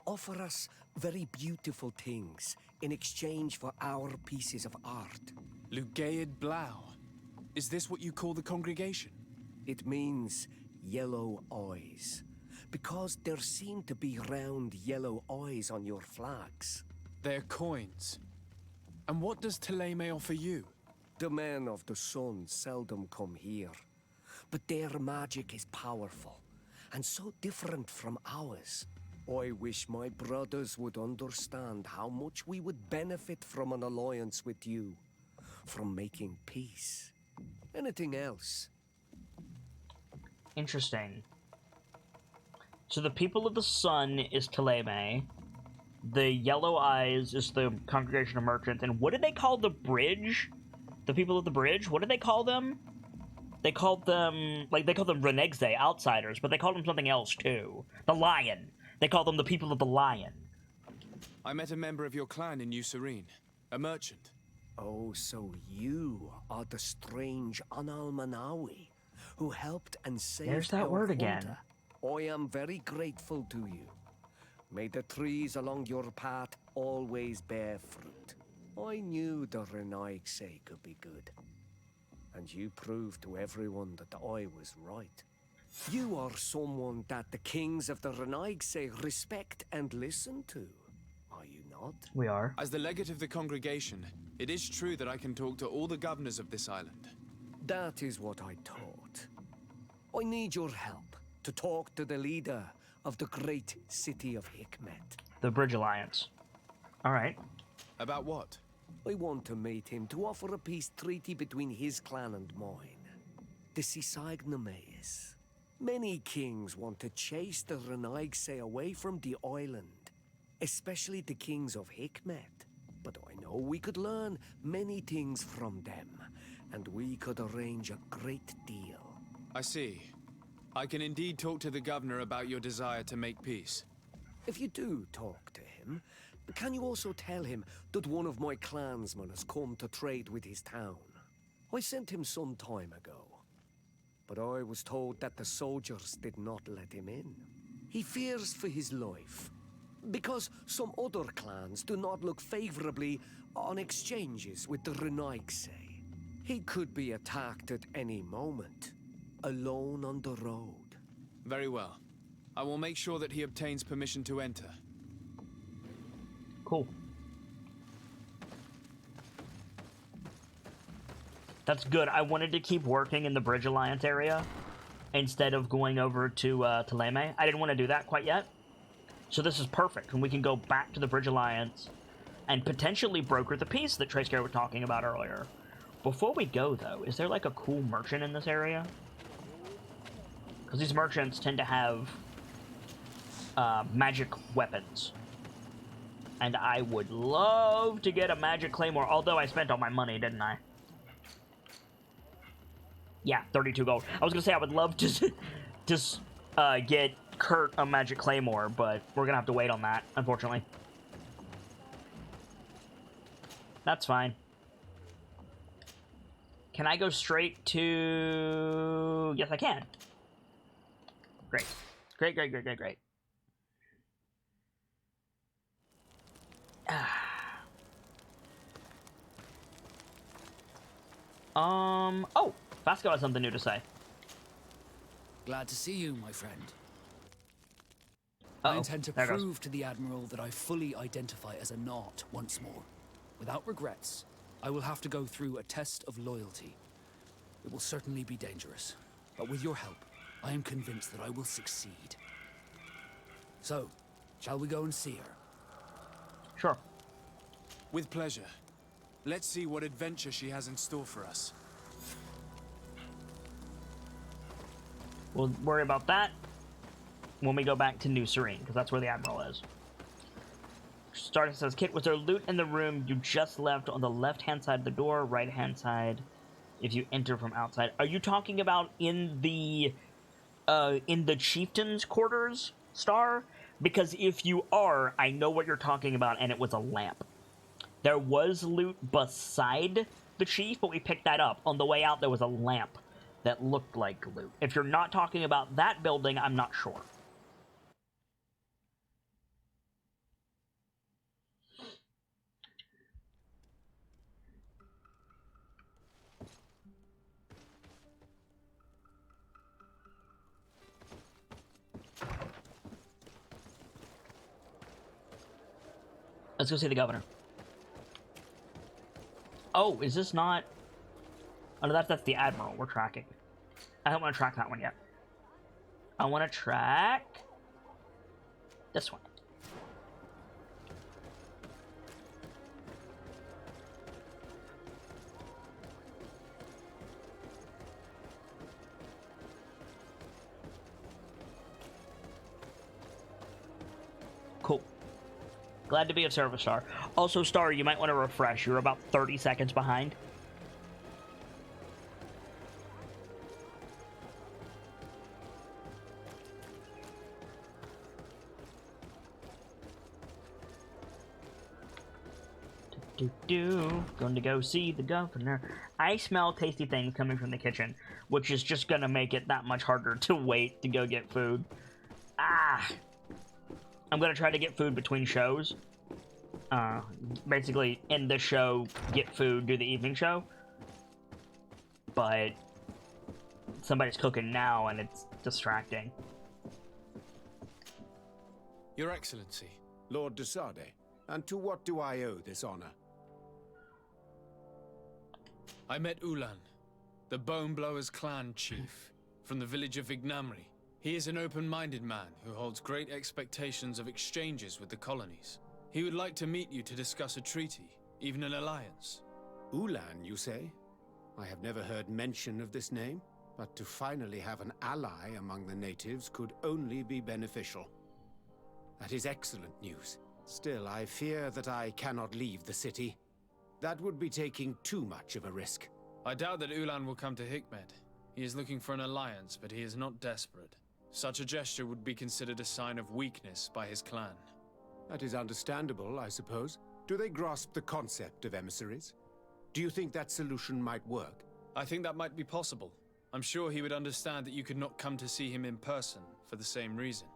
offer us very beautiful things in exchange for our pieces of art. Lugaid Blau. Is this what you call the congregation? It means yellow eyes, because there seem to be round yellow eyes on your flags. They're coins. And what does Thélème offer you? The men of the sun seldom come here, but their magic is powerful, and so different from ours. I wish my brothers would understand how much we would benefit from an alliance with you, from making peace. Anything else? Interesting. So the people of the sun is Thélème. The yellow eyes is the congregation of merchants. And what did they call the bridge? The people of the bridge? What did they call them? They called them, like, they called them Renegze, outsiders, but they called them something else, too. The Lion. They called them the people of the Lion. I met a member of your clan in New Serene, a merchant. Oh, so you are the strange Anal Manawi who helped and saved There's that our word hunter. again. I am very grateful to you. May the trees along your path always bear fruit. I knew the Renaigse could be good. And you proved to everyone that I was right. You are someone that the kings of the Renaigse respect and listen to, are you not? We are. As the legate of the congregation, it is true that I can talk to all the governors of this island. That is what I thought. I need your help to talk to the leader of the great city of Hikmet. The Bridge Alliance. Alright. About what? I want to meet him to offer a peace treaty between his clan and mine. The Sisagnameis. Many kings want to chase the Renaigse away from the island, especially the kings of Hikmet. But I know we could learn many things from them, and we could arrange a great deal. I see. I can indeed talk to the governor about your desire to make peace. If you do talk to him, can you also tell him that one of my clansmen has come to trade with his town? I sent him some time ago, but I was told that the soldiers did not let him in. He fears for his life, because some other clans do not look favorably on exchanges with the Renaigse. He could be attacked at any moment, alone on the road. Very well. I will make sure that he obtains permission to enter. Cool. That's good. I wanted to keep working in the Bridge Alliance area instead of going over to Thélème. I didn't want to do that quite yet. So this is perfect, and we can go back to the Bridge Alliance and potentially broker the peace that Trayscare was talking about earlier. Before we go, though, is there like a cool merchant in this area? Because these merchants tend to have magic weapons. And I would love to get a magic claymore, although I spent all my money, didn't I? Yeah, 32 gold. I was gonna say I would love to just get Kurt a magic claymore, but we're gonna have to wait on that, unfortunately. That's fine. Can I go straight to... Yes, I can. Great. Great, great, great, great, great. Oh, Vasco has something new to say. Glad to see you, my friend. Uh-oh. I intend to There it goes. prove to the Admiral that I fully identify as a Nart once more. Without regrets, I will have to go through a test of loyalty. It will certainly be dangerous, but with your help, I am convinced that I will succeed. So, shall we go and see her? Sure. With pleasure. Let's see what adventure she has in store for us. We'll worry about that when we go back to New Serene, because that's where the Admiral is. Starting says, Kit, was there loot in the room you just left on the left-hand side of the door, right-hand side if you enter from outside? Are you talking about in the chieftain's quarters, Star? Because if you are, I know what you're talking about, and it was a lamp. There was loot beside the chief, but we picked that up. On the way out, there was a lamp that looked like loot. If you're not talking about that building, I'm not sure. Let's go see the governor. Oh, is this not... Oh, no, that's the admiral we're tracking. I don't want to track that one yet. I want to track... this one. Cool. Glad to be of service, Star. Also, Star, you might want to refresh. You're about 30 seconds behind. Going to go see the governor. I smell tasty things coming from the kitchen, which is just gonna make it that much harder to wait to go get food. Ah! I'm gonna try to get food between shows. Basically, in the show, get food, do the evening show. But somebody's cooking now, and it's distracting. Your Excellency, Lord de Sardet, and to what do I owe this honor? I met Ulan, the Boneblowers clan chief, from the village of Vignamri. He is an open-minded man who holds great expectations of exchanges with the colonies. He would like to meet you to discuss a treaty, even an alliance. Ulan, you say? I have never heard mention of this name, but to finally have an ally among the natives could only be beneficial. That is excellent news. Still, I fear that I cannot leave the city. That would be taking too much of a risk. I doubt that Ulan will come to Hikmet. He is looking for an alliance, but he is not desperate. Such a gesture would be considered a sign of weakness by his clan. That is understandable, I suppose. Do they grasp the concept of emissaries? Do you think that solution might work? I think that might be possible. I'm sure he would understand that you could not come to see him in person for the same reason.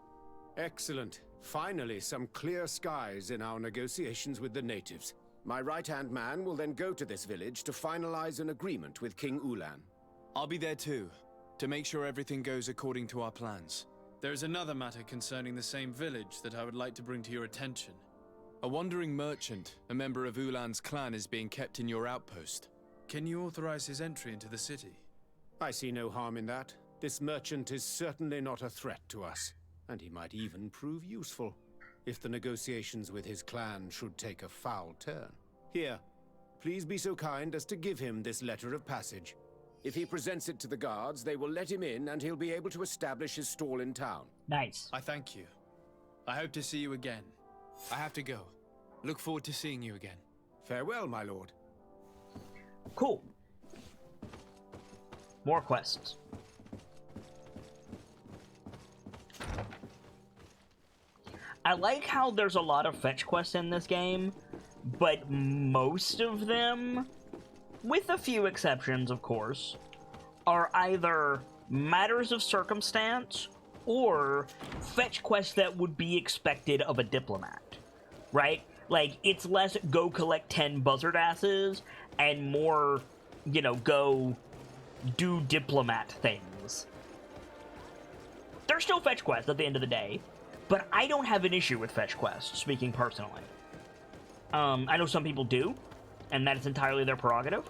Excellent. Finally, some clear skies in our negotiations with the natives. My right-hand man will then go to this village to finalize an agreement with King Ulan. I'll be there too, to make sure everything goes according to our plans. There is another matter concerning the same village that I would like to bring to your attention. A wandering merchant, a member of Ulan's clan, is being kept in your outpost. Can you authorize his entry into the city? I see no harm in that. This merchant is certainly not a threat to us, and he might even prove useful, if the negotiations with his clan should take a foul turn. Here, please be so kind as to give him this letter of passage. If he presents it to the guards, they will let him in and he'll be able to establish his stall in town. Nice. I thank you. I hope to see you again. I have to go. Look forward to seeing you again. Farewell, my lord. Cool. More quests. I like how there's a lot of fetch quests in this game, but most of them, with a few exceptions of course, are either matters of circumstance or fetch quests that would be expected of a diplomat, right? Like, it's less go collect 10 buzzard asses and more, you know, go do diplomat things. They're still fetch quests at the end of the day, but I don't have an issue with fetch quests, speaking personally. I know some people do, and that is entirely their prerogative.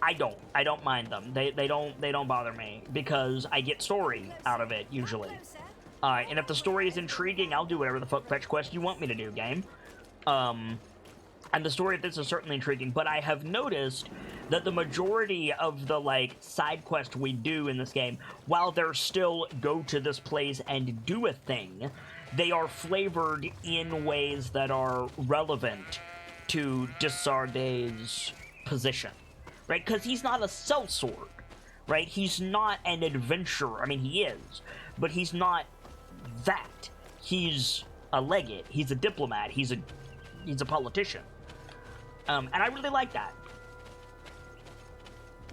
I don't mind them. They don't bother me, because I get story out of it, usually. And if the story is intriguing, I'll do whatever the fuck fetch quest you want me to do, game. And the story of this is certainly intriguing, but I have noticed that the majority of the, like, side quests we do in this game, while they're still go to this place and do a thing, they are flavored in ways that are relevant to de Sardet's position, right? Because he's not a sellsword, right? He's not an adventurer. I mean, he is, but he's not that. He's a legate. He's a diplomat. He's a politician. And I really like that.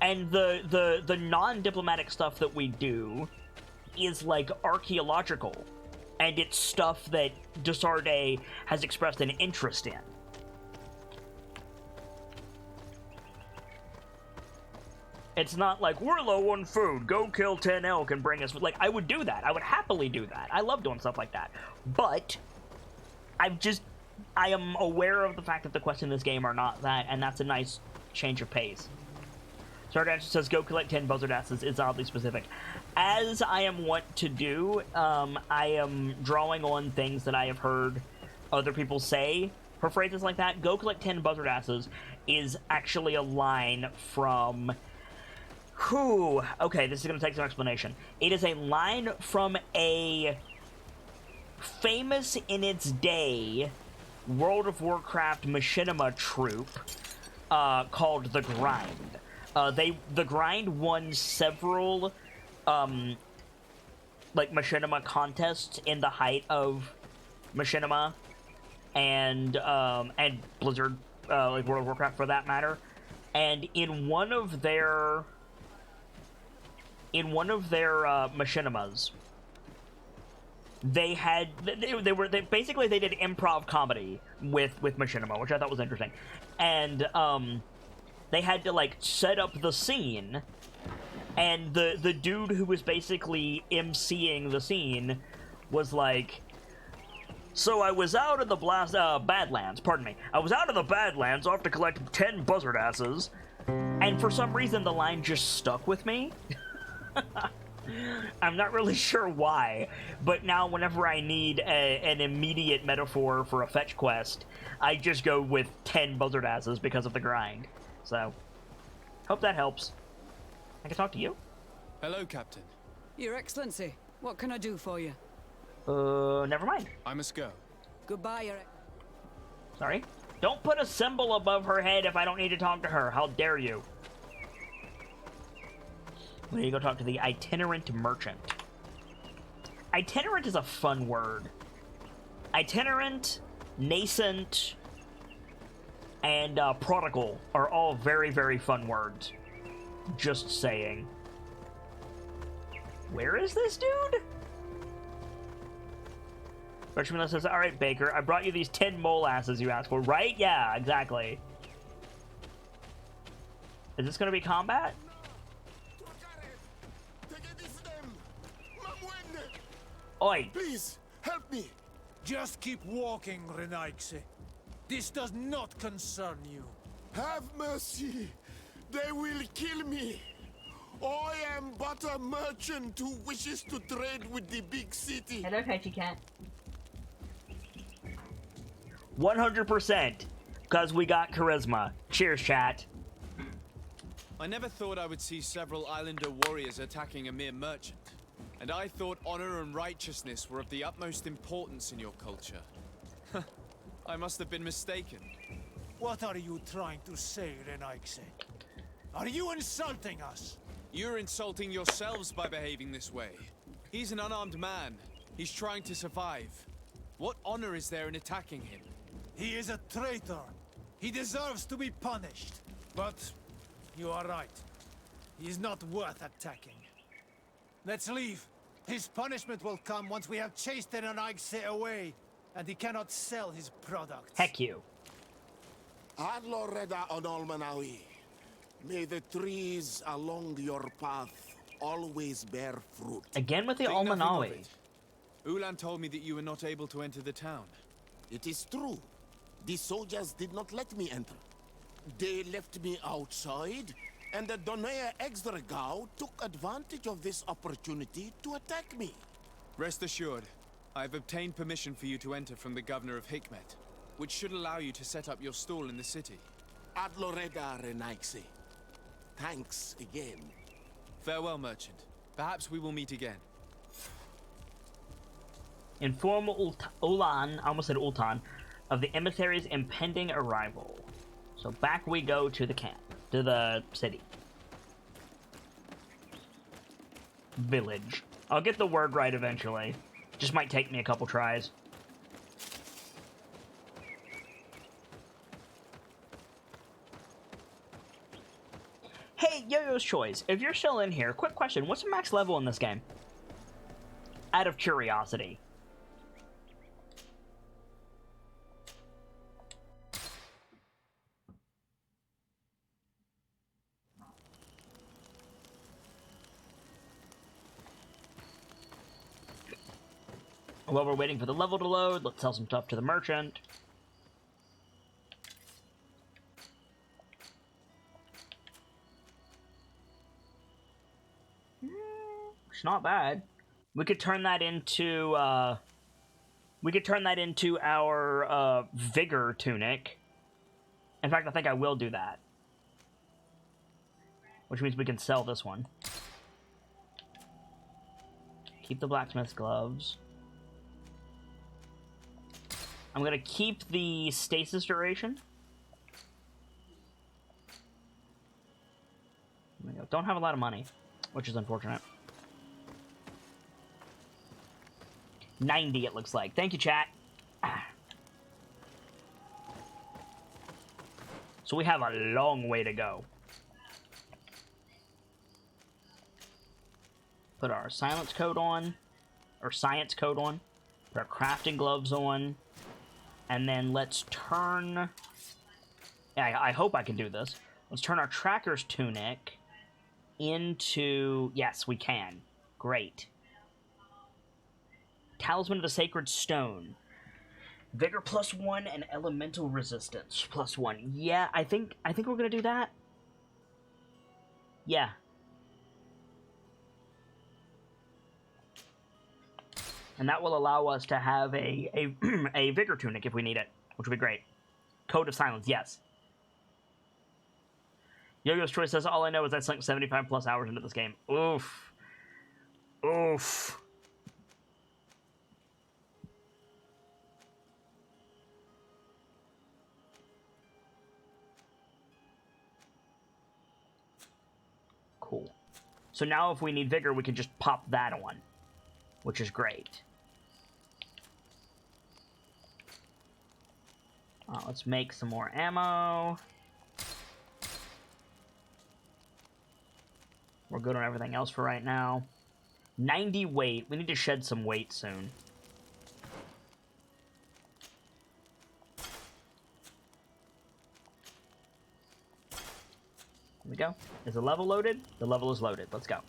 And the non-diplomatic stuff that we do is, like, archaeological. And it's stuff that de Sardet has expressed an interest in. It's not like, we're low on food, go kill 10 elk and bring us... Like, I would do that. I would happily do that. I love doing stuff like that. But I've just I am aware of the fact that the quests in this game are not that, and that's a nice change of pace. Sardash says, go collect 10 buzzard asses. It's oddly specific. As I am wont to do, I am drawing on things that I have heard other people say for phrases like that. Go collect 10 buzzard asses is actually a line from... Whew. Okay, this is going to take some explanation. It is a line from a famous in its day World of Warcraft machinima troupe called The Grind. The Grind won several like machinima contests in the height of machinima and Blizzard, like World of Warcraft for that matter. And in one of their machinimas, they basically they did improv comedy with machinima, which I thought was interesting. And they had to like set up the scene, and the dude who was basically emceeing the scene was like, so I was out of the Badlands, pardon me. I was out of the Badlands off to collect 10 buzzard asses, and for some reason the line just stuck with me. I'm not really sure why, but now whenever I need an immediate metaphor for a fetch quest, I just go with 10 buzzard asses because of the grind. So, hope that helps. I can talk to you? Hello, Captain. Your Excellency, what can I do for you? Never mind. I must go. Goodbye, Your... Sorry? Don't put a symbol above her head if I don't need to talk to her. How dare you? We need to go talk to the itinerant merchant. Itinerant is a fun word. Itinerant, nascent, and prodigal are all very, very fun words. Just saying. Where is this dude? Richmond says, alright, Baker, I brought you these 10 mole asses you asked for, right? Yeah, exactly. Is this gonna be combat? Oi! Please, help me! Just keep walking, Renaigse. This does not concern you. Have mercy! They will kill me! I am but a merchant who wishes to trade with the big city. Hello, Kaiji Cat. 100%, because we got charisma. Cheers, chat. I never thought I would see several Islander warriors attacking a mere merchant. And I thought honor and righteousness were of the utmost importance in your culture. I must have been mistaken. What are you trying to say, Renaigse? Are you insulting us? You're insulting yourselves by behaving this way. He's an unarmed man. He's trying to survive. What honor is there in attacking him? He is a traitor. He deserves to be punished. But you are right. He is not worth attacking. Let's leave. His punishment will come once we have chased Renaigse away, and he cannot sell his products. Heck you. Adloreda Onolmanawi. May the trees along your path always bear fruit. Again with the Think nothing of Almanawi. it. Ulan told me that you were not able to enter the town. It is true. The soldiers did not let me enter. They left me outside, and the Donea Exdragao took advantage of this opportunity to attack me. Rest assured, I have obtained permission for you to enter from the governor of Hikmet, which should allow you to set up your stall in the city. Adloreda Renaigse. Thanks again. Farewell, merchant. Perhaps we will meet again. Inform Ulan, I almost said Ultan, of the emissary's impending arrival. So back we go to the camp, to the city. Village. I'll get the word right eventually. Just might take me a couple tries. Hey, Yo-Yo's Choice, if you're still in here, quick question, what's the max level in this game? Out of curiosity. While we're waiting for the level to load, let's sell some stuff to the merchant. not bad. We could turn that into our vigor tunic. In fact, I think I will do that. Which means we can sell this one. Keep the blacksmith's gloves. I'm gonna keep the stasis duration. There we go. Don't have a lot of money, which is unfortunate. 90, it looks like. Thank you, chat. So we have a long way to go. Put our silence code on, or science code on. Put our crafting gloves on, and then let's turn. Yeah, I hope I can do this. Let's turn our tracker's tunic into. Yes, we can. Great. Talisman of the Sacred Stone. Vigor +1 and elemental resistance +1. Yeah, I think we're gonna do that. Yeah. And that will allow us to have a a vigor tunic if we need it, which would be great. Code of Silence, yes. Yo-Yo's Choice says, all I know is I sunk 75 plus hours into this game. Oof. Oof. Cool. So now if we need vigor, we can just pop that on, which is great. Let's make some more ammo. We're good on everything else for right now. 90 weight. We need to shed some weight soon. Here we go. Is the level loaded? The level is loaded. Let's go.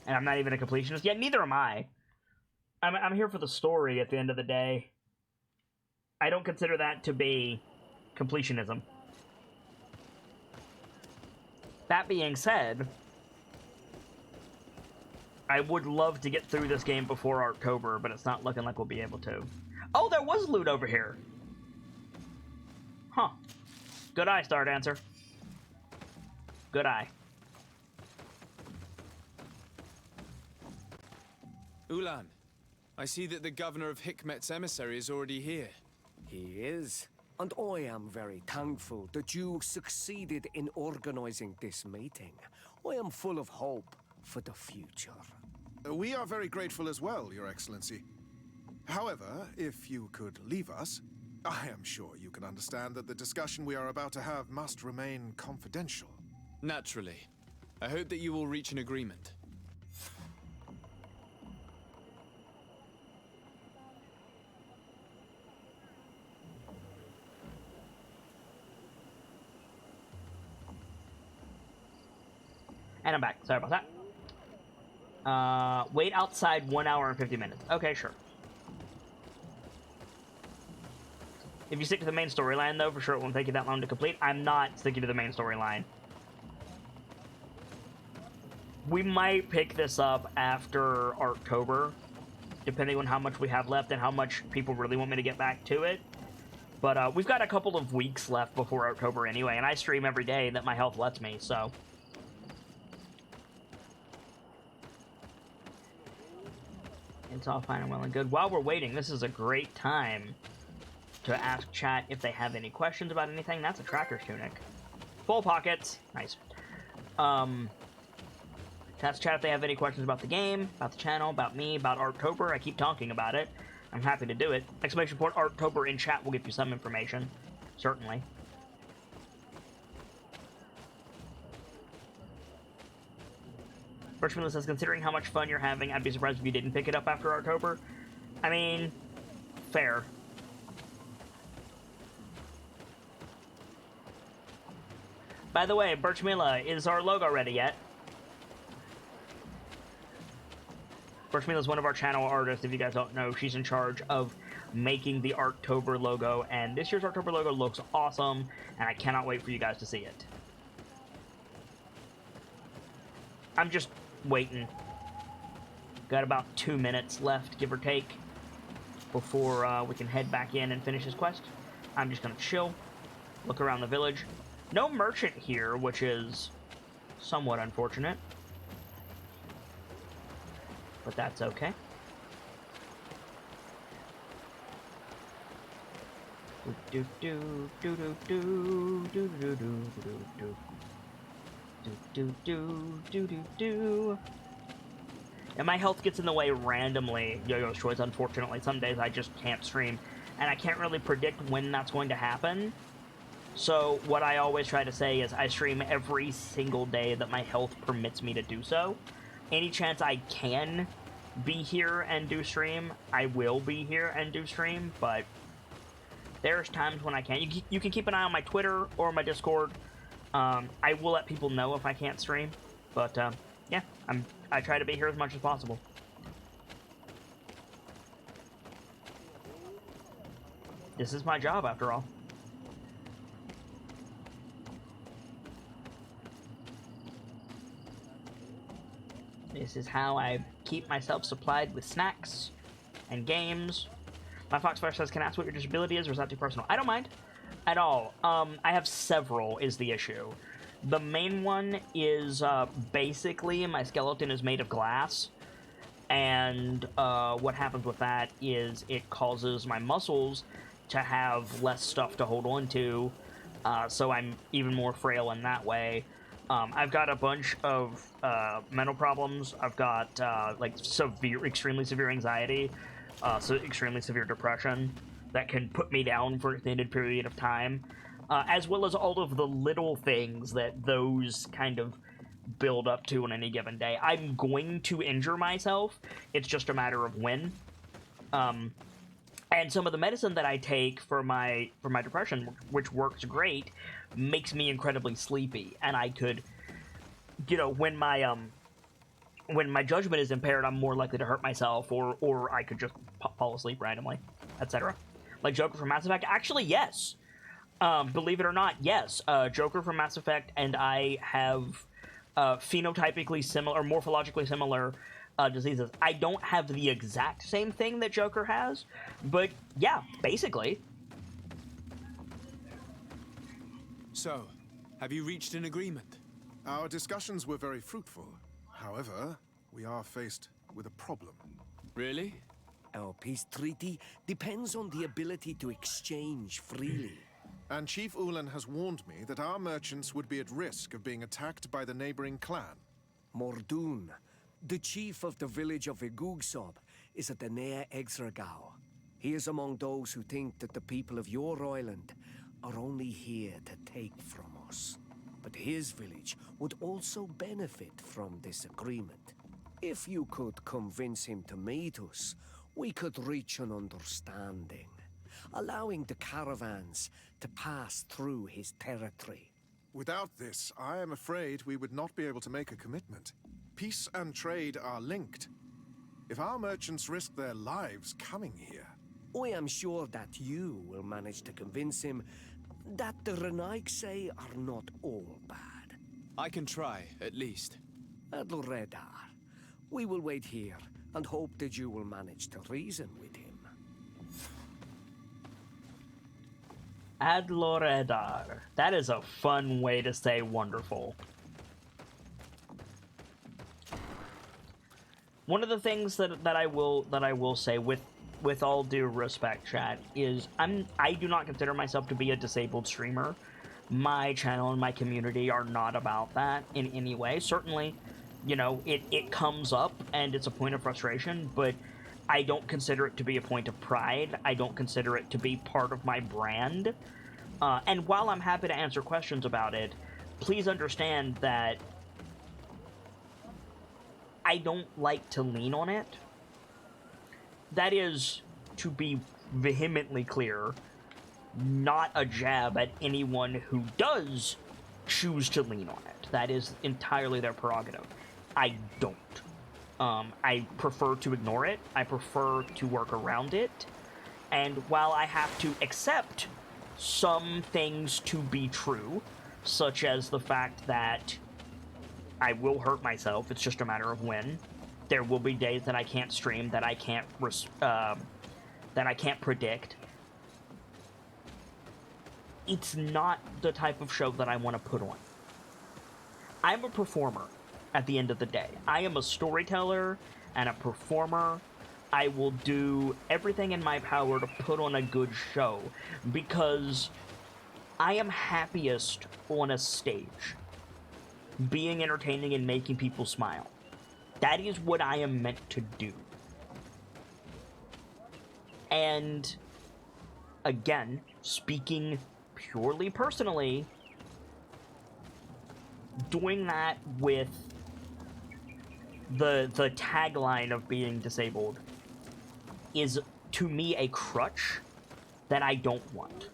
And I'm not even a completionist. Yeah, neither am I. I'm here for the story at the end of the day. I don't consider that to be completionism. That being said, I would love to get through this game before October, but it's not looking like we'll be able to. Oh, there was loot over here! Huh. Good eye, Star Dancer. Good eye. Ulan, I see that the governor of Hikmet's emissary is already here. He is, and I am very thankful that you succeeded in organizing this meeting. I am full of hope for the future. We are very grateful as well, Your Excellency. However, if you could leave us, I am sure you can understand that the discussion we are about to have must remain confidential. Naturally. I hope that you will reach an agreement. And I'm back. Sorry about that. Wait outside 1 hour and 50 minutes. Okay, sure. If you stick to the main storyline, though, for sure it won't take you that long to complete. I'm not sticking to the main storyline. We might pick this up after October, depending on how much we have left and how much people really want me to get back to it. But we've got a couple of weeks left before October anyway, and I stream every day that my health lets me, so... It's all fine and well and good. While we're waiting, this is a great time to ask chat if they have any questions about anything. That's a tracker's tunic. Full pockets. Nice. To ask chat if they have any questions about the game, about the channel, about me, about October. I keep talking about it. I'm happy to do it. Exclamation point October in chat will give you some information. Certainly. Birchman says, considering how much fun you're having, I'd be surprised if you didn't pick it up after October. I mean, fair. By the way, Birchmila, is our logo ready yet? Birchmila is one of our channel artists, if you guys don't know. She's in charge of making the October logo, and this year's October logo looks awesome, and I cannot wait for you guys to see it. I'm just waiting. Got about 2 minutes left, give or take, before we can head back in and finish this quest. I'm just gonna chill, look around the village. No merchant here, which is somewhat unfortunate. But that's okay. Do do do do do do do do do do do do do do. And my health gets in the way randomly, Yo-Yo's Choice, unfortunately. Some days I just can't stream, and I can't really predict when that's going to happen. So what I always try to say is I stream every single day that my health permits me to do so. Any chance I can be here and do stream, I will be here and do stream, but there's times when I can't. You can keep an eye on my Twitter or my Discord. I will let people know if I can't stream, but yeah, I try to be here as much as possible. This is my job, after all. This is how I keep myself supplied with snacks and games. My Foxfire says, can I ask what your disability is, or is that too personal? I don't mind at all. I have several is the issue. The main one is basically my skeleton is made of glass, and what happens with that is it causes my muscles to have less stuff to hold on to, so I'm even more frail in that way. I've got a bunch of mental problems. I've got like extremely severe anxiety, so extremely severe depression that can put me down for an extended period of time, as well as all of the little things that those kind of build up to on any given day. I'm going to injure myself. It's just a matter of when. And some of the medicine that I take for my depression, which works great, makes me incredibly sleepy. And I could, you know, when my judgment is impaired, I'm more likely to hurt myself, or I could just fall asleep randomly, etc. Like Joker from Mass Effect. Actually, yes. Believe it or not, yes. Joker from Mass Effect and I have phenotypically similar, or morphologically similar diseases. I don't have the exact same thing that Joker has, but yeah, basically. So, have you reached an agreement? Our discussions were very fruitful. However, we are faced with a problem. Really? Our peace treaty depends on the ability to exchange freely. And Chief Ulan has warned me that our merchants would be at risk of being attacked by the neighboring clan. Mordoun, the chief of the village of Igugsob, is at the near Exragao. He is among those who think that the people of your island are only here to take from us. But his village would also benefit from this agreement. If you could convince him to meet us, we could reach an understanding, allowing the caravans to pass through his territory. Without this, I am afraid we would not be able to make a commitment. Peace and trade are linked. If our merchants risk their lives coming here... I am sure that you will manage to convince him that the Renaigse are not all bad. I can try, at least. Adloredar, we will wait here and hope that you will manage to reason with him. Adloredar. That is a fun way to say wonderful. One of the things that I will say with all due respect, chat, is I do not consider myself to be a disabled streamer. My channel and my community are not about that in any way. Certainly, you know, it comes up and it's a point of frustration, but I don't consider it to be a point of pride. I don't consider it to be part of my brand. And while I'm happy to answer questions about it, please understand that I don't like to lean on it. That is, to be vehemently clear, not a jab at anyone who does choose to lean on it. That is entirely their prerogative. I don't. I prefer to ignore it. I prefer to work around it. And while I have to accept some things to be true, such as the fact that I will hurt myself. It's just a matter of when. There will be days that I can't stream, that I can't predict. It's not the type of show that I want to put on. I'm a performer at the end of the day. I am a storyteller and a performer. I will do everything in my power to put on a good show because I am happiest on a stage, being entertaining and making people smile. That is what I am meant to do. And again, speaking purely personally, doing that with the tagline of being disabled is, to me, a crutch that I don't want.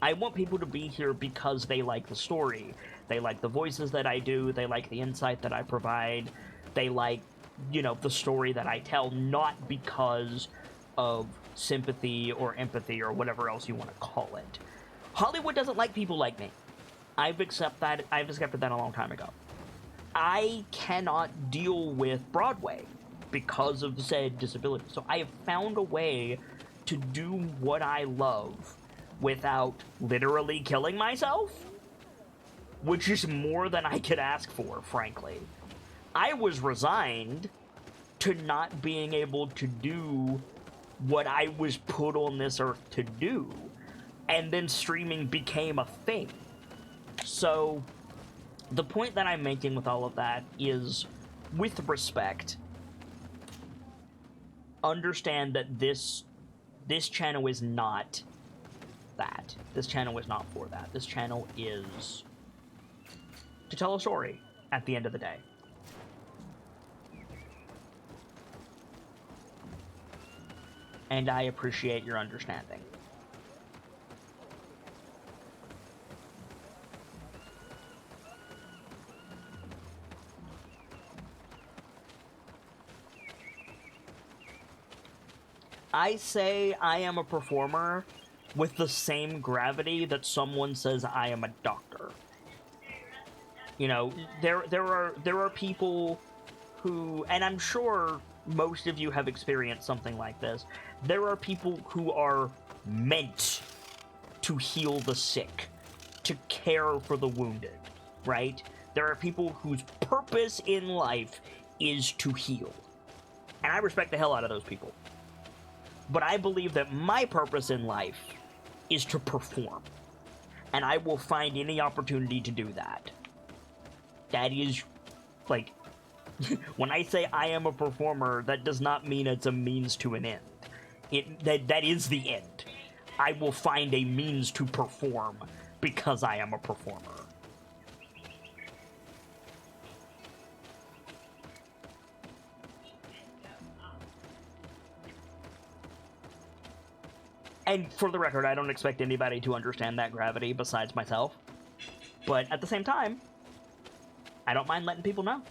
I want people to be here because they like the story. They like the voices that I do. They like the insight that I provide. They like, you know, the story that I tell, not because of sympathy or empathy or whatever else you want to call it. Hollywood doesn't like people like me. I've accepted that a long time ago. I cannot deal with Broadway because of said disability. So I have found a way to do what I love without literally killing myself, which is more than I could ask for, frankly. I was resigned to not being able to do what I was put on this earth to do, and then streaming became a thing. So the point that I'm making with all of that is, with respect, understand that this channel is not that. This channel is not for that. This channel is to tell a story at the end of the day. And I appreciate your understanding. I say I am a performer with the same gravity that someone says I am a doctor. You know, there are people who, and I'm sure most of you have experienced something like this, there are people who are meant to heal the sick, to care for the wounded, right? There are people whose purpose in life is to heal. And I respect the hell out of those people. But I believe that my purpose in life is to perform. And I will find any opportunity to do that. That is, like, when I say I am a performer, that does not mean it's a means to an end. That is the end. I will find a means to perform because I am a performer. And for the record, I don't expect anybody to understand that gravity besides myself. But at the same time, I don't mind letting people know.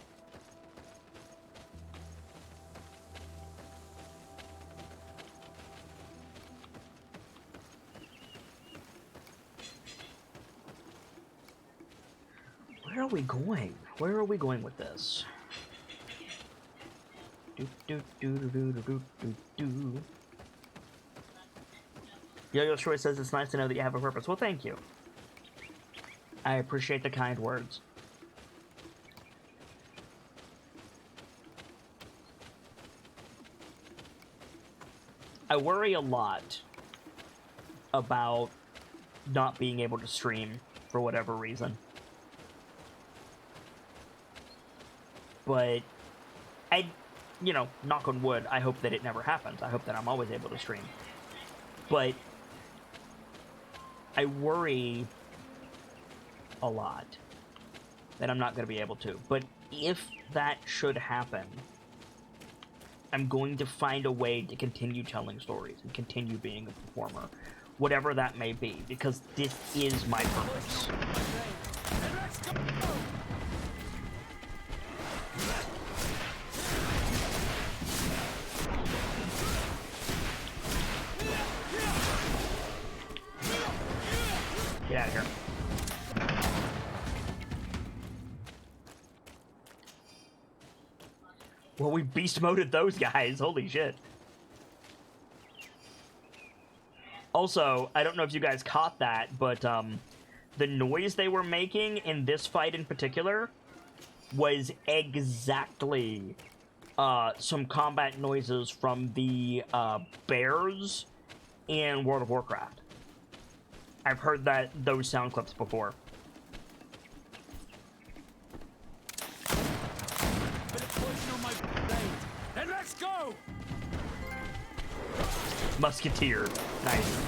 Where are we going? Where are we going with this? Yo-Yo Troy says it's nice to know that you have a purpose. Well, thank you. I appreciate the kind words. I worry a lot about not being able to stream for whatever reason. But, you know, knock on wood, I hope that it never happens. I hope that I'm always able to stream. But I worry a lot that I'm not going to be able to. But if that should happen, I'm going to find a way to continue telling stories and continue being a performer, whatever that may be, because this is my purpose. Get out of here. Well, we beast moded those guys. Holy shit. Also, I don't know if you guys caught that, but the noise they were making in this fight in particular was exactly some combat noises from the bears in World of Warcraft. I've heard those sound clips before. Then let's go! Musketeer. Nice.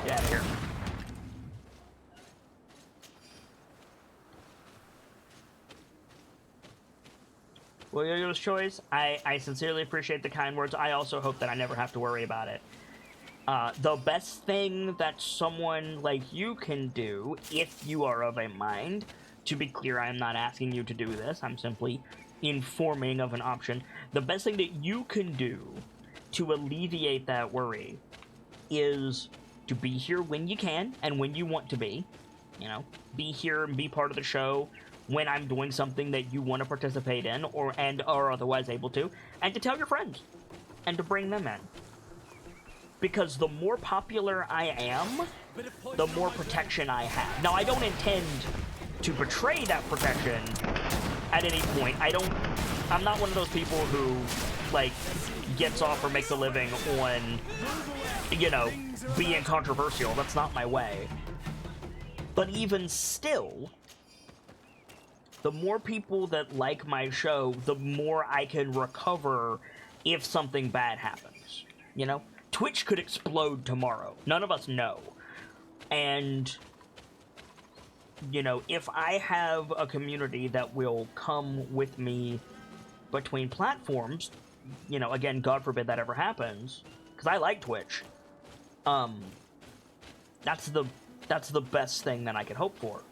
Get out of here. Well, Yo-Yo's choice, I sincerely appreciate the kind words. I also hope that I never have to worry about it. The best thing that someone like you can do, if you are of a mind, to be clear, I am not asking you to do this, I'm simply informing of an option. The best thing that you can do to alleviate that worry is to be here when you can and when you want to be. You know, be here and be part of the show when I'm doing something that you want to participate in or are otherwise able to, and to tell your friends and to bring them in. Because the more popular I am, the more protection I have. Now, I don't intend to betray that protection at any point. I'm not one of those people who, like, gets off or makes a living on, you know, being controversial. That's not my way. But even still, the more people that like my show, the more I can recover if something bad happens, you know? Twitch could explode tomorrow. None of us know. And, you know, if I have a community that will come with me between platforms, you know, again, God forbid that ever happens, because I like Twitch, that's the best thing that I could hope for.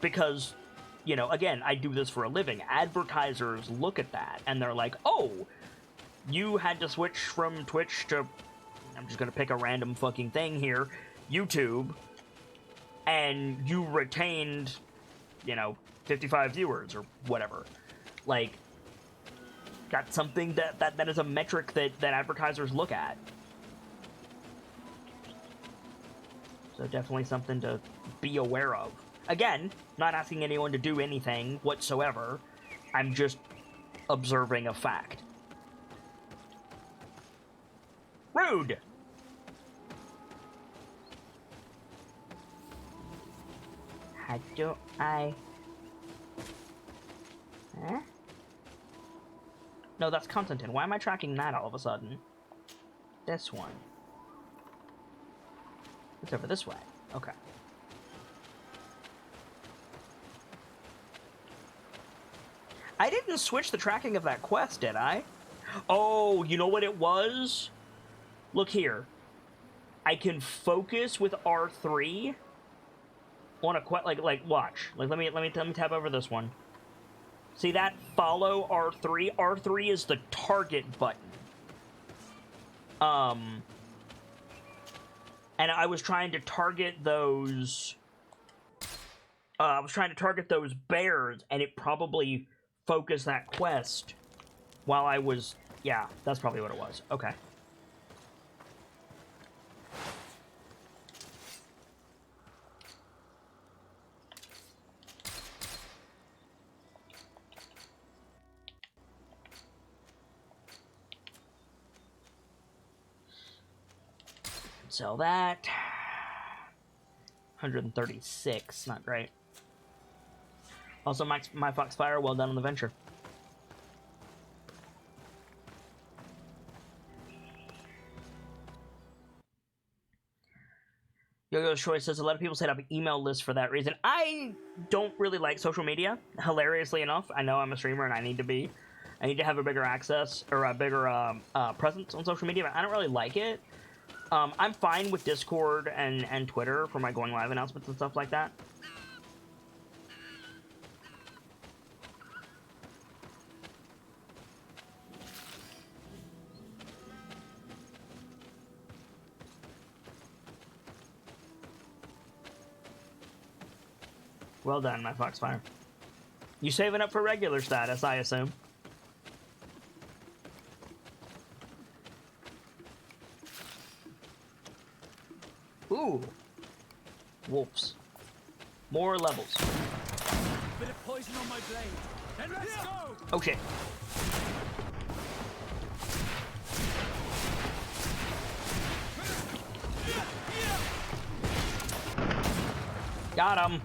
Because, you know, again, I do this for a living. Advertisers look at that, and they're like, oh, you had to switch from Twitch to, I'm just gonna pick a random fucking thing here, YouTube, and you retained, you know, 55 viewers or whatever. Like, that's something that is a metric that advertisers look at. So definitely something to be aware of. Again, not asking anyone to do anything whatsoever. I'm just observing a fact. Rude! How do I... Huh? No, that's Constantine. Why am I tracking that all of a sudden? This one. It's over this way. Okay. I didn't switch the tracking of that quest, did I? Oh, you know what it was? Look here. I can focus with R3 on a quest. Like watch. Like let me tab over this one. See that? Follow R3. R3 is the target button. And I was trying to target those. I was trying to target those bears, and it probably focused that quest while I was. Yeah, that's probably what it was. Okay. Sell that. 136, not great. Also, my Foxfire, well done on the venture. Yo-Yo's Choice says a lot of people set up email lists for that reason. I don't really like social media, hilariously enough. I know I'm a streamer and I need to have a bigger access or a bigger presence on social media, but I don't really like it. I'm fine with Discord and Twitter for my going live announcements and stuff like that. Well done, my Foxfire. You saving up for regular status, I assume. Ooh. Wolves. More levels. Bit of poison on my blade. Then let's go! Oh shit. Got him.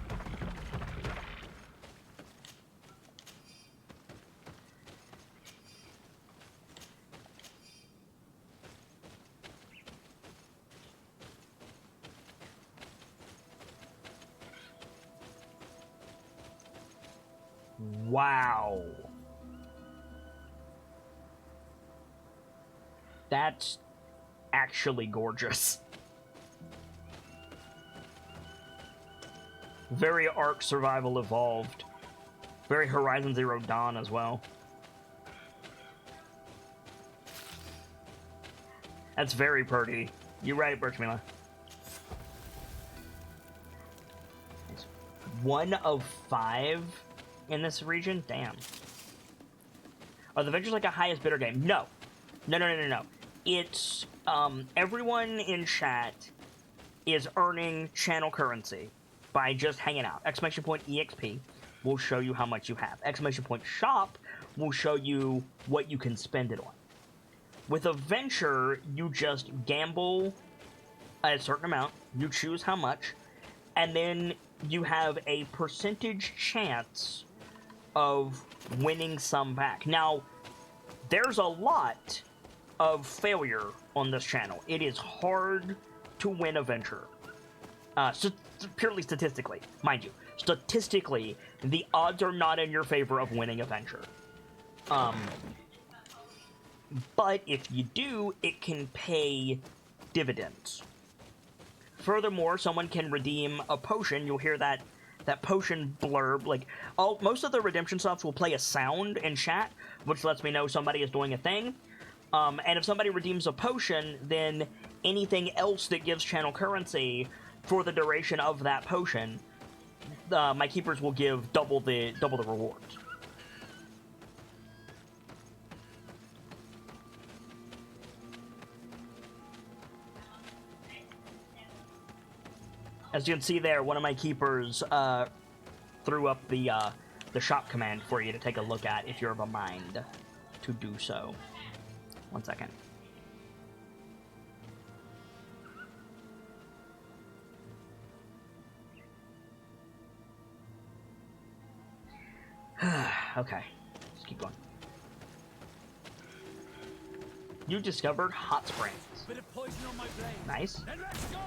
Wow. That's actually gorgeous. Very Ark Survival Evolved. Very Horizon Zero Dawn as well. That's very pretty. You're right, Birchmila. 1 of 5 in this region? Damn. Are the Ventures like a highest bidder game? No. No. It's, everyone in chat is earning channel currency by just hanging out. Exclamation point EXP will show you how much you have. Exclamation point shop will show you what you can spend it on. With a venture, you just gamble a certain amount, you choose how much, and then you have a percentage chance of winning some back. Now, there's a lot of failure on this channel. It is hard to win a venture. Purely statistically, mind you. Statistically, the odds are not in your favor of winning a venture. But if you do, it can pay dividends. Furthermore, someone can redeem a potion. You'll hear that potion blurb. Like, most of the redemption stuff will play a sound in chat, which lets me know somebody is doing a thing. And if somebody redeems a potion, then anything else that gives channel currency for the duration of that potion, my keepers will give double the rewards. As you can see there, one of my keepers threw up the shop command for you to take a look at if you're of a mind to do so. 1 second. Okay, let's keep going. You discovered hot springs. Bit of poison on my blade. Nice. Then let's go!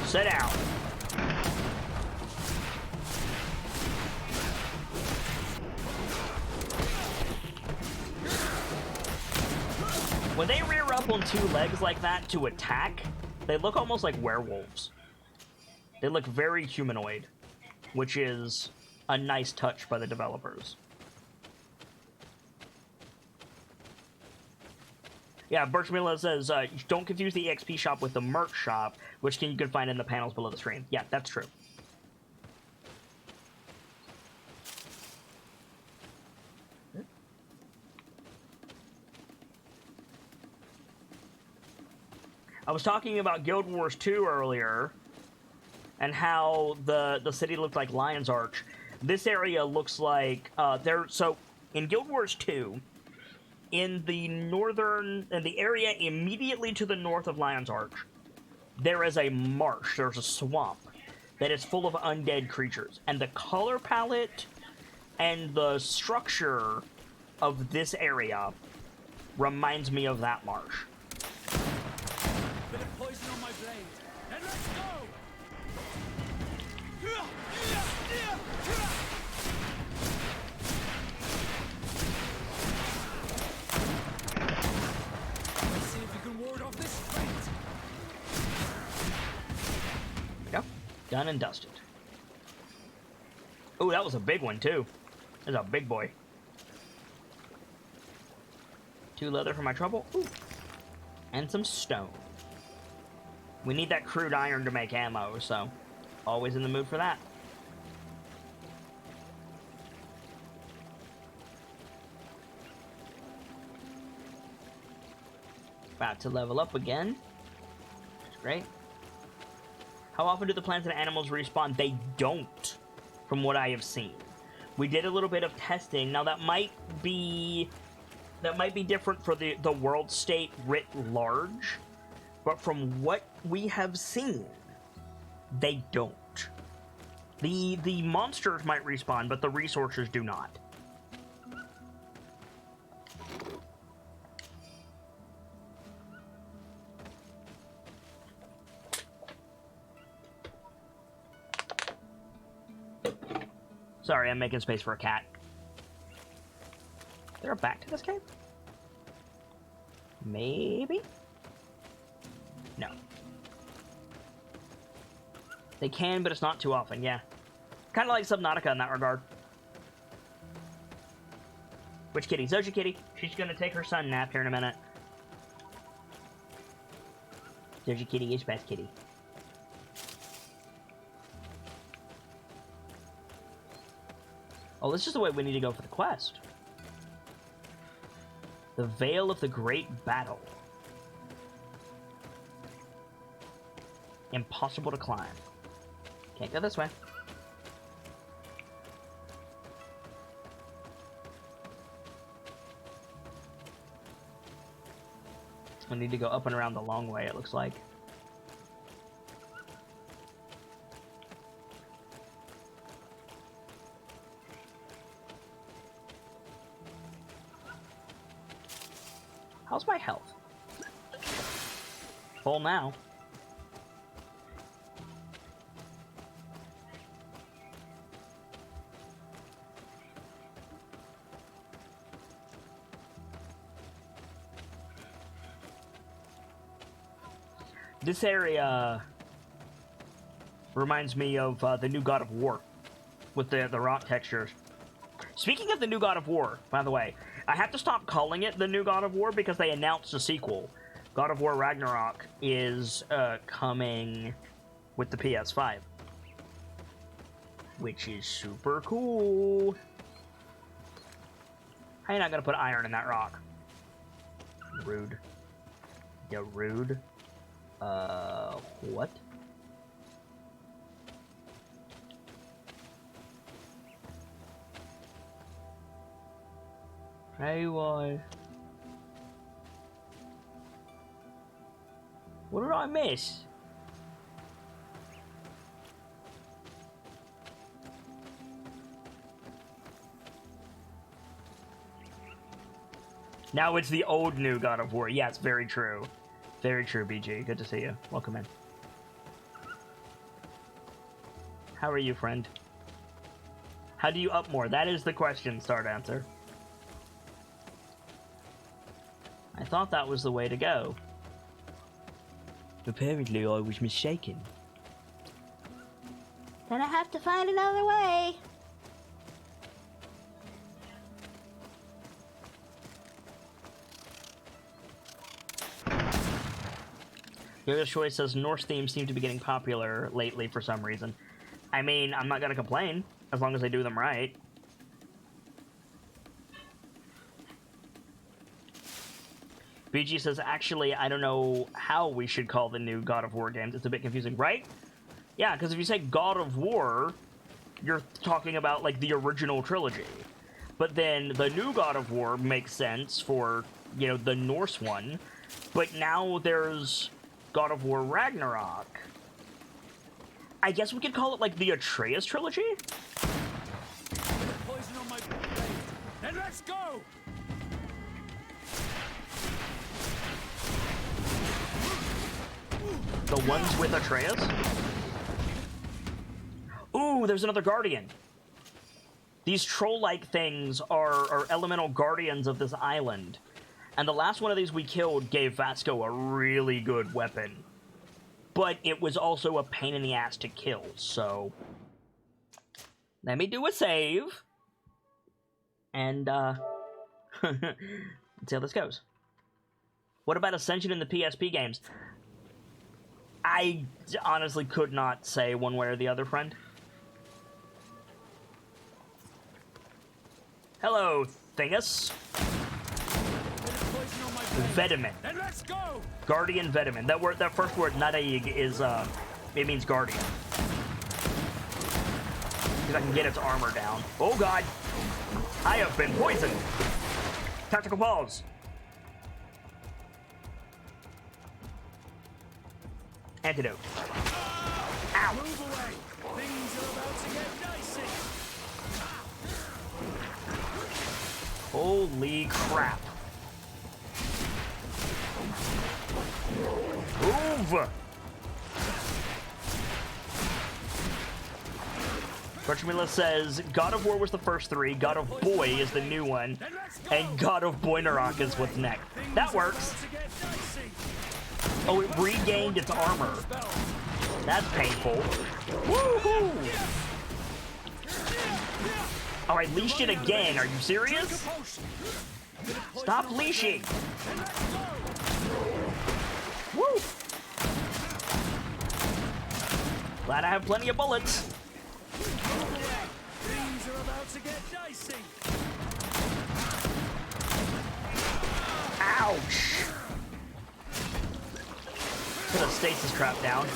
Sit down. When they rear up on 2 legs like that to attack, they look almost like werewolves. They look very humanoid, which is a nice touch by the developers. Yeah, Birchmilla says, don't confuse the EXP shop with the merch shop, which you can find in the panels below the stream. Yeah, that's true. I was talking about Guild Wars 2 earlier, and how the city looked like Lion's Arch. This area looks like, so, in Guild Wars 2, in the area immediately to the north of Lion's Arch, there is a marsh, there's a swamp, that is full of undead creatures. And the color palette and the structure of this area reminds me of that marsh. Bit of poison on my blade. Then let's go! Let's see if you can ward off this fight. Yep, done and dusted. Oh, that was a big one too. That's a big boy. 2 leather for my trouble. Ooh. And some stone. We need that crude iron to make ammo, so Always in the mood for that. About to level up again. That's great. How often do the plants and animals respawn? They don't, from what I have seen. We did a little bit of testing. Now that might be different for the world state writ large, but from what we have seen, they don't. The monsters might respawn, but the resources do not. Sorry, I'm making space for a cat. Is there a back to this cave? Maybe? No. They can, but it's not too often, yeah. Kind of like Subnautica in that regard. Which kitty? Zoja kitty. She's gonna take her sun nap here in a minute. Zoja kitty is best kitty. Oh, this is the way we need to go for the quest. The Veil of the Great Battle. Impossible to climb. Can't go this way. I need to go up and around the long way, it looks like. How's my health? Full now. This area reminds me of the new God of War with the rock textures. Speaking of the new God of War, by the way, I have to stop calling it the new God of War because they announced a sequel. God of War Ragnarok is coming with the PS5, which is super cool. How are you not gonna put iron in that rock? Rude. Yeah, rude. What? Hey, why? What did I miss? Now it's the old new God of War. Yes, very true. Very true, BG. Good to see you. Welcome in. How are you, friend? How do you up more? That is the question, Start Answer. I thought that was the way to go. Apparently I was mistaken. Then I have to find another way. Yoga's Choice says Norse themes seem to be getting popular lately for some reason. I mean, I'm not gonna complain, as long as they do them right. BG says, actually, I don't know how we should call the new God of War games. It's a bit confusing, right? Yeah, because if you say God of War, you're talking about, like, the original trilogy. But then the new God of War makes sense for, you know, the Norse one. But now there's God of War Ragnarok. I guess we could call it, like, the Atreus trilogy? Poison on my blade. Then let's go! The ones with Atreus? Ooh, there's another guardian. These troll-like things are elemental guardians of this island. And the last one of these we killed gave Vasco a really good weapon. But it was also a pain in the ass to kill, so... Let me do a save. And, let's see how this goes. What about Ascension in the PSP games? I honestly could not say one way or the other, friend. Hello, Thingus. Vitamin. Then let's go. Guardian Vitamin. That word, that first word, Nadaig, is it means guardian. Because I can get its armor down. Oh god! I have been poisoned! Tactical pause. Antidote. Ow! Move away. Things are about to get dicey. Holy crap. Move! Bertramila says, God of War was the first three, God of Boy is the new one, and God of Boynarak is what's next. That works. Oh, it regained its armor. That's painful. Woohoo! Oh, I leashed it again. Are you serious? Stop leashing. Woo! Glad I have plenty of bullets. Things are about to get dicey. Ouch! Put a stasis trap down.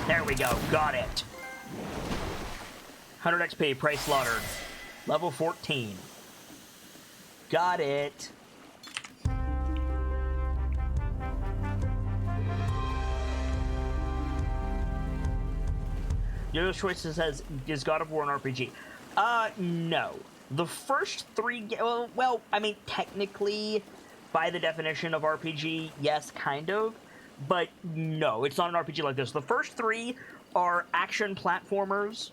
There we go. Got it. 100 XP, prey slaughtered. Level 14. Got it. Yoyo's Choices says, is God of War an RPG? No. The first three, well, I mean, technically, by the definition of RPG, yes, kind of. But no, it's not an RPG like this. The first three are action platformers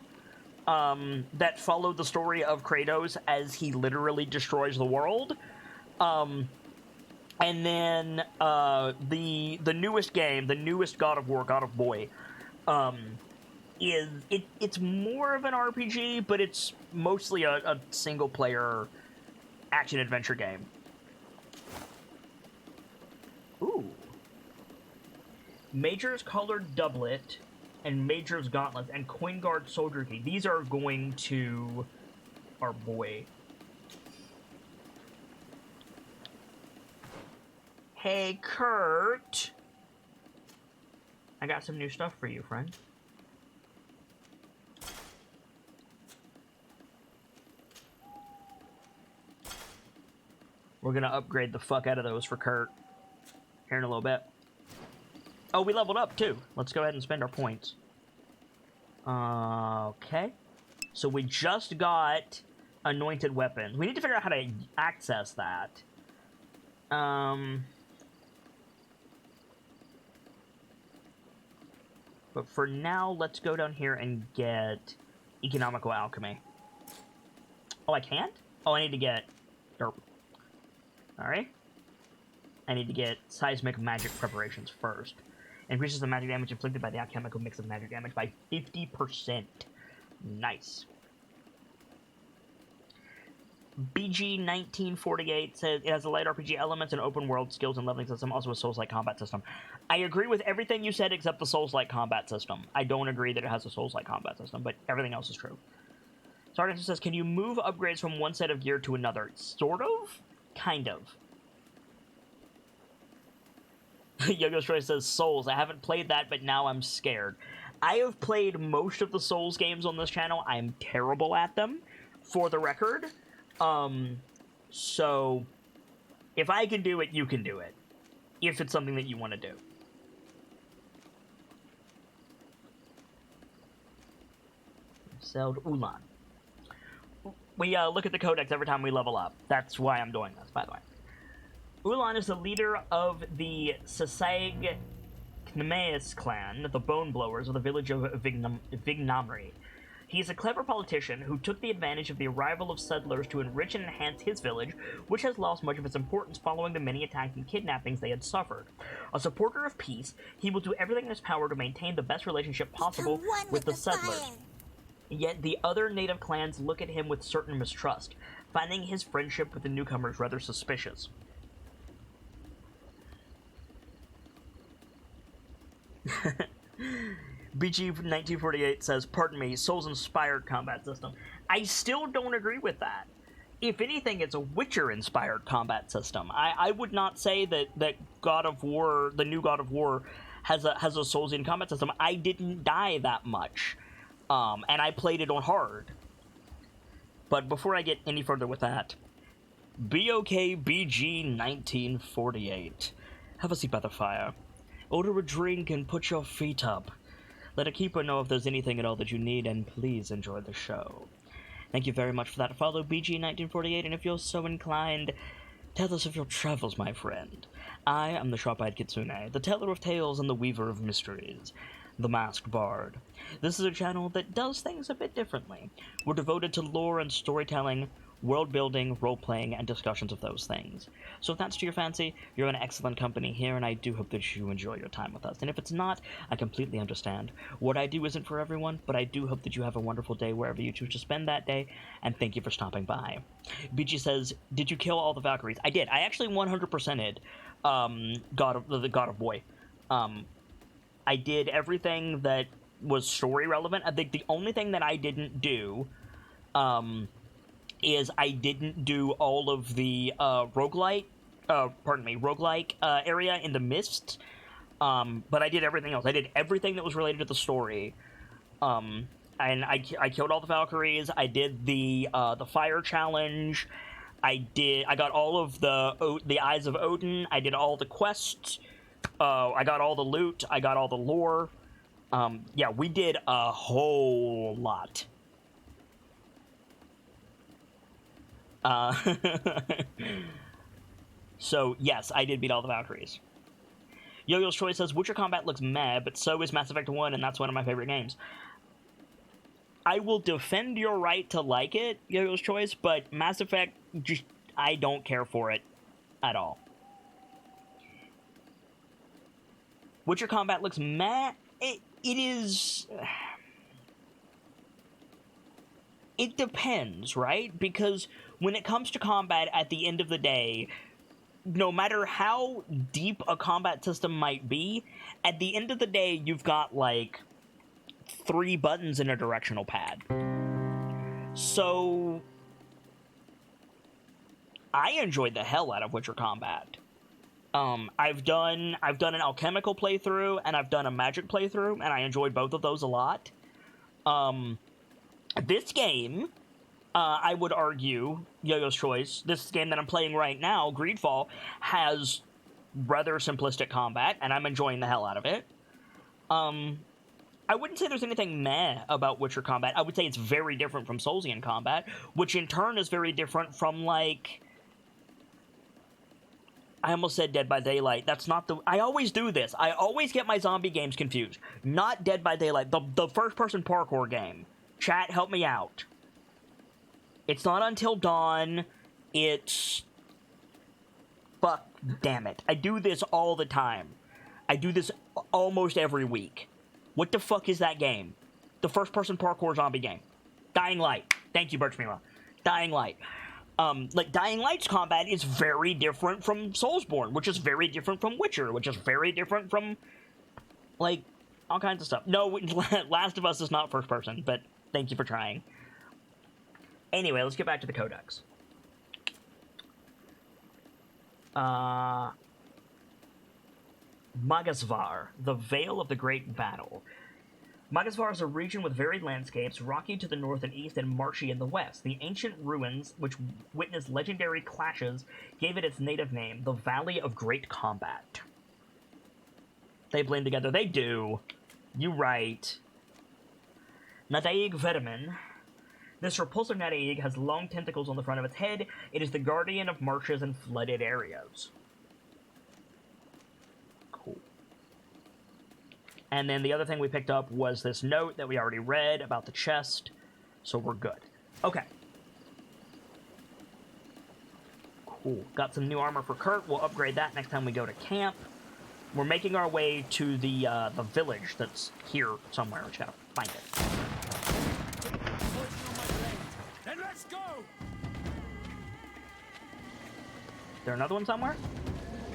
that follow the story of Kratos as he literally destroys the world. And then the newest game, the newest God of War, God of Boy, it's more of an RPG, but it's mostly a single-player action-adventure game. Ooh. Major's Colored Doublet and Major's Gauntlet and Coin Guard Soldier Key. These are going to our boy. Hey, Kurt. I got some new stuff for you, friend. We're gonna upgrade the fuck out of those for Kurt here in a little bit. Oh, we leveled up too. Let's go ahead and spend our points. Okay. So we just got anointed weapons. We need to figure out how to access that. But for now, let's go down here and get economical alchemy. Oh, I can't? Oh, I need to get derp. Alright. I need to get seismic magic preparations first. Increases the magic damage inflicted by the alchemical mix of magic damage by 50%. Nice. BG1948 says it has a light RPG elements and open world skills and leveling system, also a Souls-like combat system. I agree with everything you said except the Souls-like combat system. I don't agree that it has a Souls-like combat system, but everything else is true. Sergeant says, can you move upgrades from one set of gear to another? Sort of? Kind of. Yogo Troy says, Souls. I haven't played that, but now I'm scared. I have played most of the Souls games on this channel. I'm terrible at them, for the record. So, if I can do it, you can do it. If it's something that you want to do. Seld Ulan. We look at the codex every time we level up. That's why I'm doing this, by the way. Ulan is the leader of the Sasag Knemeus clan, the Bone Blowers of the village of Vignamri. He is a clever politician who took the advantage of the arrival of settlers to enrich and enhance his village, which has lost much of its importance following the many attacks and kidnappings they had suffered. A supporter of peace, he will do everything in his power to maintain the best relationship possible with the settlers. Yet the other native clans look at him with certain mistrust, finding his friendship with the newcomers rather suspicious. BG1948 says, pardon me, Souls-inspired combat system. I still don't agree with that. If anything, it's a Witcher-inspired combat system. I would not say that God of War, the new God of War, has a Soulsian combat system. I didn't die that much, and I played it on hard. But before I get any further with that, BOKBG1948, have a seat by the fire. Order a drink and put your feet up. Let a keeper know if there's anything at all that you need, and please enjoy the show. Thank you very much for that. Follow BG1948, and if you're so inclined, tell us of your travels, my friend. I am the sharp-eyed Kitsune, the teller of tales and the weaver of mysteries, the masked bard. This is a channel that does things a bit differently. We're devoted to lore and storytelling, world-building, role-playing, and discussions of those things. So if that's to your fancy, you're in excellent company here, and I do hope that you enjoy your time with us. And if it's not, I completely understand. What I do isn't for everyone, but I do hope that you have a wonderful day wherever you choose to spend that day, and thank you for stopping by. BG says, did you kill all the Valkyries? I did. I actually 100%ed the God of Boy. I did everything that was story relevant. I think the only thing that I didn't do, is I didn't do all of the roguelike area in the mist, but I did everything else. I did everything that was related to the story, and I killed all the Valkyries. I did the fire challenge. I got all of the Eyes of Odin. I did all the quests. I got all the loot. I got all the lore. Yeah, we did a whole lot. So, yes, I did beat all the Valkyries. Yo-Yo's Choice says, Witcher combat looks meh, but so is Mass Effect 1, and that's one of my favorite games. I will defend your right to like it, Yo-Yo's Choice, but Mass Effect, just, I don't care for it at all. Witcher combat looks meh. It is... It depends, right? Because when it comes to combat, at the end of the day, no matter how deep a combat system might be, at the end of the day, you've got, like, 3 buttons in a directional pad. So, I enjoyed the hell out of Witcher combat. I've done an alchemical playthrough, and I've done a magic playthrough, and I enjoyed both of those a lot. This game, I would argue, Yo-Yo's Choice, this game that I'm playing right now, GreedFall, has rather simplistic combat, and I'm enjoying the hell out of it. I wouldn't say there's anything meh about Witcher combat. I would say it's very different from Soulsian combat, which in turn is very different from, like... I almost said Dead by Daylight. That's not the... I always do this. I always get my zombie games confused. Not Dead by Daylight. The first-person parkour game. Chat, help me out. It's not Until Dawn. It's... Fuck, damn it. I do this all the time. I do this almost every week. What the fuck is that game? The first-person parkour zombie game. Dying Light. Thank you, Birchmila. Dying Light. Like, Dying Light's combat is very different from Soulsborne, which is very different from Witcher, which is very different from, like, all kinds of stuff. No, Last of Us is not first-person, but thank you for trying. Anyway, let's get back to the Codex. Magasvar, the Vale of the Great Battle. Magasvar is a region with varied landscapes, rocky to the north and east and marshy in the west. The ancient ruins, which witnessed legendary clashes, gave it its native name, the Valley of Great Combat. They blend together. They do. You right. Nadaig Vedamin. This repulsive Nadaig has long tentacles on the front of its head. It is the guardian of marshes and flooded areas. And then the other thing we picked up was this note that we already read about the chest. So we're good. Okay. Cool. Got some new armor for Kurt. We'll upgrade that next time we go to camp. We're making our way to the village that's here somewhere. We just gotta find it. Then let's go! Is there another one somewhere?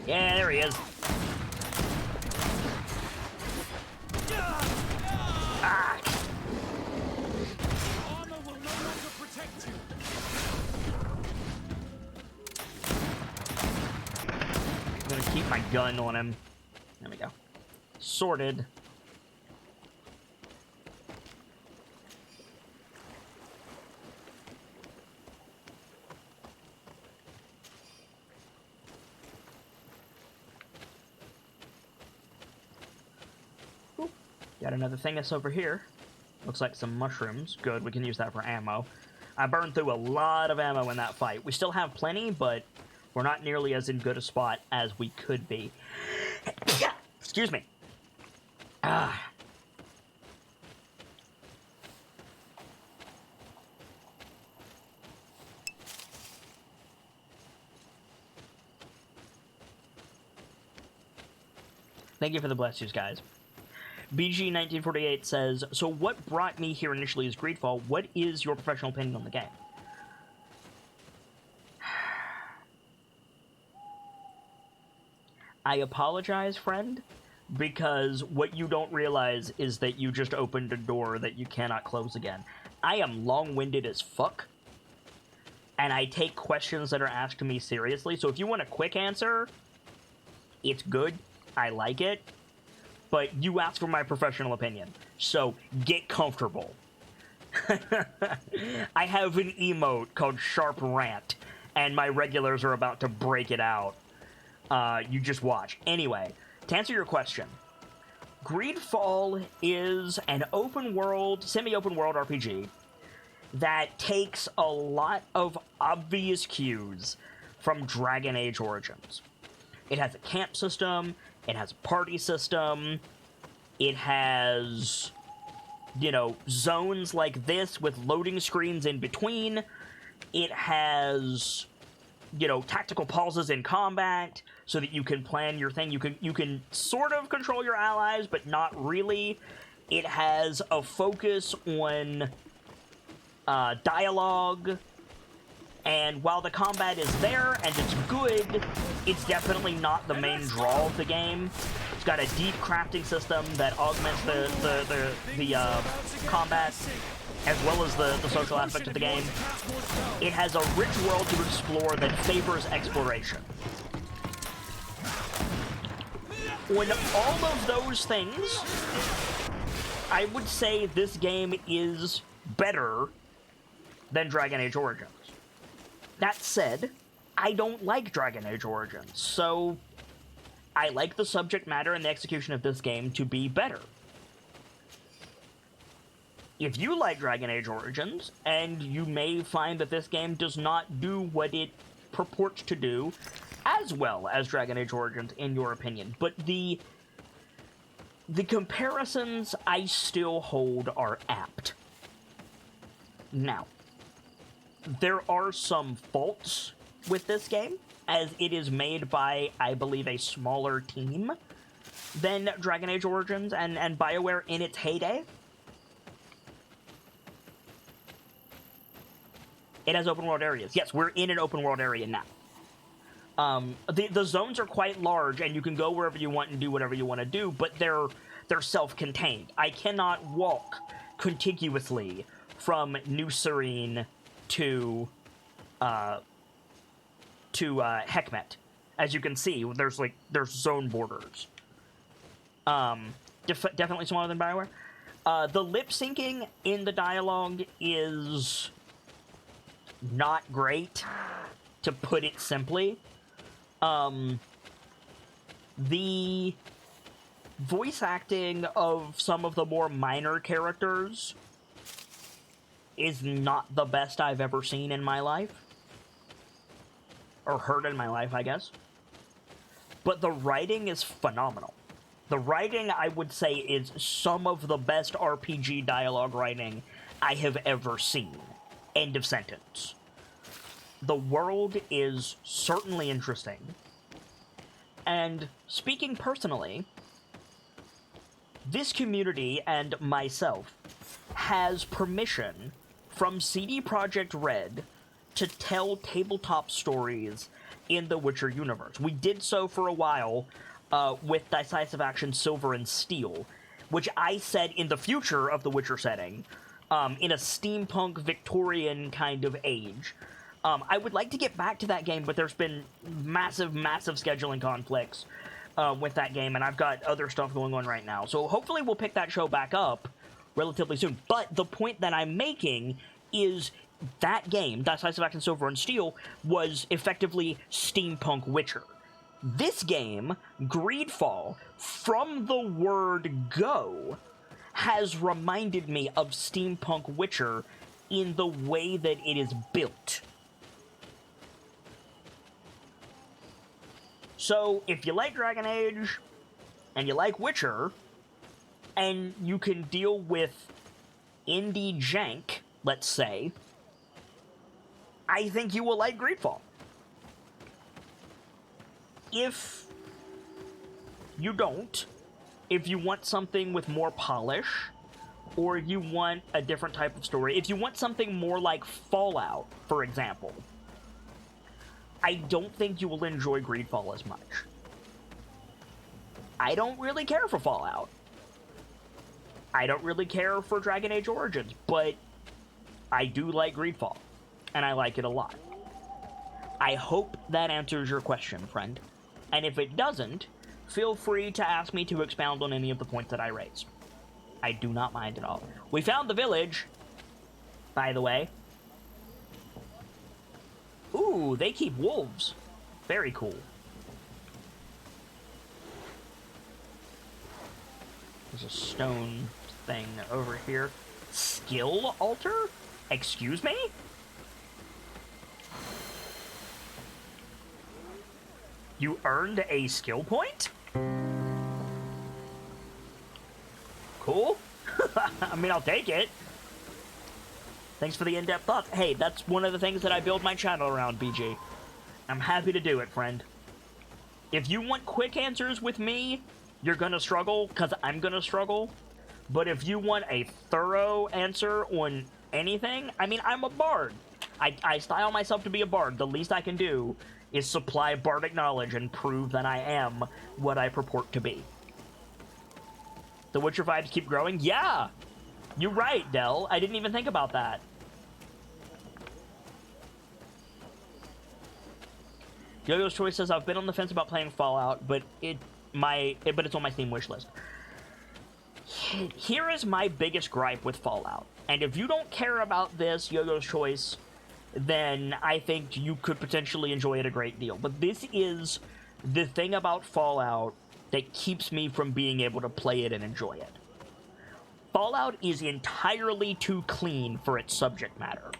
Yeah, there he is. my gun on him. There we go. Sorted. Ooh, got another thing that's over here. Looks like some mushrooms. Good, we can use that for ammo. I burned through a lot of ammo in that fight. We still have plenty, but we're not nearly as in good a spot as we could be. Excuse me. Ah. Thank you for the blessings, guys. BG1948 says, so what brought me here initially is GreedFall. What is your professional opinion on the game? I apologize, friend, because what you don't realize is that you just opened a door that you cannot close again. I am long-winded as fuck, and I take questions that are asked to me seriously, so if you want a quick answer, it's good, I like it, but you asked for my professional opinion, so get comfortable. I have an emote called Sharp Rant, and my regulars are about to break it out. You just watch. Anyway, to answer your question, GreedFall is an open-world, semi-open-world RPG that takes a lot of obvious cues from Dragon Age Origins. It has a camp system, it has a party system, it has, you know, zones like this with loading screens in between, it has, you know, tactical pauses in combat so that you can plan your thing. You can sort of control your allies, but not really. It has a focus on dialogue, and while the combat is there and it's good, it's definitely not the main draw of the game. It's got a deep crafting system that augments the combat as well as the social aspect of the game. It has a rich world to explore that favors exploration. On all of those things, I would say this game is better than Dragon Age Origins. That said, I don't like Dragon Age Origins, so I like the subject matter and the execution of this game to be better. If you like Dragon Age Origins, and you may find that this game does not do what it purports to do as well as Dragon Age Origins, in your opinion, but the comparisons I still hold are apt. Now, there are some faults with this game, as it is made by, I believe, a smaller team than Dragon Age Origins and BioWare in its heyday. It has open world areas. Yes, we're in an open world area now. The zones are quite large, and you can go wherever you want and do whatever you want to do, but they're self-contained. I cannot walk contiguously from New Serene to Heckmet. As you can see, there's zone borders. Definitely smaller than BioWare. The lip syncing in the dialogue is not great, to put it simply. The voice acting of some of the more minor characters is not the best I've ever seen in my life. Or heard in my life, I guess. But the writing is phenomenal. The writing, I would say, is some of the best RPG dialogue writing I have ever seen. End of sentence. The world is certainly interesting. And speaking personally, this community and myself has permission from CD Projekt Red to tell tabletop stories in the Witcher universe. We did so for a while with Decisive Action Silver and Steel, which I said in the future of the Witcher setting, in a steampunk Victorian kind of age. I would like to get back to that game, but there's been massive scheduling conflicts with that game, and I've got other stuff going on right now. So hopefully we'll pick that show back up relatively soon. But the point that I'm making is that game, Decisive Action Silver and Steel, was effectively steampunk Witcher. This game, GreedFall, from the word go, has reminded me of steampunk Witcher in the way that it is built. So, if you like Dragon Age, and you like Witcher, and you can deal with indie jank, let's say, I think you will like GreedFall. If you don't, if you want something with more polish, or you want a different type of story, if you want something more like Fallout, for example, I don't think you will enjoy GreedFall as much. I don't really care for Fallout. I don't really care for Dragon Age Origins, but I do like GreedFall, and I like it a lot. I hope that answers your question, friend. And if it doesn't, feel free to ask me to expound on any of the points that I raise. I do not mind at all. We found the village, by the way. Ooh, they keep wolves. Very cool. There's a stone thing over here. Skill altar? Excuse me? You earned a skill point? Cool. I mean, I'll take it. Thanks for the in-depth thoughts. Hey, that's one of the things that I build my channel around, BG. I'm happy to do it, friend. If you want quick answers with me, you're gonna struggle, because I'm gonna struggle. But if you want a thorough answer on anything, I mean, I'm a bard. I style myself to be a bard. The least I can do is supply bardic knowledge and prove that I am what I purport to be. The Witcher vibes keep growing? Yeah! You're right, Del. I didn't even think about that. Yo-Yo's Choice says, I've been on the fence about playing Fallout, but it's on my Steam wishlist. Here is my biggest gripe with Fallout. And if you don't care about this, Yo-Yo's Choice, then I think you could potentially enjoy it a great deal. But this is the thing about Fallout that keeps me from being able to play it and enjoy it. Fallout is entirely too clean for its subject matter.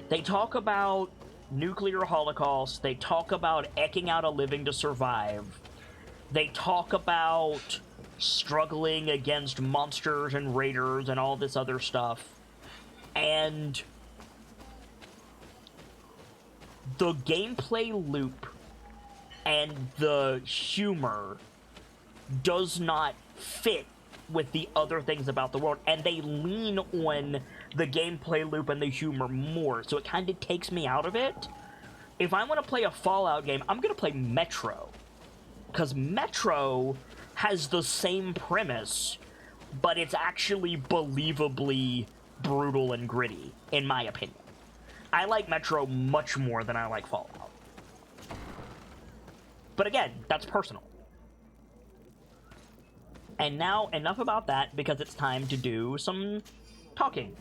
They talk about nuclear holocaust, they talk about eking out a living to survive, they talk about struggling against monsters and raiders and all this other stuff, and the gameplay loop and the humor does not fit with the other things about the world, and they lean on the gameplay loop and the humor more, so it kind of takes me out of it. If I want to play a Fallout game, I'm going to play Metro, because Metro has the same premise, but it's actually believably brutal and gritty, in my opinion. I like Metro much more than I like Fallout. But again, that's personal. And now, enough about that, because it's time to do some talking.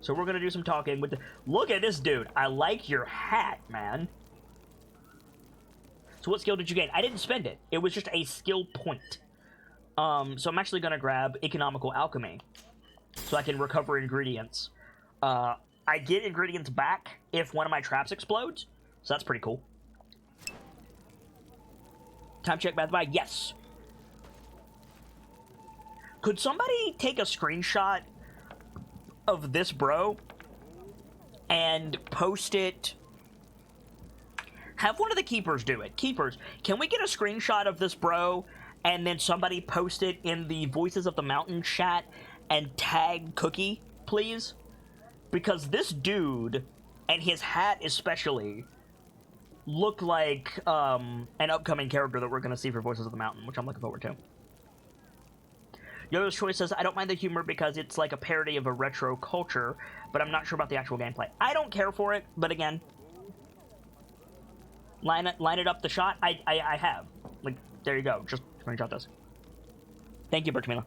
So we're gonna do some talking with the... Look at this dude! I like your hat, man! So what skill did you gain? I didn't spend it. It was just a skill point. So I'm actually gonna grab Economical Alchemy, so I can recover ingredients. I get ingredients back if one of my traps explodes, so that's pretty cool. Time check by the by. Yes! Could somebody take a screenshot of this bro and post it? Have one of the keepers do it. Keepers, can we get a screenshot of this bro and then somebody post it in the Voices of the Mountain chat and tag Cookie, please? Because this dude, and his hat especially, look like an upcoming character that we're going to see for Voices of the Mountain, which I'm looking forward to. Yoyo's Choice says, I don't mind the humor because it's like a parody of a retro culture, but I'm not sure about the actual gameplay. I don't care for it, but again, Line it up the shot. I have. Like, there you go. Just screenshot this. Thank you, Birchmila.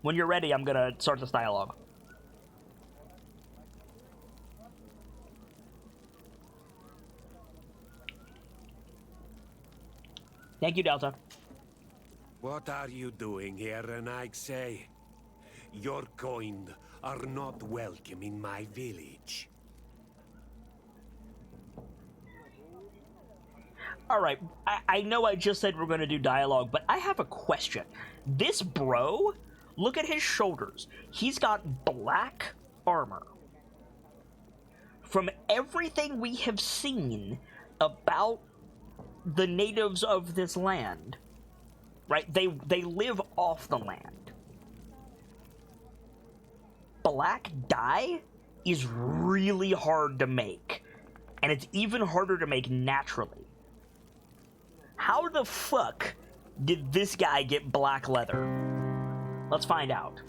When you're ready, I'm gonna start this dialogue. Thank you, Delta. What are you doing here, Renaigse? Your kind are not welcome in my village. Alright, I know I just said we're gonna do dialogue, but I have a question. This bro, look at his shoulders. He's got black armor. From everything we have seen about the natives of this land, right? They live off the land. Black dye is really hard to make, and it's even harder to make naturally. How the fuck did this guy get black leather? Let's find out.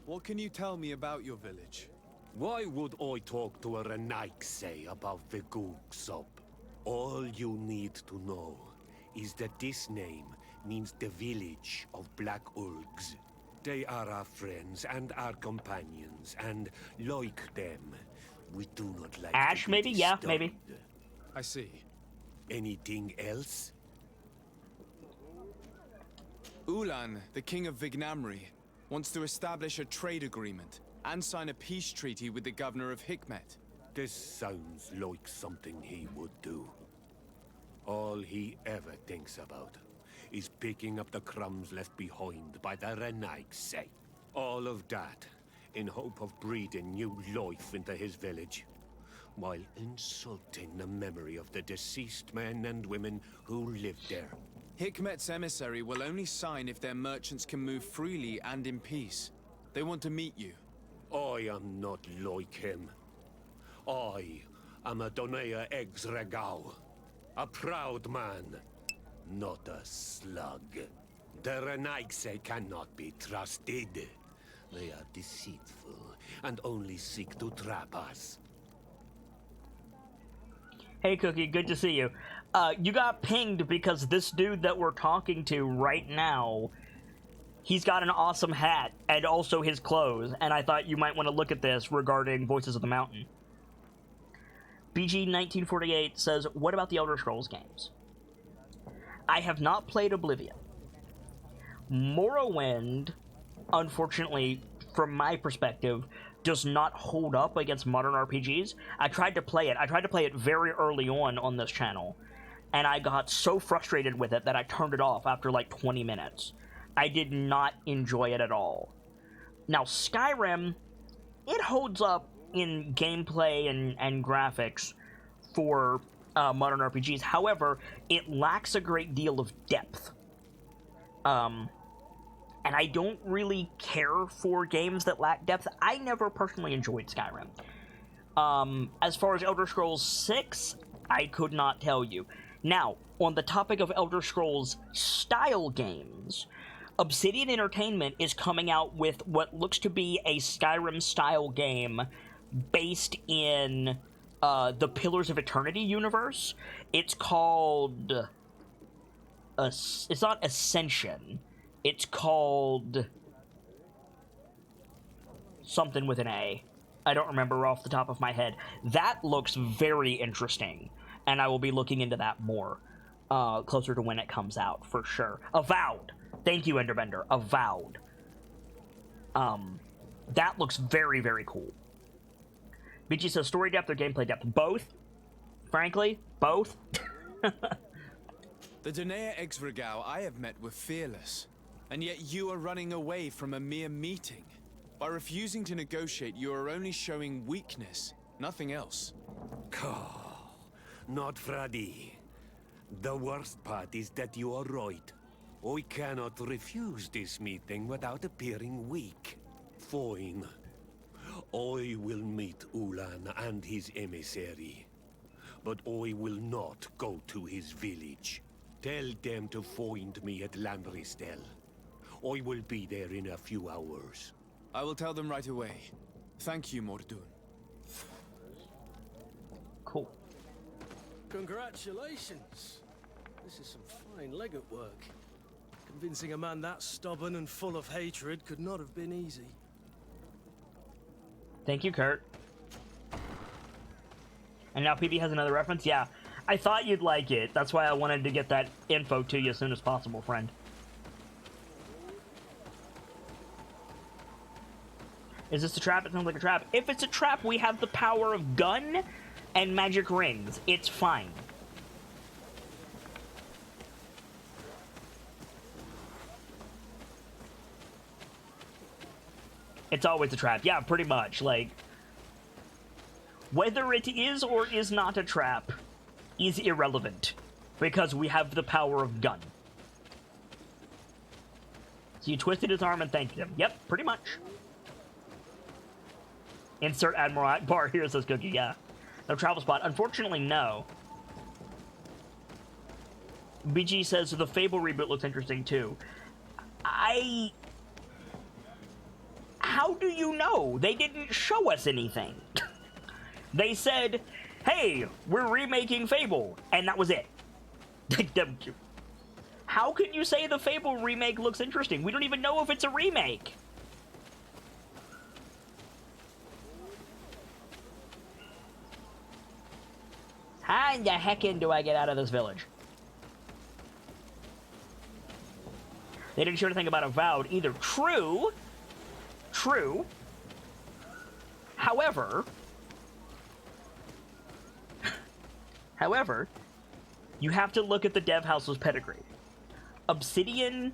What can you tell me about your village? Why would I talk to a Renaigse about the Googsop? All you need to know is that this name means the village of Black Urgs. They are our friends and our companions, and like them, we do not like Ash, to be maybe? Yeah, disturbed. maybe. I see. Anything else? Ulan, the king of Vignamri, wants to establish a trade agreement and sign a peace treaty with the governor of Hikmet. This sounds like something he would do. All he ever thinks about is picking up the crumbs left behind by the Renaigse. All of that in hope of breathing new life into his village, while insulting the memory of the deceased men and women who lived there. Hikmet's emissary will only sign if their merchants can move freely and in peace. They want to meet you. I am not like him. I am a Donea Exregau, a proud man, not a slug. The Renaigse cannot be trusted. They are deceitful and only seek to trap us. Hey, Cookie, good to see you. You got pinged because this dude that we're talking to right now, he's got an awesome hat and also his clothes, and I thought you might want to look at this regarding Voices of the Mountain. BG1948 says, what about the Elder Scrolls games? I have not played Oblivion. Morrowind, unfortunately, from my perspective, does not hold up against modern RPGs. I tried to play it. I tried to play it very early on this channel, and I got so frustrated with it that I turned it off after like 20 minutes. I did not enjoy it at all. Now, Skyrim, it holds up in gameplay and graphics for modern RPGs. However, it lacks a great deal of depth. And I don't really care for games that lack depth. I never personally enjoyed Skyrim. As far as Elder Scrolls 6, I could not tell you. Now, on the topic of Elder Scrolls style games, Obsidian Entertainment is coming out with what looks to be a Skyrim style game based in the Pillars of Eternity universe. It's called... it's not Ascension. It's called... something with an A. I don't remember off the top of my head. That looks very interesting, and I will be looking into that more closer to when it comes out, for sure. Avowed! Thank you, Enderbender. Avowed. That looks very, very cool. BG says story depth or gameplay depth? Both. Frankly, both. The Donea Exregau I have met were fearless, and yet you are running away from a mere meeting. By refusing to negotiate, you are only showing weakness, nothing else. Not Freddy. The worst part is that you are right. I cannot refuse this meeting without appearing weak. Fine. I will meet Ulan and his emissary. But I will not go to his village. Tell them to find me at Landristel. I will be there in a few hours. I will tell them right away. Thank you, Mordun. Cool. Congratulations. This is some fine legate work. Convincing a man that stubborn and full of hatred could not have been easy. Thank you, Kurt. And now PB has another reference? Yeah. I thought you'd like it. That's why I wanted to get that info to you as soon as possible, friend. Is this a trap? It sounds like a trap. If it's a trap, we have the power of gun and magic rings. It's fine. It's always a trap. Yeah, pretty much. Like, whether it is or is not a trap is irrelevant, because we have the power of gun. So you twisted his arm and thanked him. Yep, pretty much. Insert Admiral Akbar here, says Cookie. Yeah. No travel spot. Unfortunately, no. BG says the Fable reboot looks interesting too. How do you know? They didn't show us anything. They said, hey, we're remaking Fable, and that was it. How can you say the Fable remake looks interesting? We don't even know if it's a remake. How in the heckin' do I get out of this village? They didn't show anything about Avowed either. True. True. However, you have to look at the dev house's pedigree. Obsidian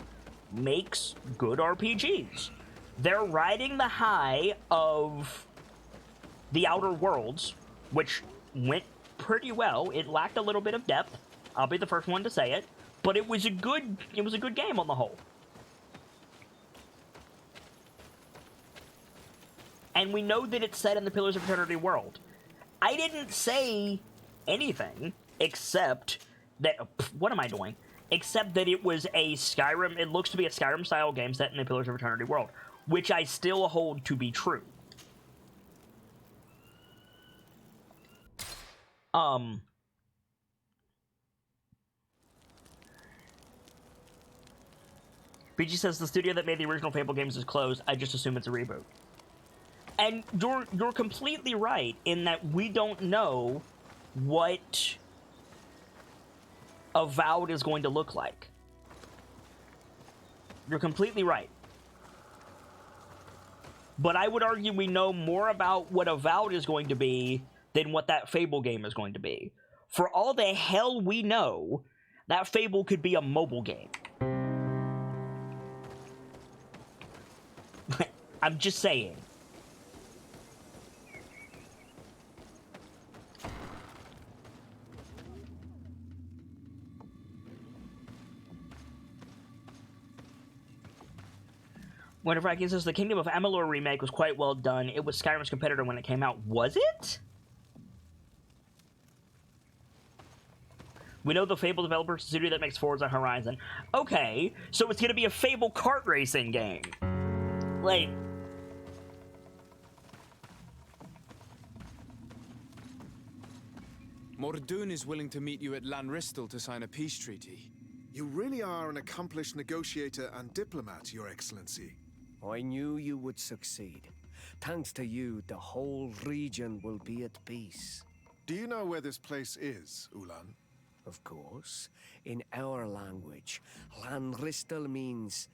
makes good RPGs. They're riding the high of the Outer Worlds, which went pretty well. It lacked a little bit of depth. I'll be the first one to say it, but it was a good game on the whole. And we know that it's set in the Pillars of Eternity world. I didn't say anything except that... What am I doing? Except that it was a Skyrim... It looks to be a Skyrim-style game set in the Pillars of Eternity world, which I still hold to be true. BG says the studio that made the original Fable games is closed. I just assume it's a reboot. And you're completely right in that we don't know what Avowed is going to look like. You're completely right. But I would argue we know more about what Avowed is going to be than what that Fable game is going to be. For all the hell we know, that Fable could be a mobile game. I'm just saying. Whenever I says the Kingdom of Amalur remake was quite well done. It was Skyrim's competitor when it came out. Was it? We know the Fable developers, the studio that makes Forza Horizon. Okay, so it's gonna be a Fable kart racing game. Like... Mordoun is willing to meet you at Lanristel to sign a peace treaty. You really are an accomplished negotiator and diplomat, Your Excellency. I knew you would succeed. Thanks to you, the whole region will be at peace. Do you know where this place is, Ulan? Of course. In our language, Lanristel means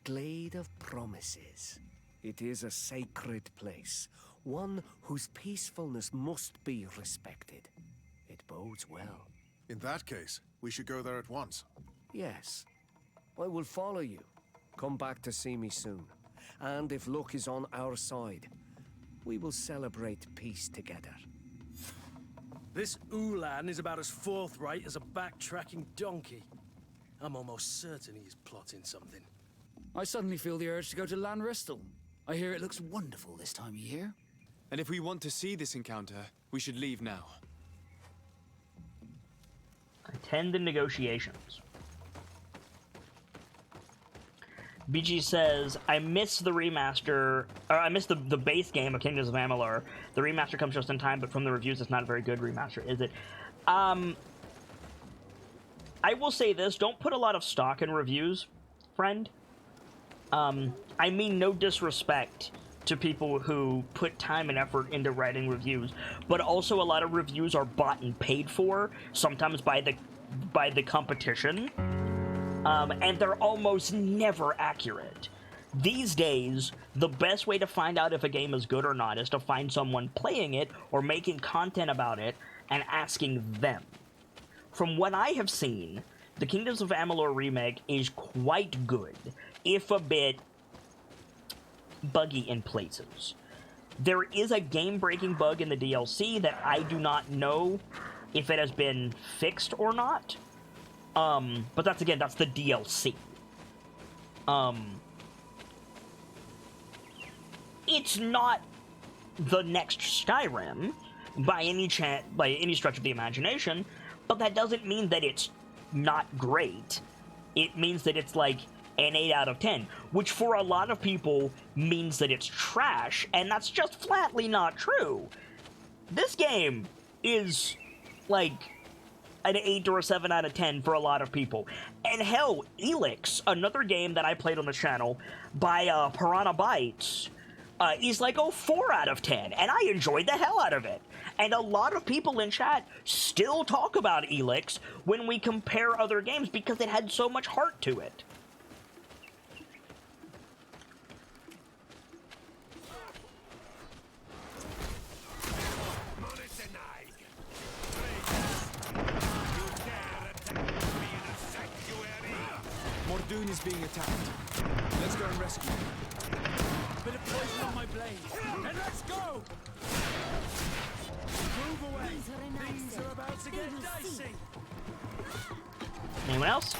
Glade of Promises. It is a sacred place, one whose peacefulness must be respected. It bodes well. In that case, we should go there at once. Yes. I will follow you. Come back to see me soon. And if luck is on our side, we will celebrate peace together. This Ulan is about as forthright as a backtracking donkey. I'm almost certain he's plotting something. I suddenly feel the urge to go to Lanristel. I hear it looks wonderful this time of year. And if we want to see this encounter, we should leave now. Attend the negotiations. BG says, I miss the remaster, or I miss the base game of Kingdoms of Amalur. The remaster comes just in time, but from the reviews, it's not a very good remaster, is it? I will say this, don't put a lot of stock in reviews, friend. I mean no disrespect to people who put time and effort into writing reviews, but also a lot of reviews are bought and paid for, sometimes by the competition, and they're almost never accurate. These days, the best way to find out if a game is good or not is to find someone playing it or making content about it and asking them. From what I have seen, the Kingdoms of Amalur remake is quite good, if a bit buggy in places. There is a game-breaking bug in the DLC that I do not know if it has been fixed or not. But that's the DLC. It's not the next Skyrim by any stretch of the imagination, but that doesn't mean that it's not great. It means that it's like an 8 out of 10, which for a lot of people means that it's trash, and that's just flatly not true. This game is like an 8 or a 7 out of 10 for a lot of people. And hell, Elix, another game that I played on the channel by Piranha Bytes, is like 4 out of 10, and I enjoyed the hell out of it. And a lot of people in chat still talk about Elix when we compare other games because it had so much heart to it. Mordoon is being attacked. Let's go and rescue him. Bit of poison on my blade. And let's go! Move away. Things are about to get dicey. Anyone else?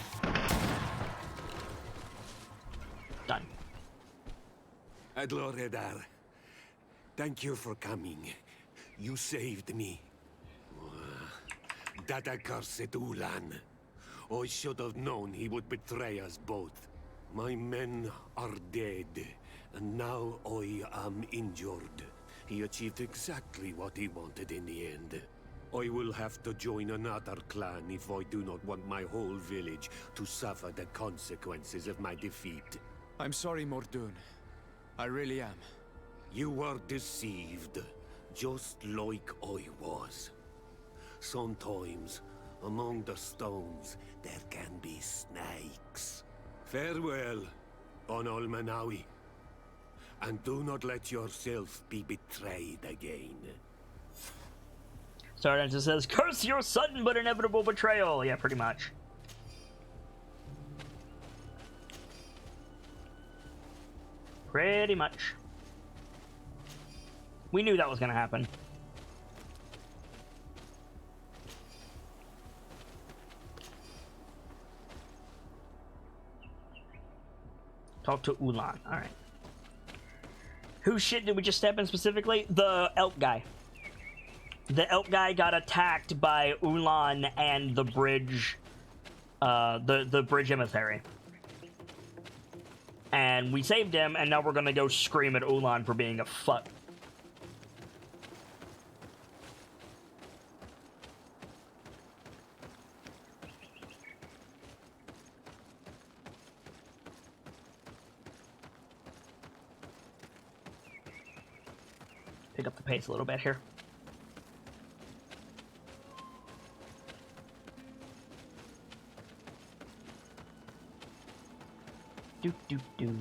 Done. Adloredar, thank you for coming. You saved me. That accursed Ulan. I should have known he would betray us both. My men are dead, and now I am injured. He achieved exactly what he wanted in the end. I will have to join another clan if I do not want my whole village to suffer the consequences of my defeat. I'm sorry, Mordoon. I really am. You were deceived, just like I was. Sometimes, among the stones, there can be snakes. Farewell, on Almanawi. And do not let yourself be betrayed again. Sargent just says, curse your sudden but inevitable betrayal. Yeah, pretty much. Pretty much. We knew that was going to happen. Talk to Ulan. Alright. Whose shit did we just step in specifically? The elk guy. The elk guy got attacked by Ulan and the bridge, the bridge emissary. And we saved him, and now we're gonna go scream at Ulan for being a fuck. Pick up the pace a little bit here. Do do do.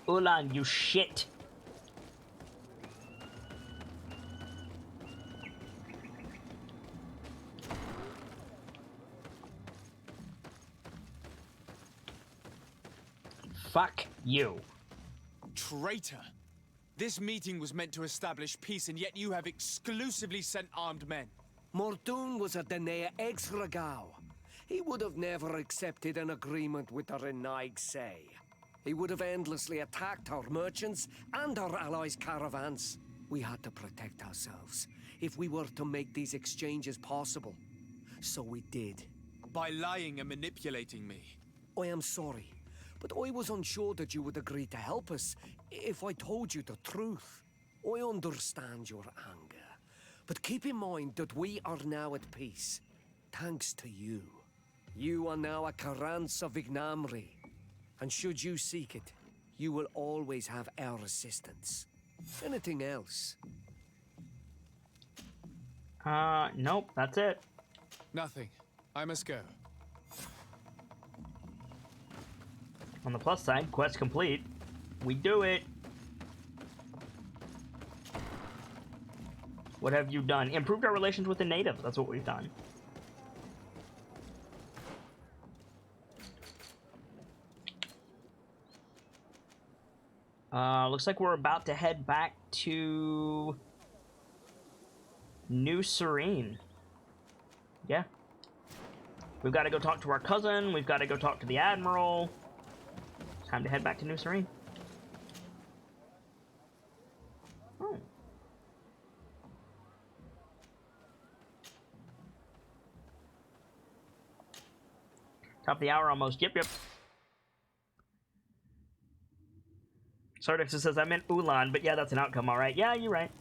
Ulan, you shit. Fuck you. Traitor! This meeting was meant to establish peace, and yet you have exclusively sent armed men. Mordoon was a Danae ex-Regao. He would have never accepted an agreement with the Renaig Say. He would have endlessly attacked our merchants and our allies' caravans. We had to protect ourselves if we were to make these exchanges possible. So we did. By lying and manipulating me. I am sorry, but I was unsure that you would agree to help us if I told you the truth. I understand your anger, but keep in mind that we are now at peace, thanks to you. You are now a Carranza Vignamri, and should you seek it, you will always have our assistance. Anything else? Nope, that's it. Nothing. I must go. On the plus side, quest complete. We do it. What have you done? Improved our relations with the natives. That's what we've done. Looks like we're about to head back to New Serene. Yeah. We've got to go talk to our cousin. We've got to go talk to the Admiral. Time to head back to New Serene. Oh. Top of the hour almost. Yep. Sardex says, I meant Ulan, but yeah, that's an outcome, alright. Yeah, you're right.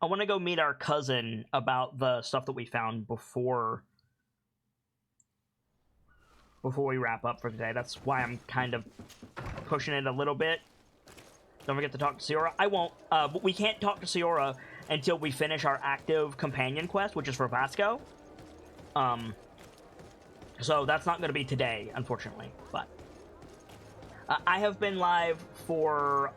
I want to go meet our cousin about the stuff that we found before we wrap up for today. That's why I'm kind of pushing it a little bit. Don't forget to talk to Siora. I won't, but we can't talk to Siora until we finish our active companion quest, which is for Vasco. So that's not going to be today, unfortunately, but I have been live for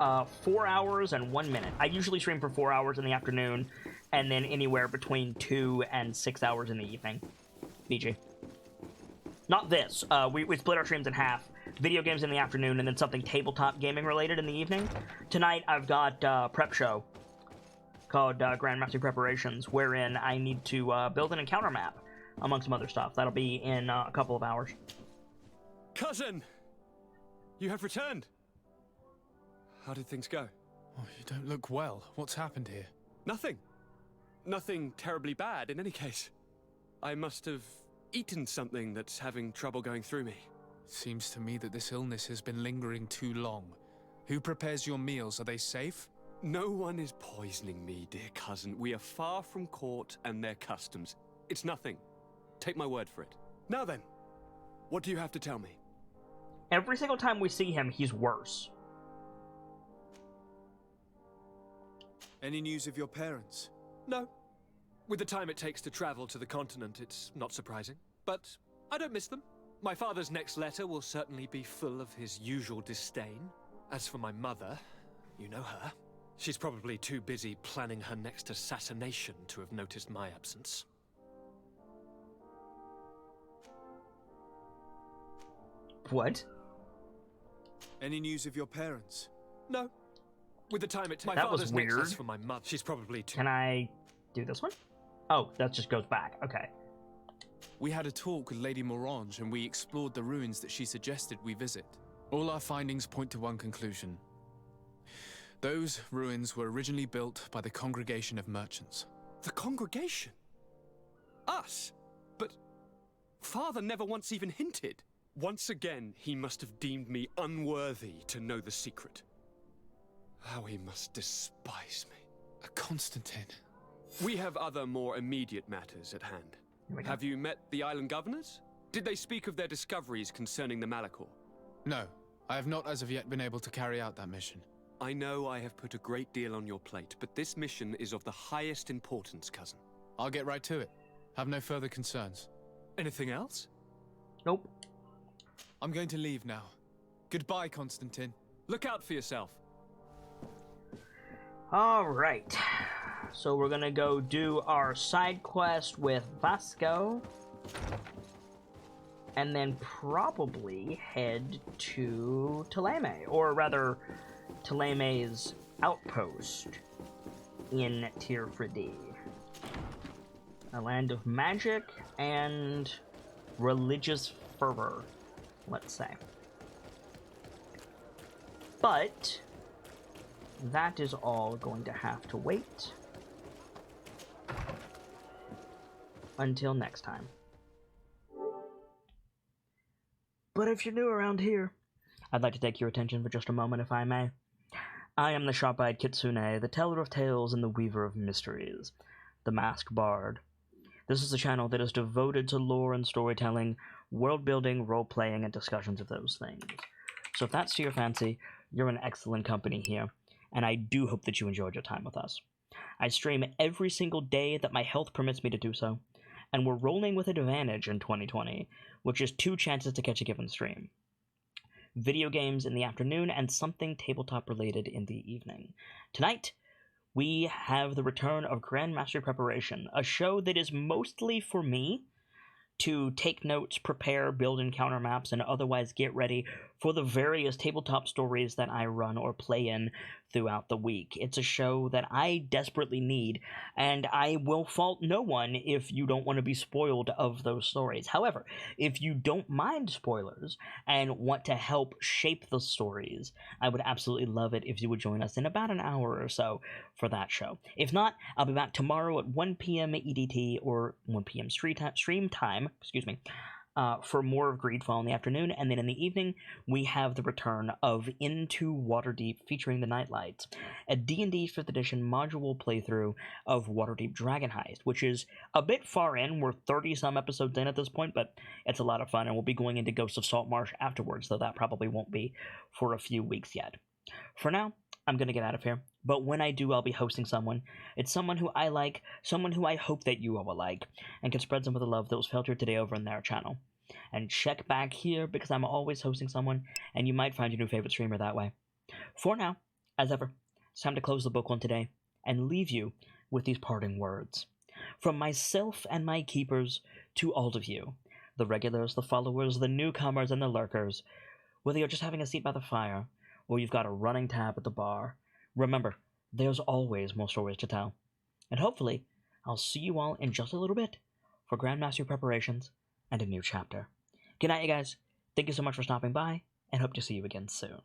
4 hours and 1 minute. I usually stream for 4 hours in the afternoon, and then anywhere between 2 and 6 hours in the evening. BG. Not this. We split our streams in half. Video games in the afternoon, and then something tabletop gaming related in the evening. Tonight, I've got a prep show called Grandmaster Preparations, wherein I need to build an encounter map, among some other stuff. That'll be in a couple of hours. Cousin! You have returned. How did things go? Oh, you don't look well. What's happened here? Nothing. Nothing terribly bad, in any case. I must have eaten something that's having trouble going through me. Seems to me that this illness has been lingering too long. Who prepares your meals? Are they safe? No one is poisoning me, dear cousin. We are far from court and their customs. It's nothing. Take my word for it. Now then, what do you have to tell me? Every single time we see him, he's worse. Any news of your parents? No. With the time it takes to travel to the continent, it's not surprising. But I don't miss them. My father's next letter will certainly be full of his usual disdain. As for my mother, you know her. She's probably too busy planning her next assassination to have noticed my absence. What? Any news of your parents? No. With the time it takes. My that was father's weird. next for my mother. She's probably too. Can I do this one? Oh, that just goes back. Okay. We had a talk with Lady Morange, and we explored the ruins that she suggested we visit. All our findings point to one conclusion. Those ruins were originally built by the Congregation of Merchants. The Congregation? Us? But Father never once even hinted. Once again, he must have deemed me unworthy to know the secret. How he must despise me. Constantine. We have other more immediate matters at hand. Have you met the island governors? Did they speak of their discoveries concerning the Malachor? No, I have not as of yet been able to carry out that mission. I know I have put a great deal on your plate, but this mission is of the highest importance, cousin. I'll get right to it. Have no further concerns. Anything else? Nope. I'm going to leave now. Goodbye, Constantine. Look out for yourself. All right. So we're gonna go do our side quest with Vasco. And then probably head to Thélème, or rather, Thélème's outpost in Tirfridi. A land of magic and religious fervor, let's say. But that is all going to have to wait until next time. But if you're new around here, I'd like to take your attention for just a moment, if I may. I am the sharp-eyed Kitsune, the teller of tales and the weaver of mysteries, the masked bard. This is a channel that is devoted to lore and storytelling, world-building, role-playing, and discussions of those things. So if that's to your fancy, you're in excellent company here, and I do hope that you enjoyed your time with us. I stream every single day that my health permits me to do so, and we're rolling with advantage in 2020, which is 2 chances to catch a given stream. Video games in the afternoon and something tabletop related in the evening. Tonight, we have the return of Grandmaster Preparation, a show that is mostly for me to take notes, prepare, build encounter maps, and otherwise get ready for the various tabletop stories that I run or play in throughout the week. It's a show that I desperately need, and I will fault no one if you don't want to be spoiled of those stories. However, if you don't mind spoilers and want to help shape the stories, I would absolutely love it if you would join us in about an hour or so for that show. If not, I'll be back tomorrow at 1 p.m. EDT, or 1 p.m. stream time, for more of GreedFall in the afternoon, and then in the evening, we have the return of Into Waterdeep featuring the Nightlights, a D&D 5th edition module playthrough of Waterdeep Dragon Heist, which is a bit far in. We're 30-some episodes in at this point, but it's a lot of fun, and we'll be going into Ghosts of Saltmarsh afterwards, though that probably won't be for a few weeks yet. For now, I'm going to get out of here, but when I do, I'll be hosting someone. It's someone who I like, someone who I hope that you all will like, and can spread some of the love that was felt here today over in their channel. And check back here, because I'm always hosting someone, and you might find your new favorite streamer that way. For now, as ever, it's time to close the book on today, and leave you with these parting words. From myself and my keepers to all of you, the regulars, the followers, the newcomers, and the lurkers, whether you're just having a seat by the fire, or you've got a running tab at the bar, remember, there's always more stories to tell. And hopefully, I'll see you all in just a little bit for Grandmaster preparations and a new chapter. Good night, you guys. Thank you so much for stopping by, and hope to see you again soon.